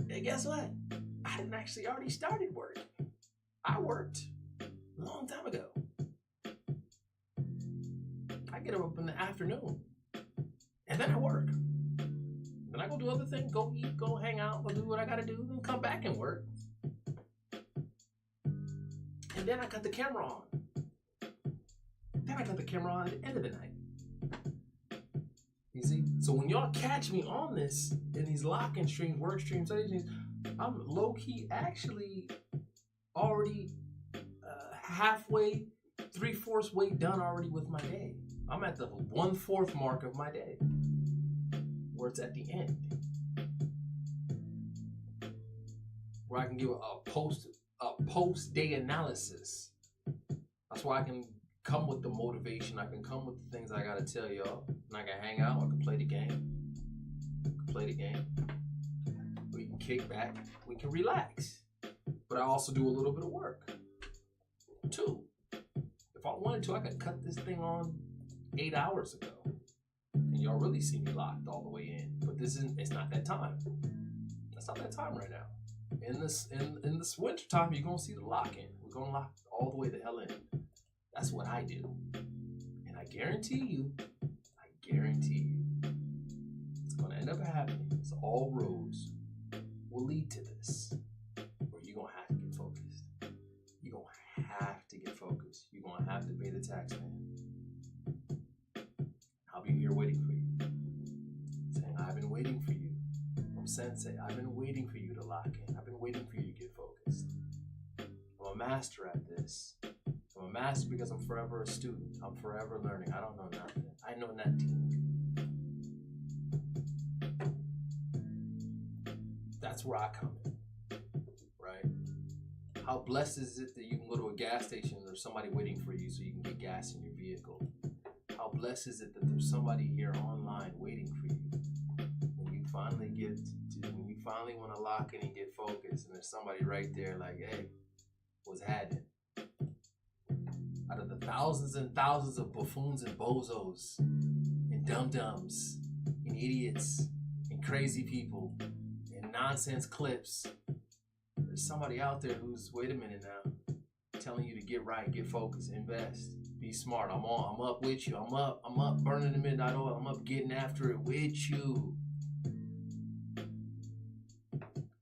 hey, guess what? I hadn't actually already started work. I worked a long time ago. I get up in the afternoon, and then I work. Then I go do other things, go eat, go hang out, go do what I gotta do, then come back and work. And then I cut the camera on. Then I cut the camera on at the end of the night. You see? So when y'all catch me on this, in these lock-in streams, work streams, study streams, I'm low-key actually already halfway, 3/4 way done already with my day. I'm at the 1/4 mark of my day, where it's at the end, where I can give a post day analysis. That's why I can come with the motivation. I can come with the things I gotta tell y'all, and I can hang out. I can play the game. We can kick back. We can relax. But I also do a little bit of work too. If I wanted to, I could cut this thing on 8 hours ago, and y'all really see me locked all the way in. But it's not that time. That's not that time right now. In this winter time, you're gonna see the lock in. We're gonna lock all the way the hell in. That's what I do, and I guarantee you, it's gonna end up happening. It's all roads will lead to this, where you're gonna have to get focused. You're gonna have to get focused. You're gonna have to pay the tax man. I'll be here waiting for you, saying, I've been waiting for you. From Sensei, I've been waiting for you to lock in. I've been waiting for you to get focused. I'm a master at this. I'm a master because I'm forever a student. I'm forever learning. I don't know nothing. I know nothing. That's where I come in, right? How blessed is it that you can go to a gas station and there's somebody waiting for you so you can get gas in your vehicle? How blessed is it that there's somebody here online waiting for you when you finally want to lock in and get focused, and there's somebody right there like, hey, what's happening? Out of the thousands and thousands of buffoons and bozos and dum-dums and idiots and crazy people and nonsense clips, there's somebody out there who's, wait a minute now, telling you to get right, get focused, invest, be smart. I'm up with you. I'm up burning the midnight oil. I'm up getting after it with you.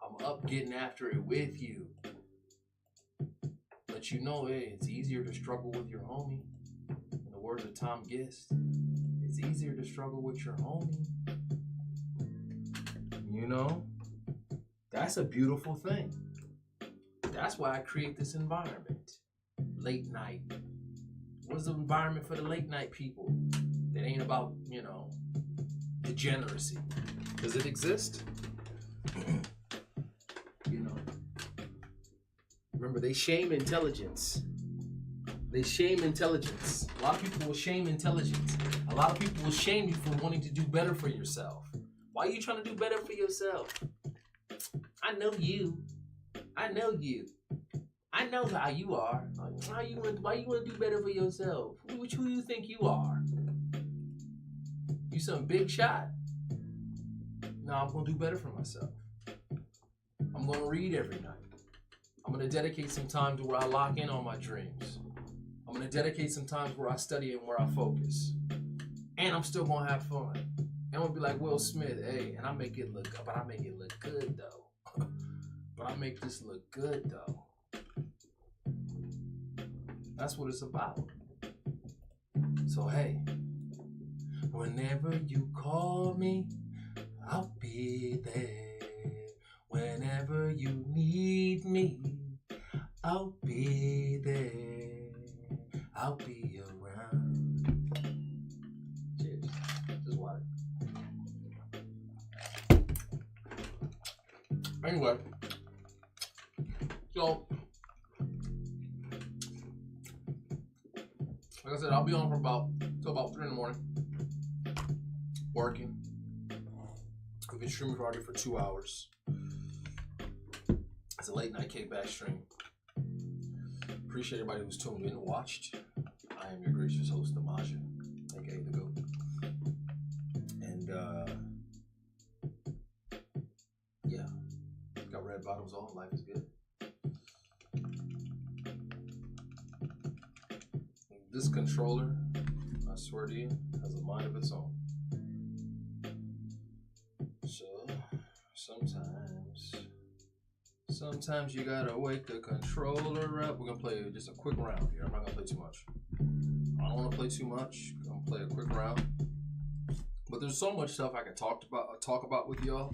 I'm up getting after it with you. Let you know, hey, it's easier to struggle with your homie. In the words of Tom Gist, it's easier to struggle with your homie. You know, that's a beautiful thing. That's why I create this environment. Late night. What's the environment for the late night people? That ain't about, degeneracy. Does it exist? Remember, they shame intelligence. A lot of people will shame intelligence. A lot of people will shame you for wanting to do better for yourself. Why are you trying to do better for yourself? I know you. I know how you are. Why you want to do better for yourself? Who you think you are? You some big shot? No, I'm going to do better for myself. I'm going to read every night. I'm going to dedicate some time to where I lock in on my dreams. I'm going to dedicate some times where I study and where I focus. And I'm still going to have fun. And I'm going to be like Will Smith, hey, and I make it look good, but I make it look good though. But I make this look good though. That's what it's about. So hey, whenever you call me, I'll be there. Whenever you need me, I'll be there. I'll be around. Cheers. Just water. Anyway, so like I said, I'll be on for till about 3 in the morning, working. I've been streaming already for 2 hours. It's a late night kickback stream. Appreciate everybody who's tuned in and watched. I am your gracious host, LaMaJa, aka the GOAT. And yeah, got red bottoms on. Life is good. This controller, I swear to you, has a mind of its own. So sometimes you gotta wake the controller up. We're gonna play just a quick round here. I'm not gonna play too much. I don't want to play too much. I'm gonna play a quick round. But there's so much stuff I can talk about with y'all.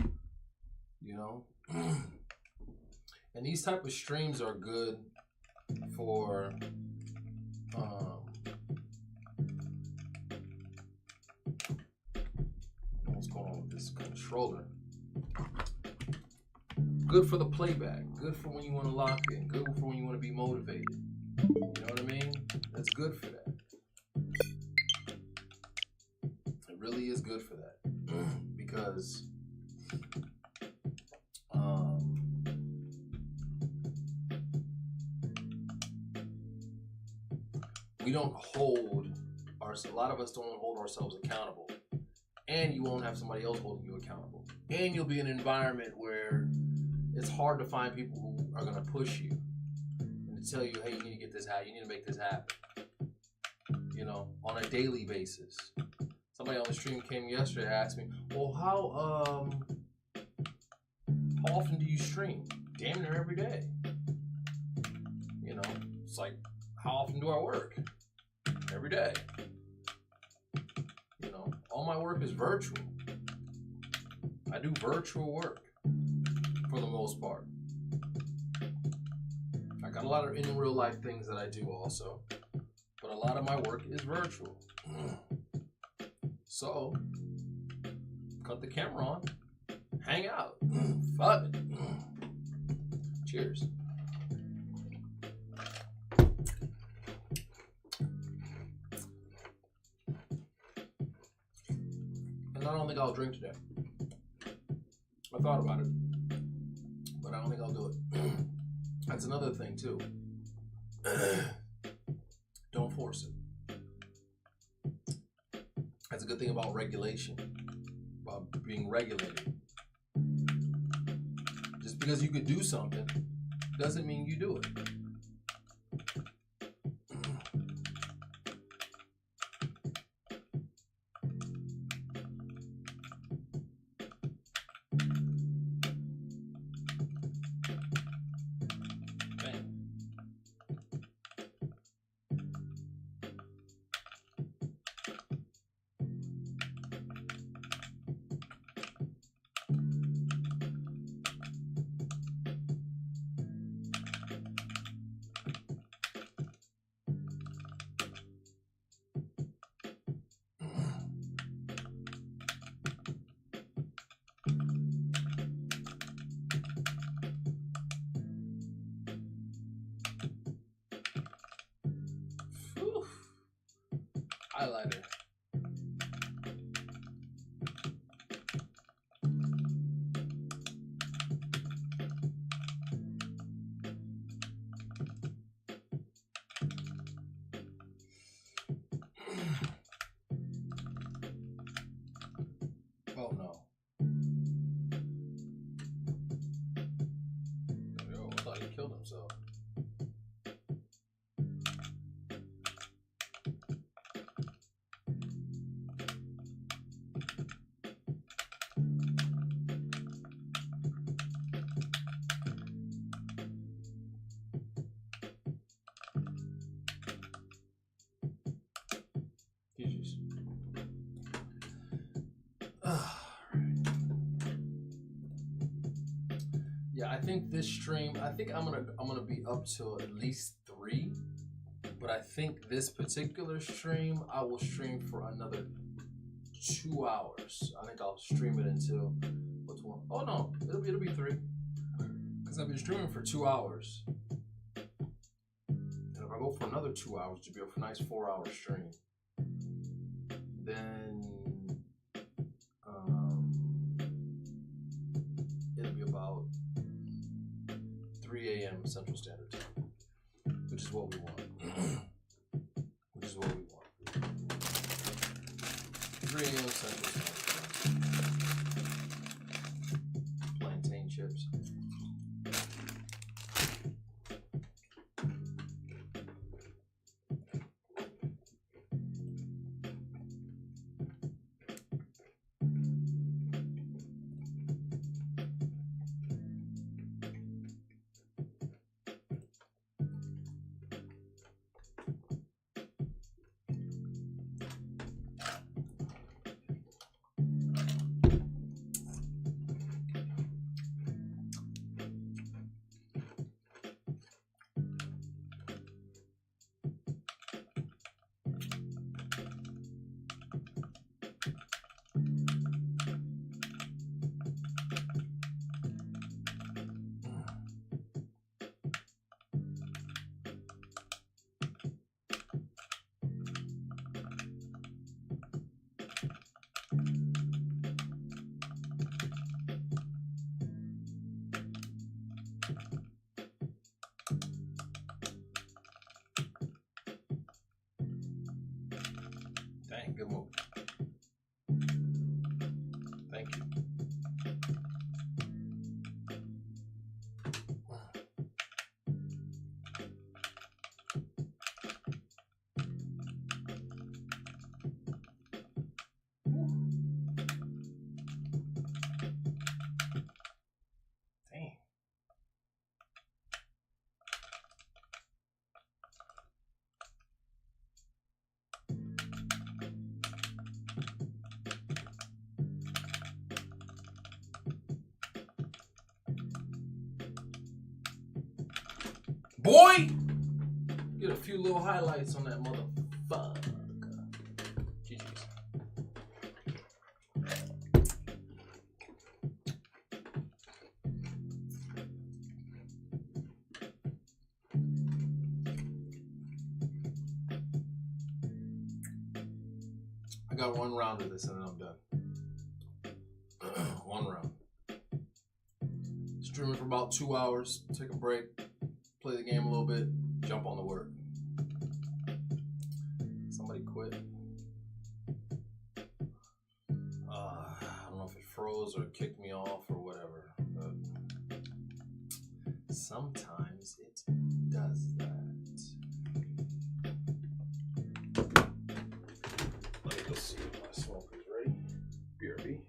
You know, and these type of streams are good for what's going on with this controller? Good for the playback. Good for when you want to lock in. Good for when you want to be motivated. You know what I mean? That's good for that. It really is good for that. Because we don't hold a lot of us don't hold ourselves accountable. And you won't have somebody else holding you accountable. And you'll be in an environment where it's hard to find people who are going to push you and to tell you, hey, you need to get this happen. You need to make this happen. You know, on a daily basis. Somebody on the stream came yesterday and asked me, well, how often do you stream? Damn near every day. You know, it's like, how often do I work? Every day. You know, all my work is virtual. I do virtual work for the most part. I got a lot of in real life things that I do also, but a lot of my work is virtual. So, cut the camera on, hang out, fuck it. Cheers. And I don't think I'll drink today. I thought about it, but I don't think I'll do it. That's another thing too. Don't force it. That's a good thing about regulation, about being regulated. Just because you could do something doesn't mean you do it. Highlighter. Oh no. killed himself. Yeah, I think this stream, I think I'm gonna be up till at least 3, but I think this particular stream I will stream for another 2 hours. I think I'll stream it until what's one? Oh no, it'll be 3 because I've been streaming for 2 hours, and if I go for another 2 hours, to be a nice 4-hour stream, then it'll be about 3 a.m. Central Standard Time, which is what we want. Which is what we want. 3 a.m. Central Standard Time. Plantain chips. Dang, good move. Thank you. Dang. Boy! Get a few little highlights on that motherfucker. GG's. I got 1 round of this and then I'm done. 1 round. Streaming for about 2 hours, take a break, play the game a little bit, jump on the work. Somebody quit. I don't know if it froze or kicked me off or whatever, but sometimes it does that. Let me go see if my smoke is ready. BRB.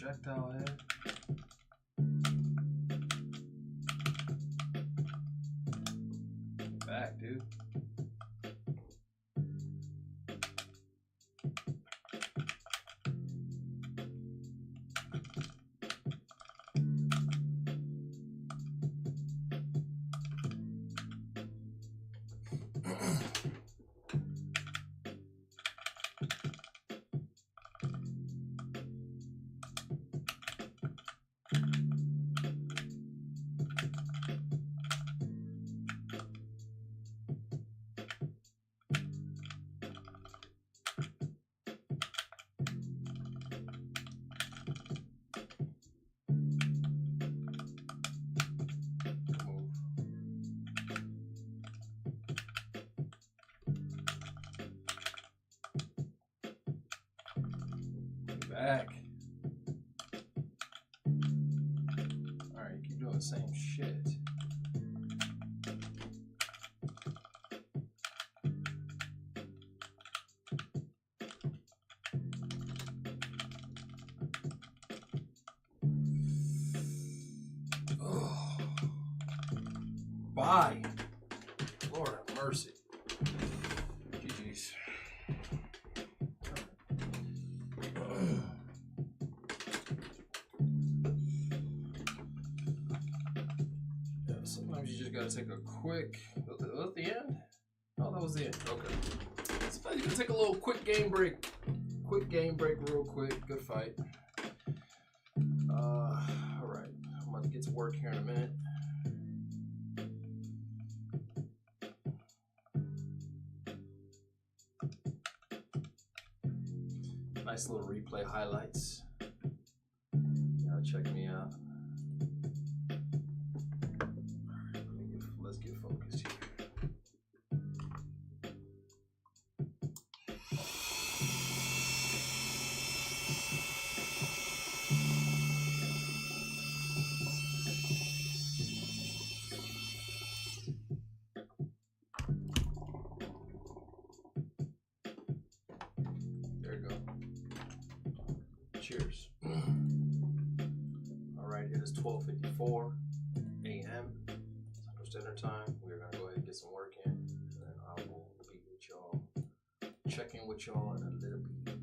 projectile head. Back, dude. Back. Alright, keep doing the same shit. Oh. Bye. Lord have mercy. GG's. Sometimes you just gotta take a quick. Was that the end? Oh, that was the end. Okay. Sometimes you can take a little quick game break. Quick game break, real quick. Good fight. All right. I'm about to get to work here in a minute. Nice little replay highlights. Check me out. Let's get focused here. There you go. Cheers. All right, it is 12:54 a.m. Central Standard Time. We're gonna go ahead and get some work in, and then I will be with y'all. Check in with y'all in a little bit.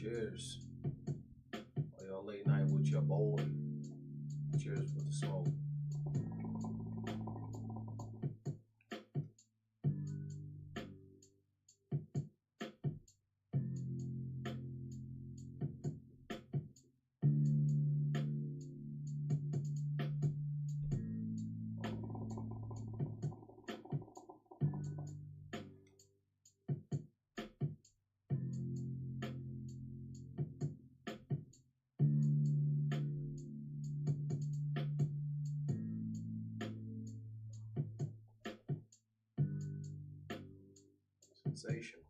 Cheers. On your late night with your boy. Cheers with the smoke. Sensation.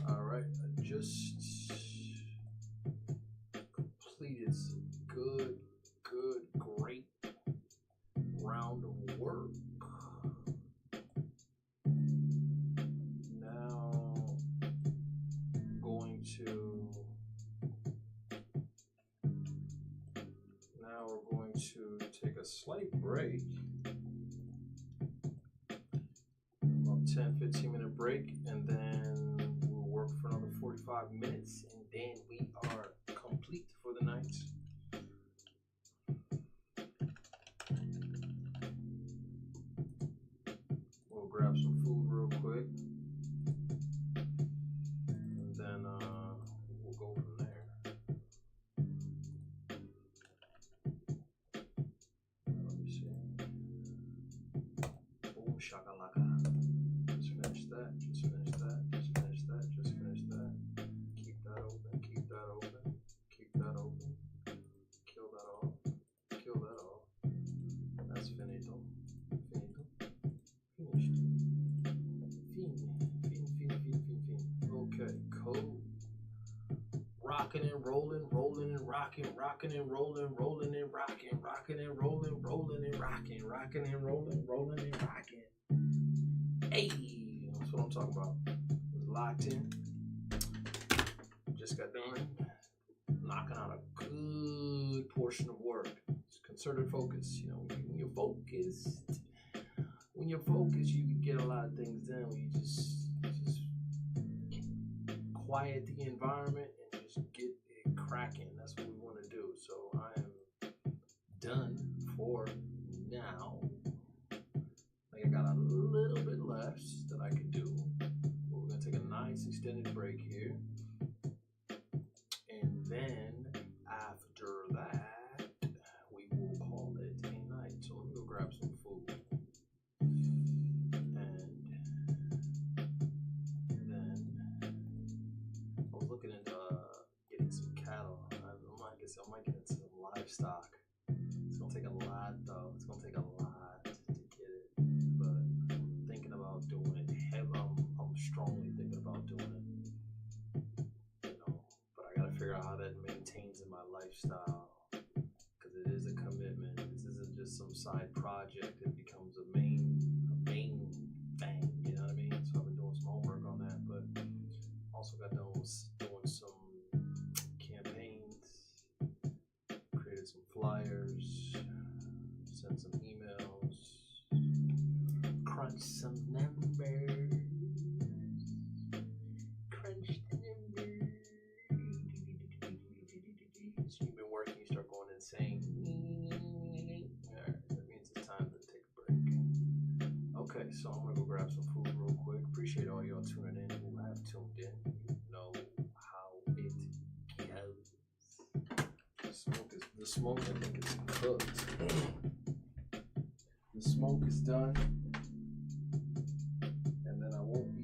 All right, I just completed some good, great round of work. Now we're going to take a slight break. About 10-15 minute break, and then we'll work for another 45 minutes, and then we are complete for the night. We'll grab some food real quick, and then we'll go from there. Let me see. Boom shakalaka. Just finish that. Keep that open. Kill that off. That's finito. Finished. Okay, cool. Rocking and rolling and rocking and rolling and rocking and rolling and rocking. Hey, that's what I'm talking about. Was locked in. Just got done knocking out a good portion of work. It's concerted focus. You know, when you're focused, you can get a lot of things done. When you just quiet the environment and just get it cracking. That's what we want to do. So I am done for now. I got a little bit left that I can do. We're gonna take a nice extended break here, and then after that, we will call it a night. So let me go grab some food, and then I was looking into getting some cattle. I might get into some livestock. It's gonna take a lot, though. It's gonna take a lot to get it, but I'm thinking about doing it. I'm strongly thinking about doing it. You know, but I gotta figure out how that maintains in my lifestyle, because it is a commitment. This isn't just some side project. It becomes a main thing. You know what I mean? So I've been doing some homework on that, but also got done doing some campaigns, created some flyers, sent some emails, crunch some numbers, crunch the numbers. So you've been working, you start going insane. Alright, that means it's time to take a break. Okay, so I'm gonna go grab some food real quick. Appreciate all y'all tuning in who have tuned in. You know how it goes. The smoke, I think, is cooked. The smoke is done, and then I won't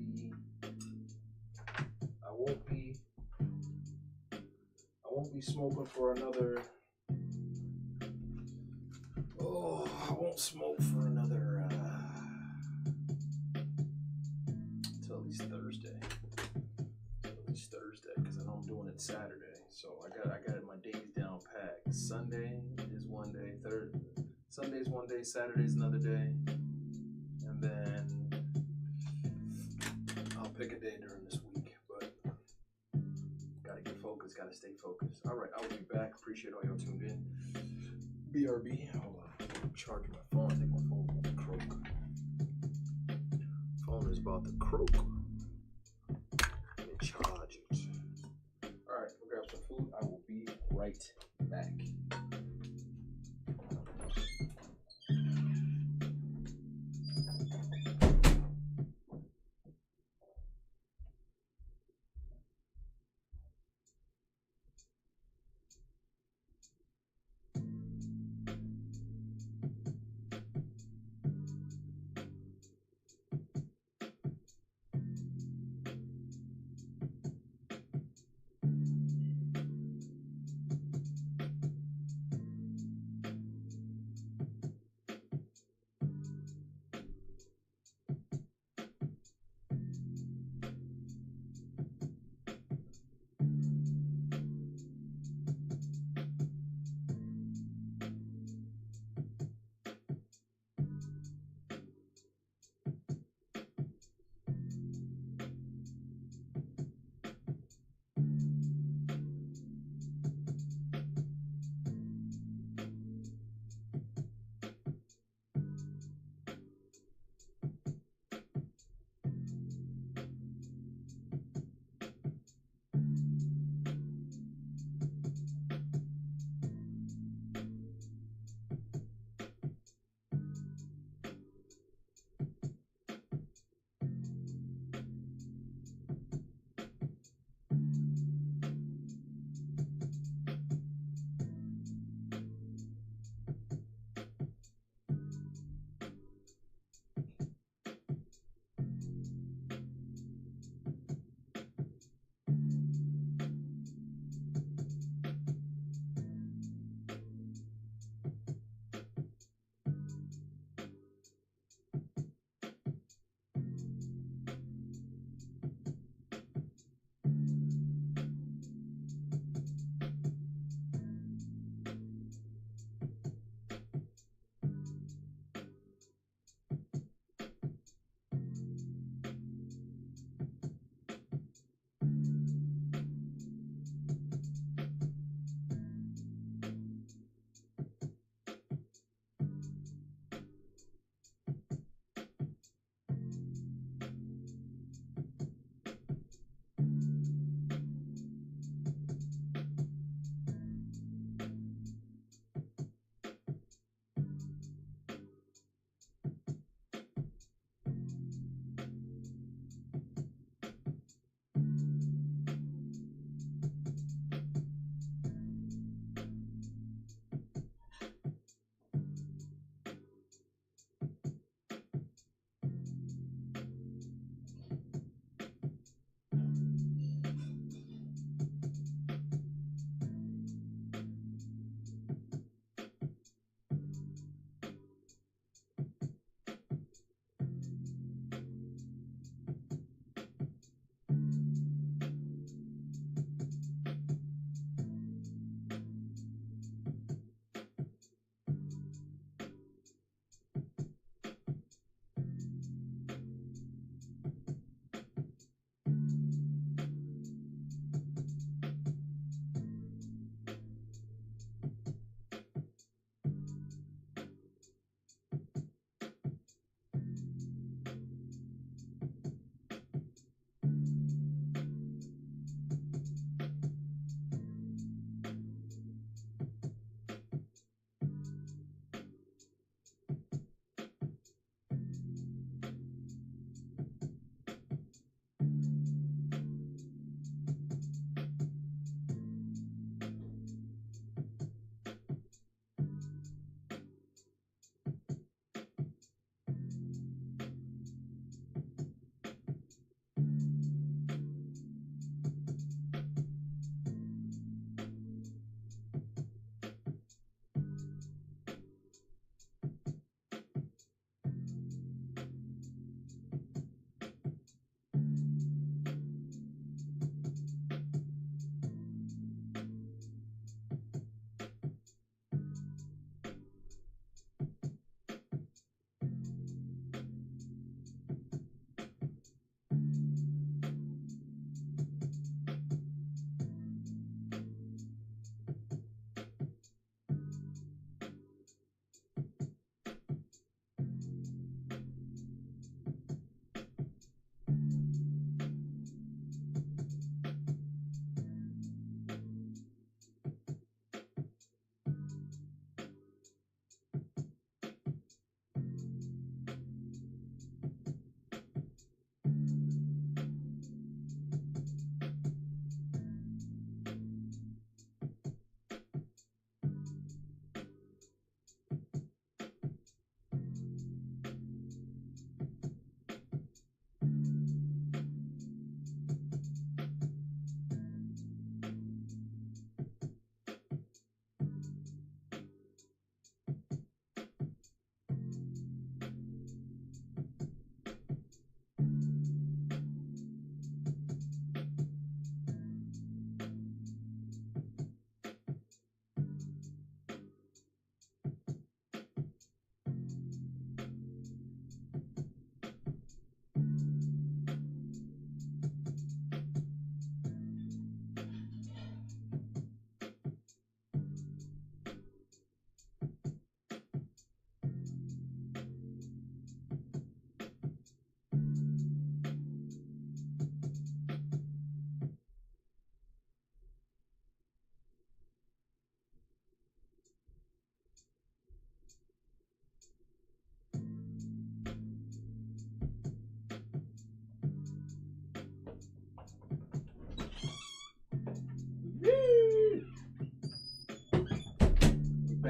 be smoking for another. I won't smoke for another till at least Thursday. Because I know I'm doing it Saturday, so I got my days down packed. Sunday is one day, Sunday's one day, Saturday's another day, and then I'll pick a day during this week. But gotta get focused, gotta stay focused. All right, I'll be back. Appreciate all y'all tuned in. BRB. Hold on, I'm charging my phone. I think my phone's about to croak. Phone is about to croak. Let me charge it. All right, we'll grab some food. I will be right back.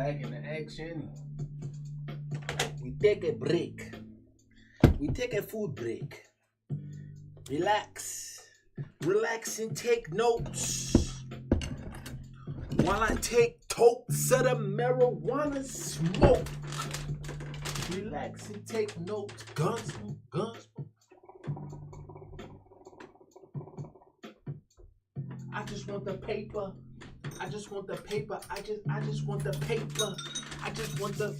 back in the action. We take a break. We take a food break. Relax. Relax and take notes. While I take totes of the marijuana smoke. Relax and take notes. Guns, guns. I just want the paper. I just want the paper. I just want the paper. I just want the.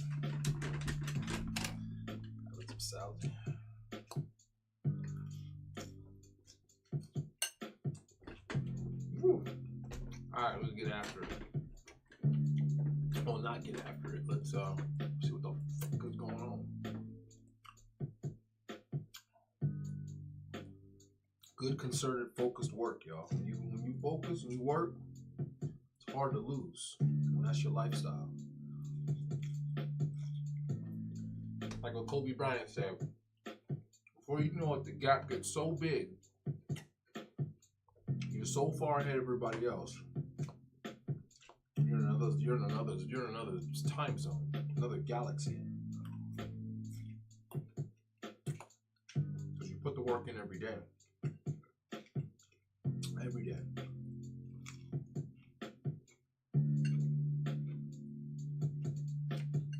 Put some salad. Woo. All right, let's get after it. Oh, not get after it. Let's see what the fuck is going on. Good, concerted, focused work, y'all. When you focus and you work, it's hard to lose when that's your lifestyle. Like what Kobe Bryant said, before you know it, the gap gets so big. You're so far ahead of everybody else. You're in another time zone, another galaxy. Because you put the work in every day. Every day.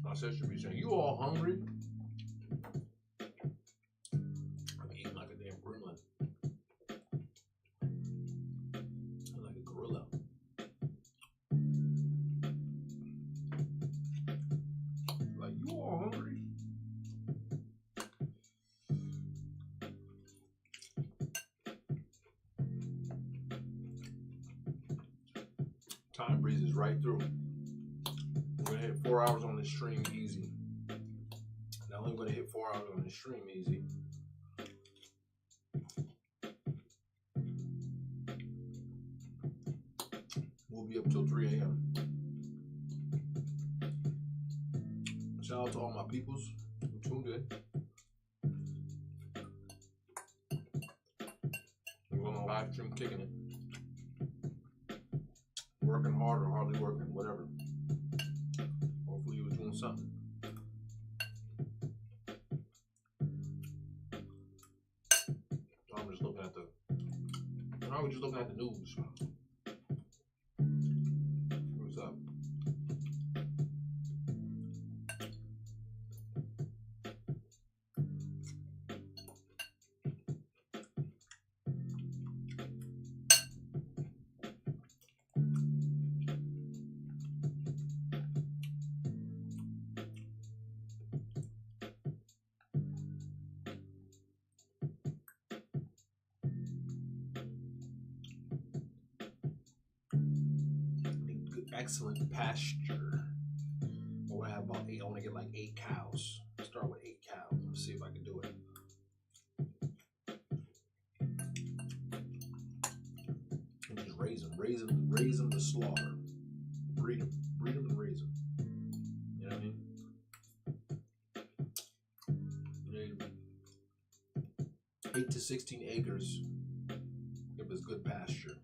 My sister be saying, "You all hungry?" I'm eating like a damn gremlin. I'm like a gorilla. Like, you all hungry? Time breezes right through. We're gonna hit 4 hours on this stream easy. Not only gonna hit 4 hours on this stream easy. We'll be up till 3 a.m. Shout out to all my peoples who tuned in. We're on a live stream kicking it. Working hard or hardly working, whatever. Hopefully you were doing something. I was just looking at the news. What's up? Excellent pasture. I want to have about 8. I want to get like 8 cows. Start with 8 cows. Let's see if I can do it. And just raise them to slaughter. Breed them and raise them. You know what I mean? 8 to 16 acres. Give us good pasture.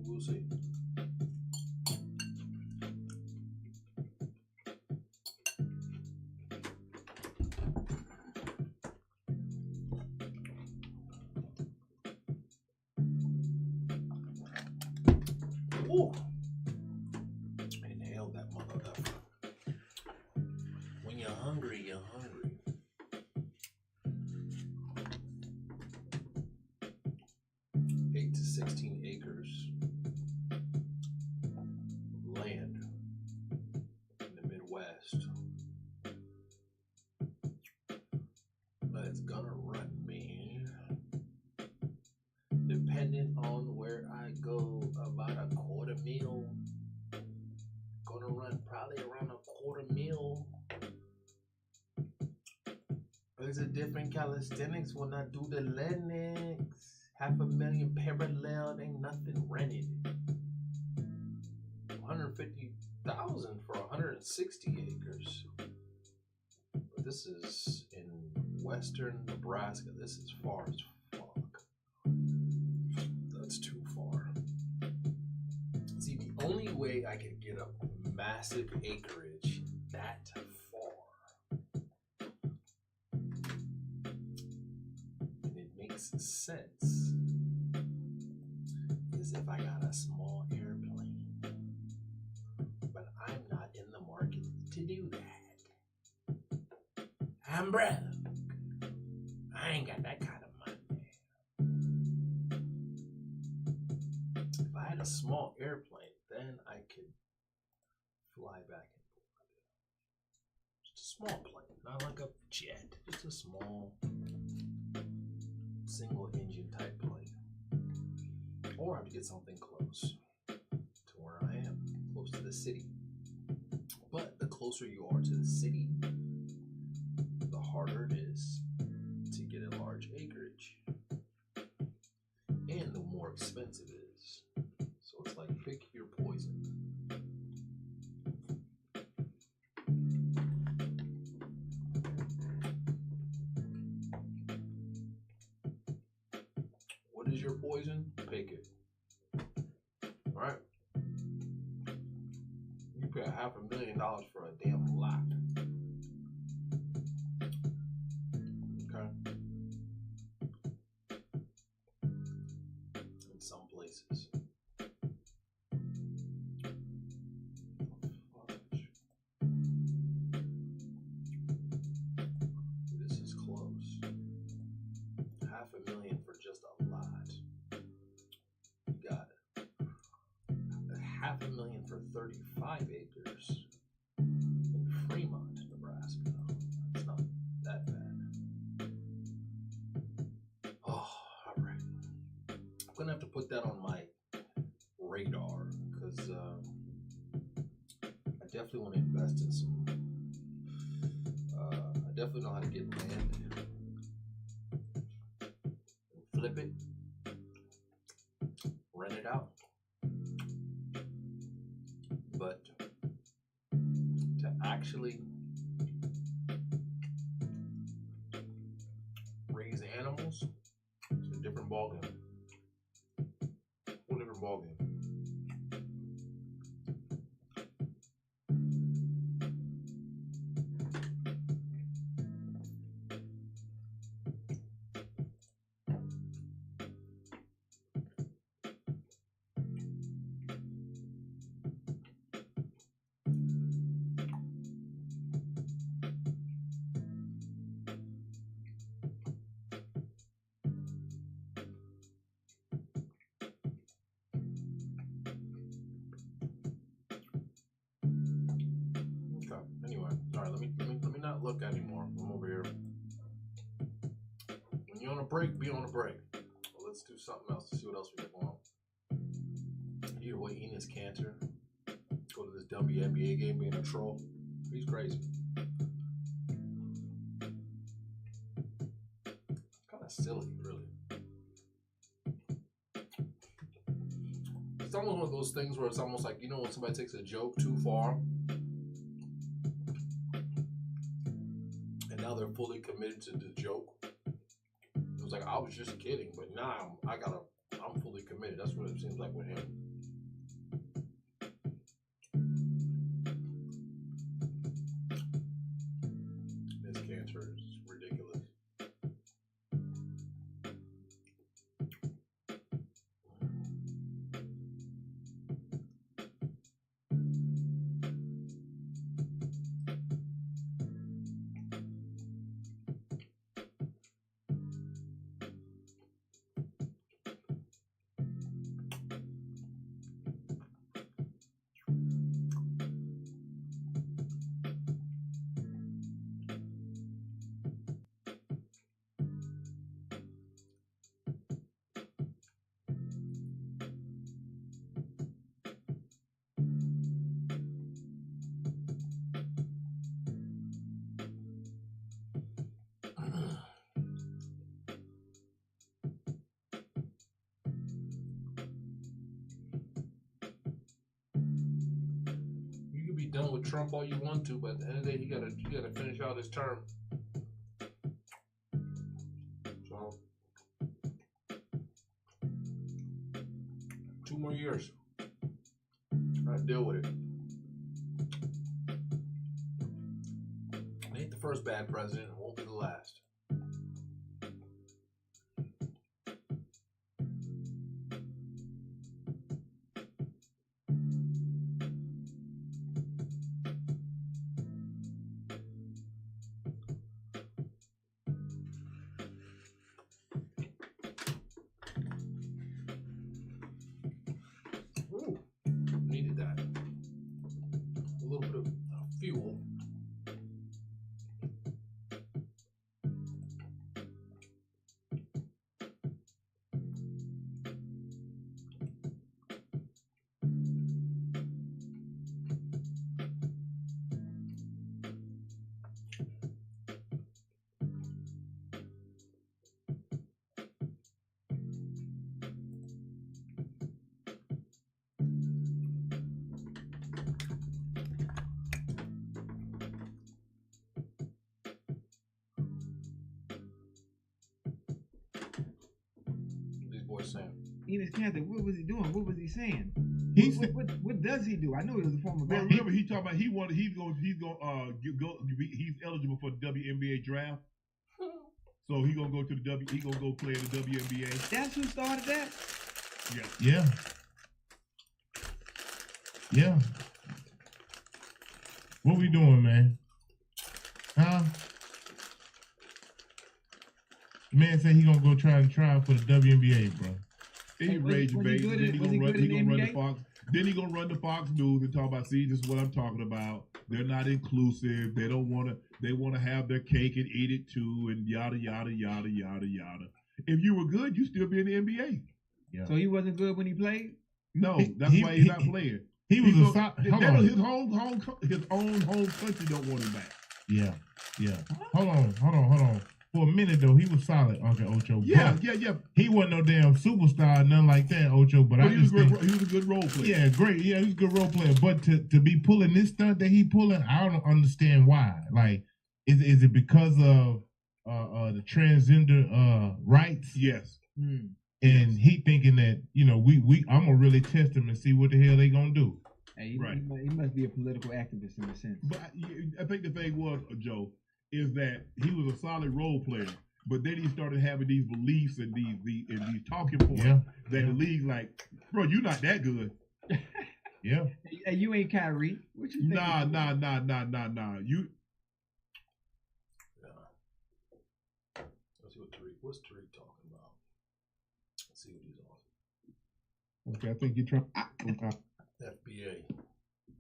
We'll see. Ooh. Inhale that motherfucker. When you're hungry, you're hungry. Eight to 16 acres. Land in the Midwest. But it's gonna run, man. Depending on where I go, about $250,000. Gonna run probably around $250,000. There's a different calisthenics when I do the Lennox. $500,000 parallel, ain't nothing rented. $250,000 for 160 acres. But this is in western Nebraska. This is far as fuck. That's too far. See, the only way I could get a massive acreage that far, and it makes sense, is if I got a small airplane. But I'm not in the market to do that. I'm broke. I ain't got that kind of money. If I had a small airplane, then I could fly back and forth. Just a small plane, not like a jet. Just a small single engine type plane. Or I have to get something close to where I am, close to the city. But the closer you are to the city, the harder it is to get a large acreage. And the more expensive it is. So it's like pick your poison. What is your poison? Pick it. Alright? You pay $500,000 for a damn lot. Okay? In some places. This is close. $500,000 for just a lot. You got $500,000 for 35 acres in Fremont, Nebraska. That's not that bad. Oh, alright. I'm gonna have to put that on my radar because I definitely want to invest in some. I definitely know how to get land and flip it, rent it out. But to actually raise animals, it's a different ballgame. Whole different ballgame. Anyway, all right. Let me not look anymore. I'm over here. When you're on a break, be on a break. Well, let's do something else to see what else we got going on. Either way, Enes Kanter go to this WNBA game being a troll. He's crazy. Kind of silly, really. It's almost one of those things where it's almost like, you know, when somebody takes a joke too far. Now they're fully committed to the joke. It was like, I was just kidding, but now I'm fully committed. That's what it seems like with him. This cancer is ridiculous. done with Trump all you want to, but at the end of the day, you gotta finish out his term. So 2 more years. Try to deal with it. It ain't the first bad president. It won't be the last. Ooh, needed that. A little bit of fuel. These boys saying. Enos Cantor, what was he doing? What was he saying? He's What does he do? I know he was a former well, basketball. remember he talking about he's eligible for the WNBA draft. So he gonna go to the he gonna go play in the WNBA. That's who started that? Yeah. Yeah. What we doing, man? Huh? Man said he gonna go try for the WNBA, bro. He Hey, was he raging, good baby. in- Then he was gonna he run. good He in the gonna run the NBA? Fox. Then he gonna run the Fox News and talk about. See, this is what I'm talking about. They're not inclusive. They don't want to. They want to have their cake and eat it too, and yada yada yada yada yada. If you were good, you still be in the NBA. Yeah. So he wasn't good when he played? No, that's why he's not playing. He was He's his own home country don't want him back. Yeah. Hold on. For a minute though, he was solid, Uncle Ocho. Yeah. He wasn't no damn superstar, nothing like that, Ocho. But I he was just he was a good role player. Yeah, great. Yeah, he was a good role player. But to be pulling this stunt that he pulling, I don't understand why. Like, is it because of the transgender rights? Yes. And he thinking that I'm gonna really test him and see what the hell they gonna do. Hey, he must be a political activist in a sense. But I think the thing was, Joe, is that he was a solid role player, but then he started having these beliefs and these talking points that the league like, bro, you're not that good. Yeah. Hey, you ain't Kyrie. What you think? Nah. You Let's see what's Tariq talking about. Let's see what he's on. Okay, I think you're trying. FBA.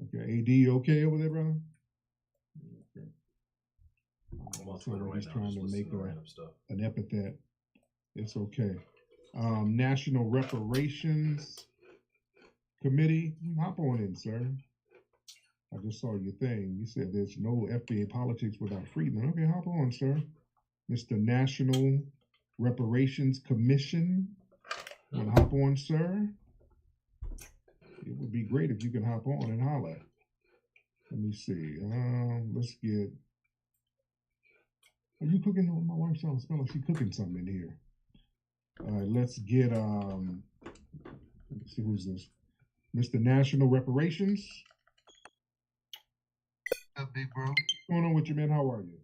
Okay, AD, you okay over there, brother? Okay. I'm on Twitter right now. Trying Just to make random stuff. an epithet. It's okay. National Reparations Committee, hop on in, sir. I just saw your thing. You said there's no FBA politics without Friedman. Okay, hop on, sir. Mr. National Reparations Commission. You wanna hop on, sir? It would be great if you could hop on and holler. Let me see. Let's get. Are you cooking? My wife sounds smell like she's cooking something in here. All right, let's get. Let's see who's this. Mr. National Reparations. What's up, big bro? What's going on with you, man? How are you?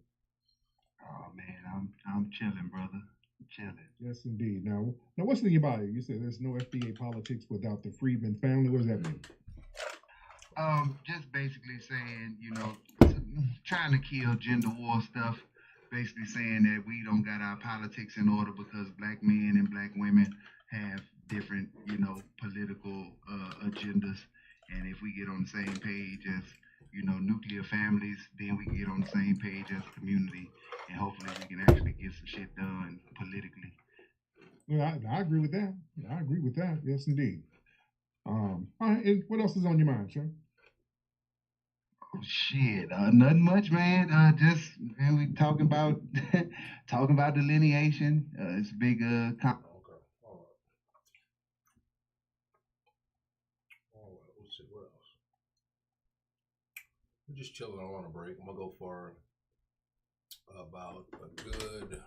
Oh man, I'm chilling, brother. Chilling. Yes, indeed. Now what's in your bio? You said there's no FBA politics without the Friedman family. What does that mean? Just basically saying, trying to kill gender war stuff. Basically saying that we don't got our politics in order because black men and black women have different, political agendas. And if we get on the same page as, nuclear families, then we can get on the same page as a community. And hopefully we can actually get some shit done politically. Well, I agree with that. I agree with that. Yes, indeed. All right, and what else is on your mind, sir? Oh, shit, nothing much, man. We talking about talking about delineation. It's a big Okay. All right. Let's see what else. I'm just chilling. I'm on a break. I'm gonna go for about a good.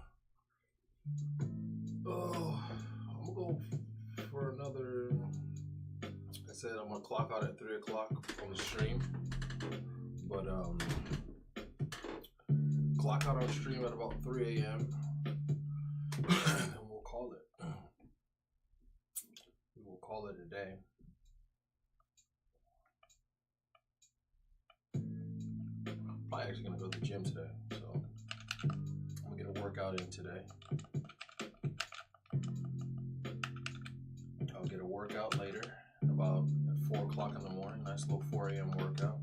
Oh, I'm gonna go for another. I said I'm gonna clock out at 3 o'clock on the stream, but clock out on stream at about 3 a.m. and we'll call it. We will call it a day. Probably actually gonna go to the gym today, so I'm gonna get a workout in today. I'll get a workout later, about 4 o'clock in the morning. Nice little 4 a.m. workout.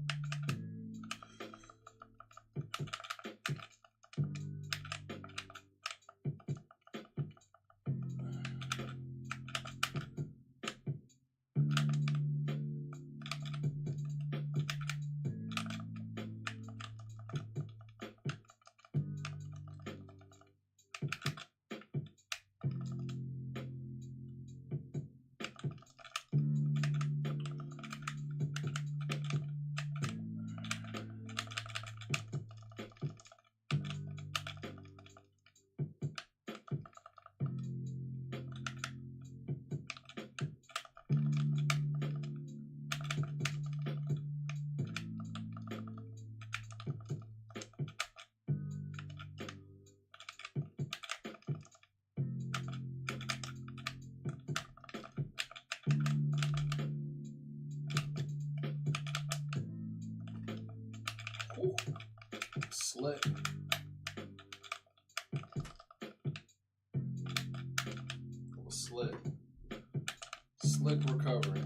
Ooh, slick. Slick. Slick recovery.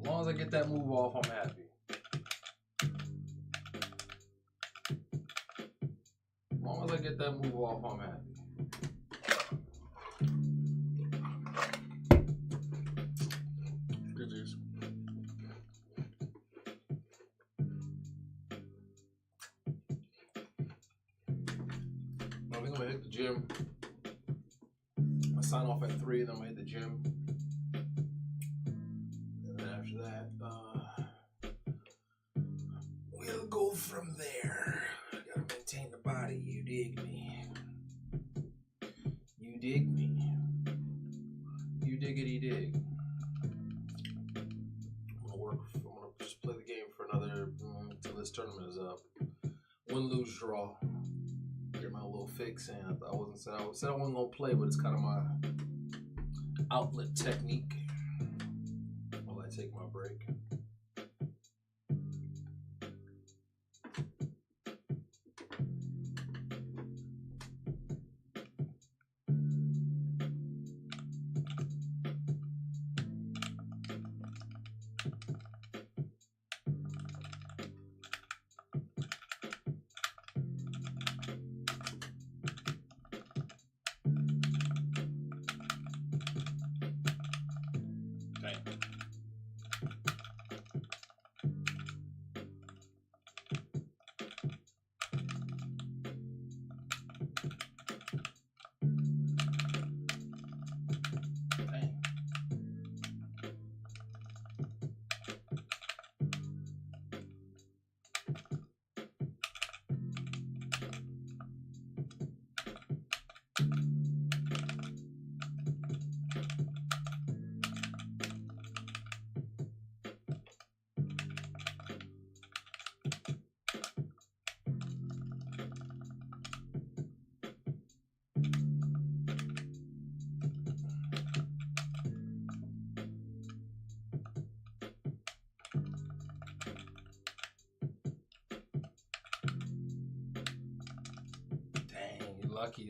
As long as I get that move off, I'm happy. As long as I get that move off, I'm happy. Good juice. I think I'm gonna hit the gym. I sign off at 3, then I'm gonna hit the gym. And then after that, we'll go from there. Gotta maintain the body, you dig me. You dig me. You diggity dig. I'm gonna just play the game for another, until this tournament is up. Win, lose, draw. Get my little fix in. I said I wasn't gonna play, but it's kind of my outlet technique while I take my break.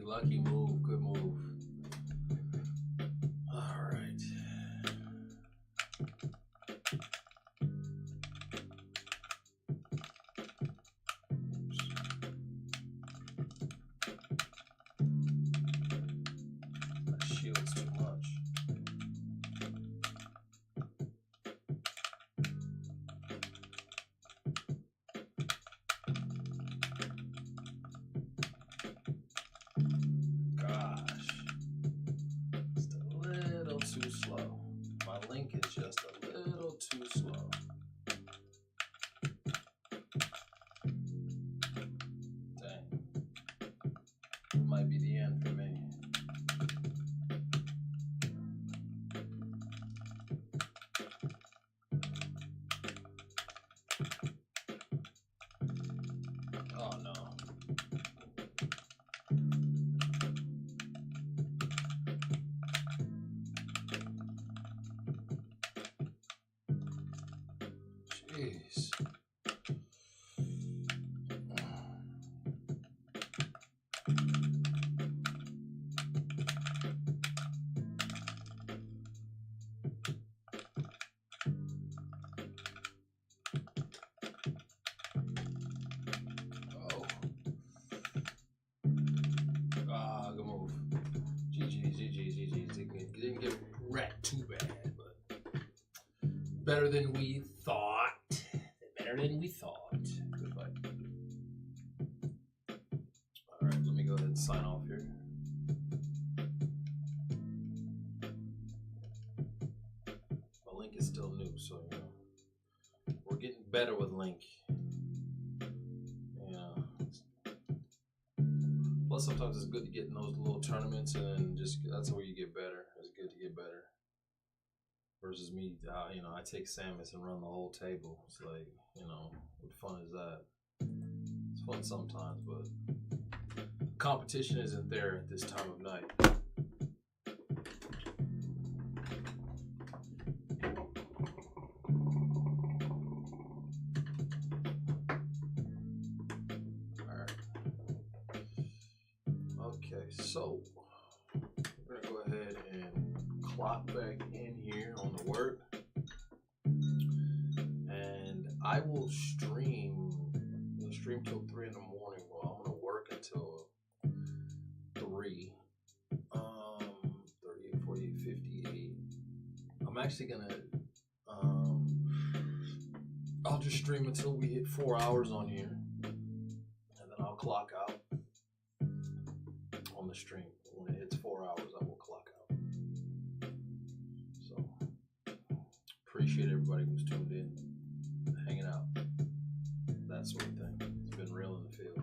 Lucky move. Good move. All right. That shield's too much. Too slow. My link is just a little too slow. Jeez. Oh. Ah, good move. GG. Didn't get wrecked too bad, but better than we thought. Good fight. Alright, let me go ahead and sign off here. My link is still new, so you know. We're getting better with link. Plus, sometimes it's good to get in those little tournaments, and just that's where you get better. It's good to get better. Versus me, I take Samus and run the whole table. It's like, what fun is that? It's fun sometimes, but competition isn't there at this time of night. Okay, so we're gonna go ahead and clock back in here on the work, and I will stream till 3 in the morning. Well, I'm gonna work until 3. 38, 48, 58. I'm actually gonna I'll just stream until we hit 4 hours on here, and then I'll clock out on the stream. When it hits 4 hours, I will clock out. So appreciate everybody who's tuned in, hanging out, that sort of thing. It's been real in the field.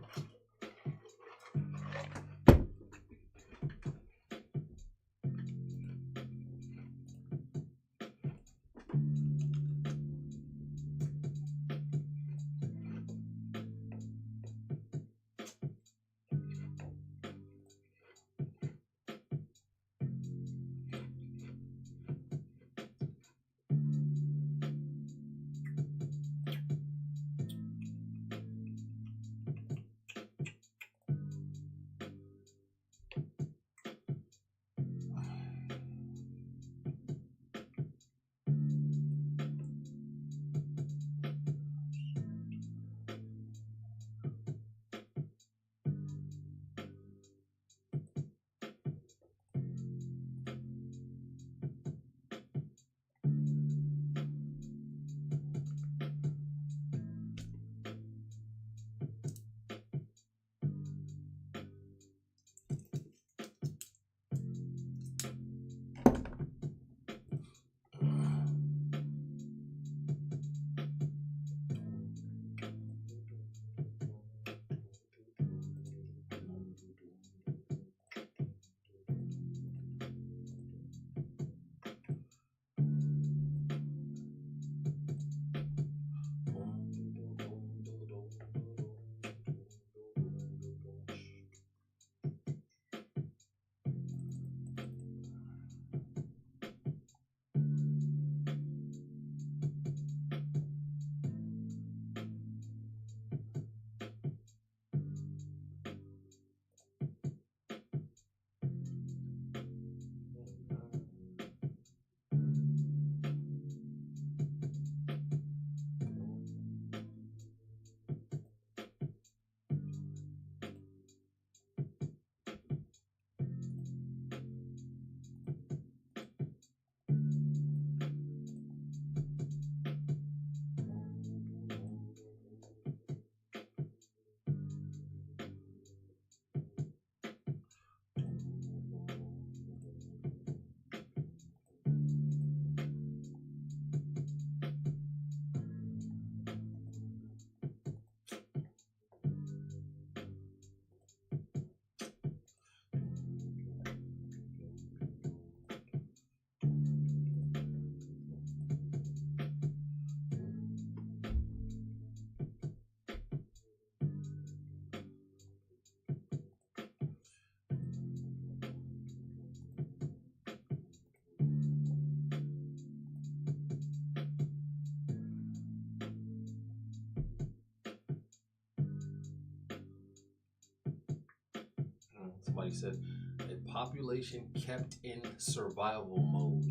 Somebody said a population kept in survival mode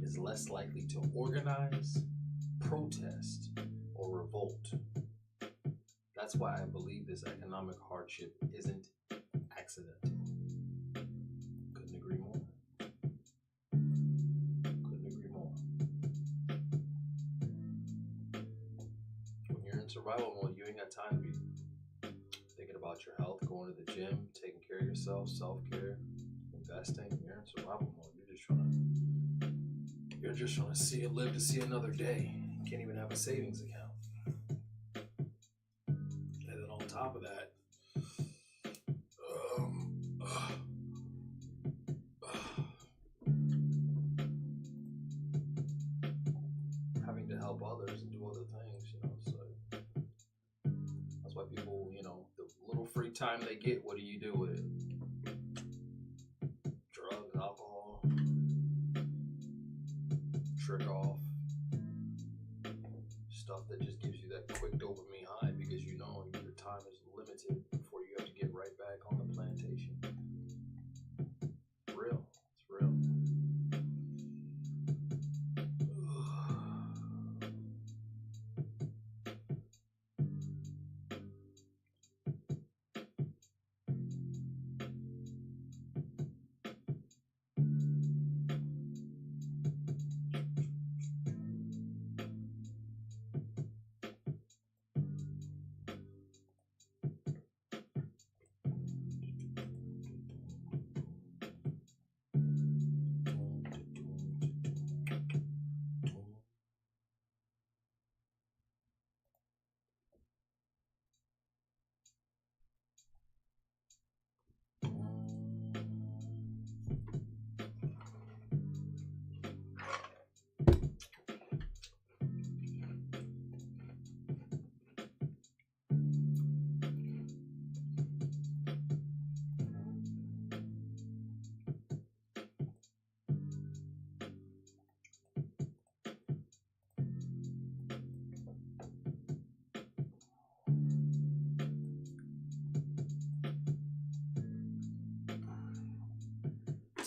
is less likely to organize, protest, or revolt. That's why I believe this economic hardship isn't accidental. Couldn't agree more. Couldn't agree more. When you're in survival mode, you ain't got time to be thinking about your health, going to the gym, taking care of yourself, self-care, investing. You're in survival mode. You're just trying to live to see another day. You can't even have a savings account. And then on top of that, having to help others and do other things, so that's why people, the little free time they get, what do you do with it? Drugs, alcohol, trick off, stuff that just gives you that quick dopamine high because your time is limited before you have to get right back on the plantation. It's real. It's real.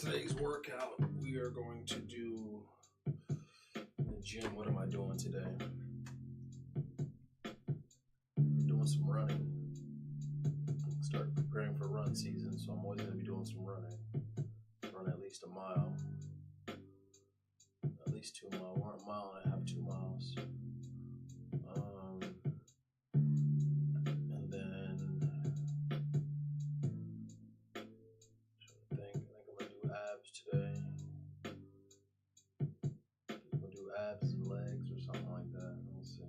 Today's workout, we are going to do in the gym. What am I doing today? I'm doing some running. Start preparing for run season, so I'm always going to be doing some running. Run at least a mile. At least 2 miles. Run a mile and a half, 2 miles. And then I think I'm going to do abs today. I'm going to do abs and legs or something like that. Let me see.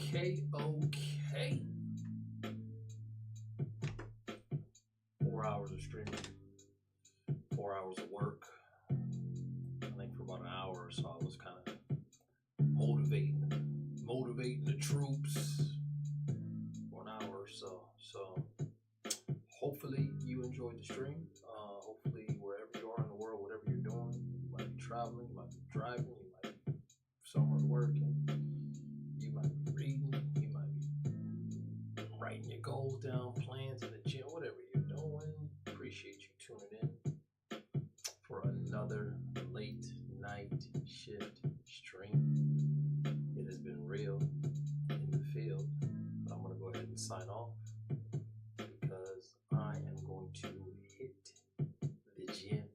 Okay. 4 hours of streaming, 4 hours of work. I think for about an hour or so, I was kind of motivating the troops for an hour or so. So hopefully you enjoyed the stream. Hopefully wherever you are in the world, whatever you're doing, you might be traveling, you might be driving, you might be somewhere working, you might be reading, you might be writing your goals down, plans in the gym, whatever you're doing. Appreciate you tuning in for another late night shift stream. It has been real in the field, but I'm going to go ahead and sign off because I am going to hit the gym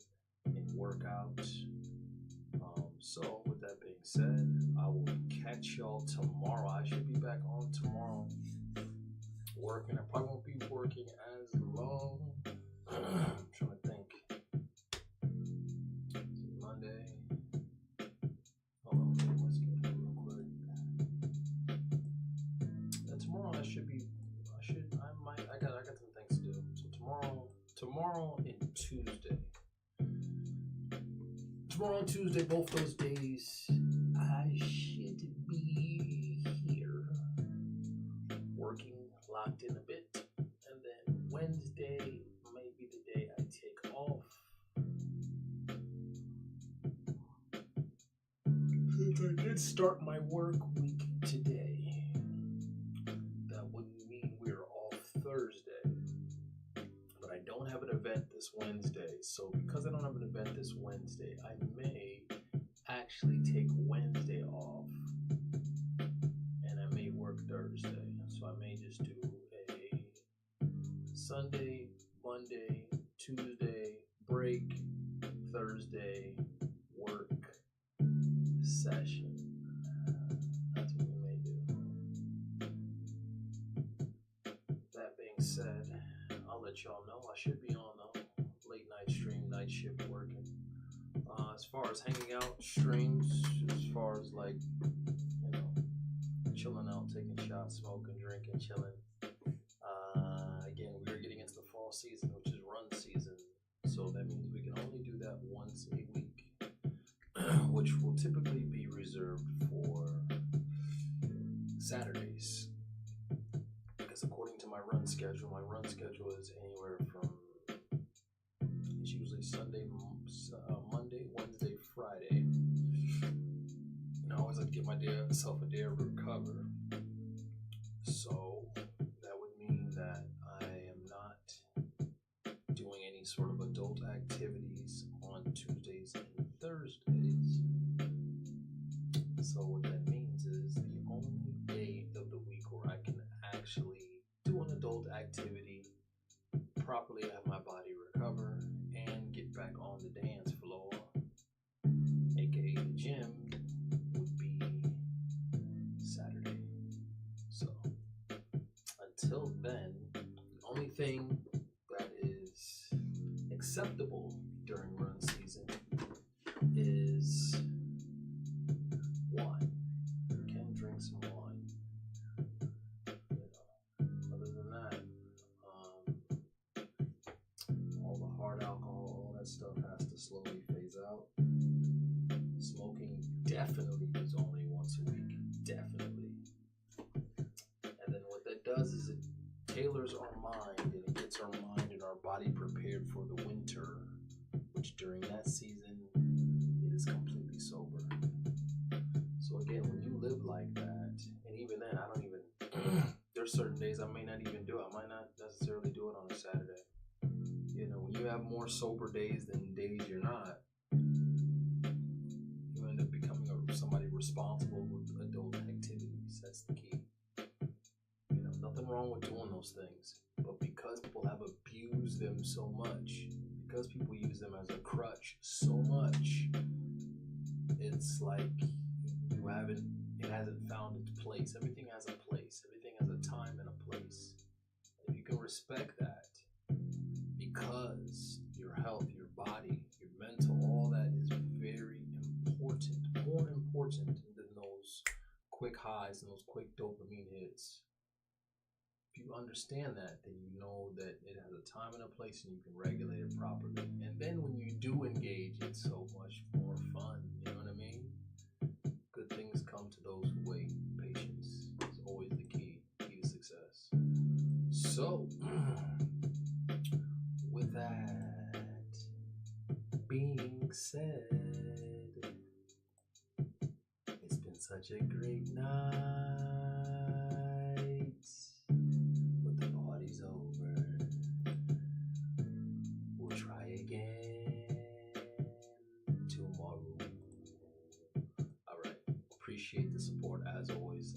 and work out. So with that being said, I will catch y'all tomorrow. I should be back on tomorrow working. I probably won't be working as long. I'm trying to think. Monday. Hold on, look at my schedule real quick. And tomorrow I got some things to do. So tomorrow and Tuesday. Tomorrow and Tuesday, both those days, I should be here working, locked in a bit, and then Wednesday may be the day I take off. Since I did start my work week today, that wouldn't mean we're off Thursday. But I don't have an event this Wednesday, so because I don't have an event this Wednesday, I may actually take Wednesday off, and I may work Thursday. So I may just do a Sunday, Monday, Tuesday, break, Thursday, work session. That's what we may do. That being said, I'll let y'all know. I should be on a late night stream, night shift working. As far as hanging out, streams, as far as like, chilling out, taking shots, smoking, drinking, chilling. Again, we're getting into the fall season, which is run season. So that means we can only do that once a week, which will typically be reserved for Saturdays. Because according to my run schedule is anywhere from, it's usually Sunday, Monday, Wednesday, Friday. And I always like to give myself a day of recover. So that would mean that I am not doing any sort of adult activities on Tuesdays and Thursdays. So what that means is the only day of the week where I can actually do an adult activity, properly have my body recover, and get back on the dance floor, aka the gym, would be Saturday. So until then, the only thing that is acceptable during run season is wine. You can drink some wine. Other than that, all the hard alcohol, all that stuff has to slowly phase out. Smoking definitely is only once a week. Definitely. And then what that does is it tailors our mind and it gets our mind and our body prepared for the winter, which during that season it is completely sober. So again, when you live like that, and even then I don't even there's certain days I may not even do it. I might not necessarily do it on a Saturday. When you have more sober days than days you're not, you end up becoming somebody responsible with adult activities. That's the key. Nothing wrong with doing those things, but because people have abused them so much, because people use them as a crutch so much, it's like it hasn't found its place. Everything has a place. Everything has a time and a place. And if you can respect that, because your health, your body, your mental, all that is very important, more important than those quick highs and those quick dopamine hits. If you understand that, then you know that it has a time and a place and you can regulate it properly. And then when you do engage, it's so much more fun. You know what I mean? Good things come to those who wait. Patience is always the key to success. So, with that being said, it's been such a great night, but the party's over. We'll try again tomorrow. All right. Appreciate the support as always.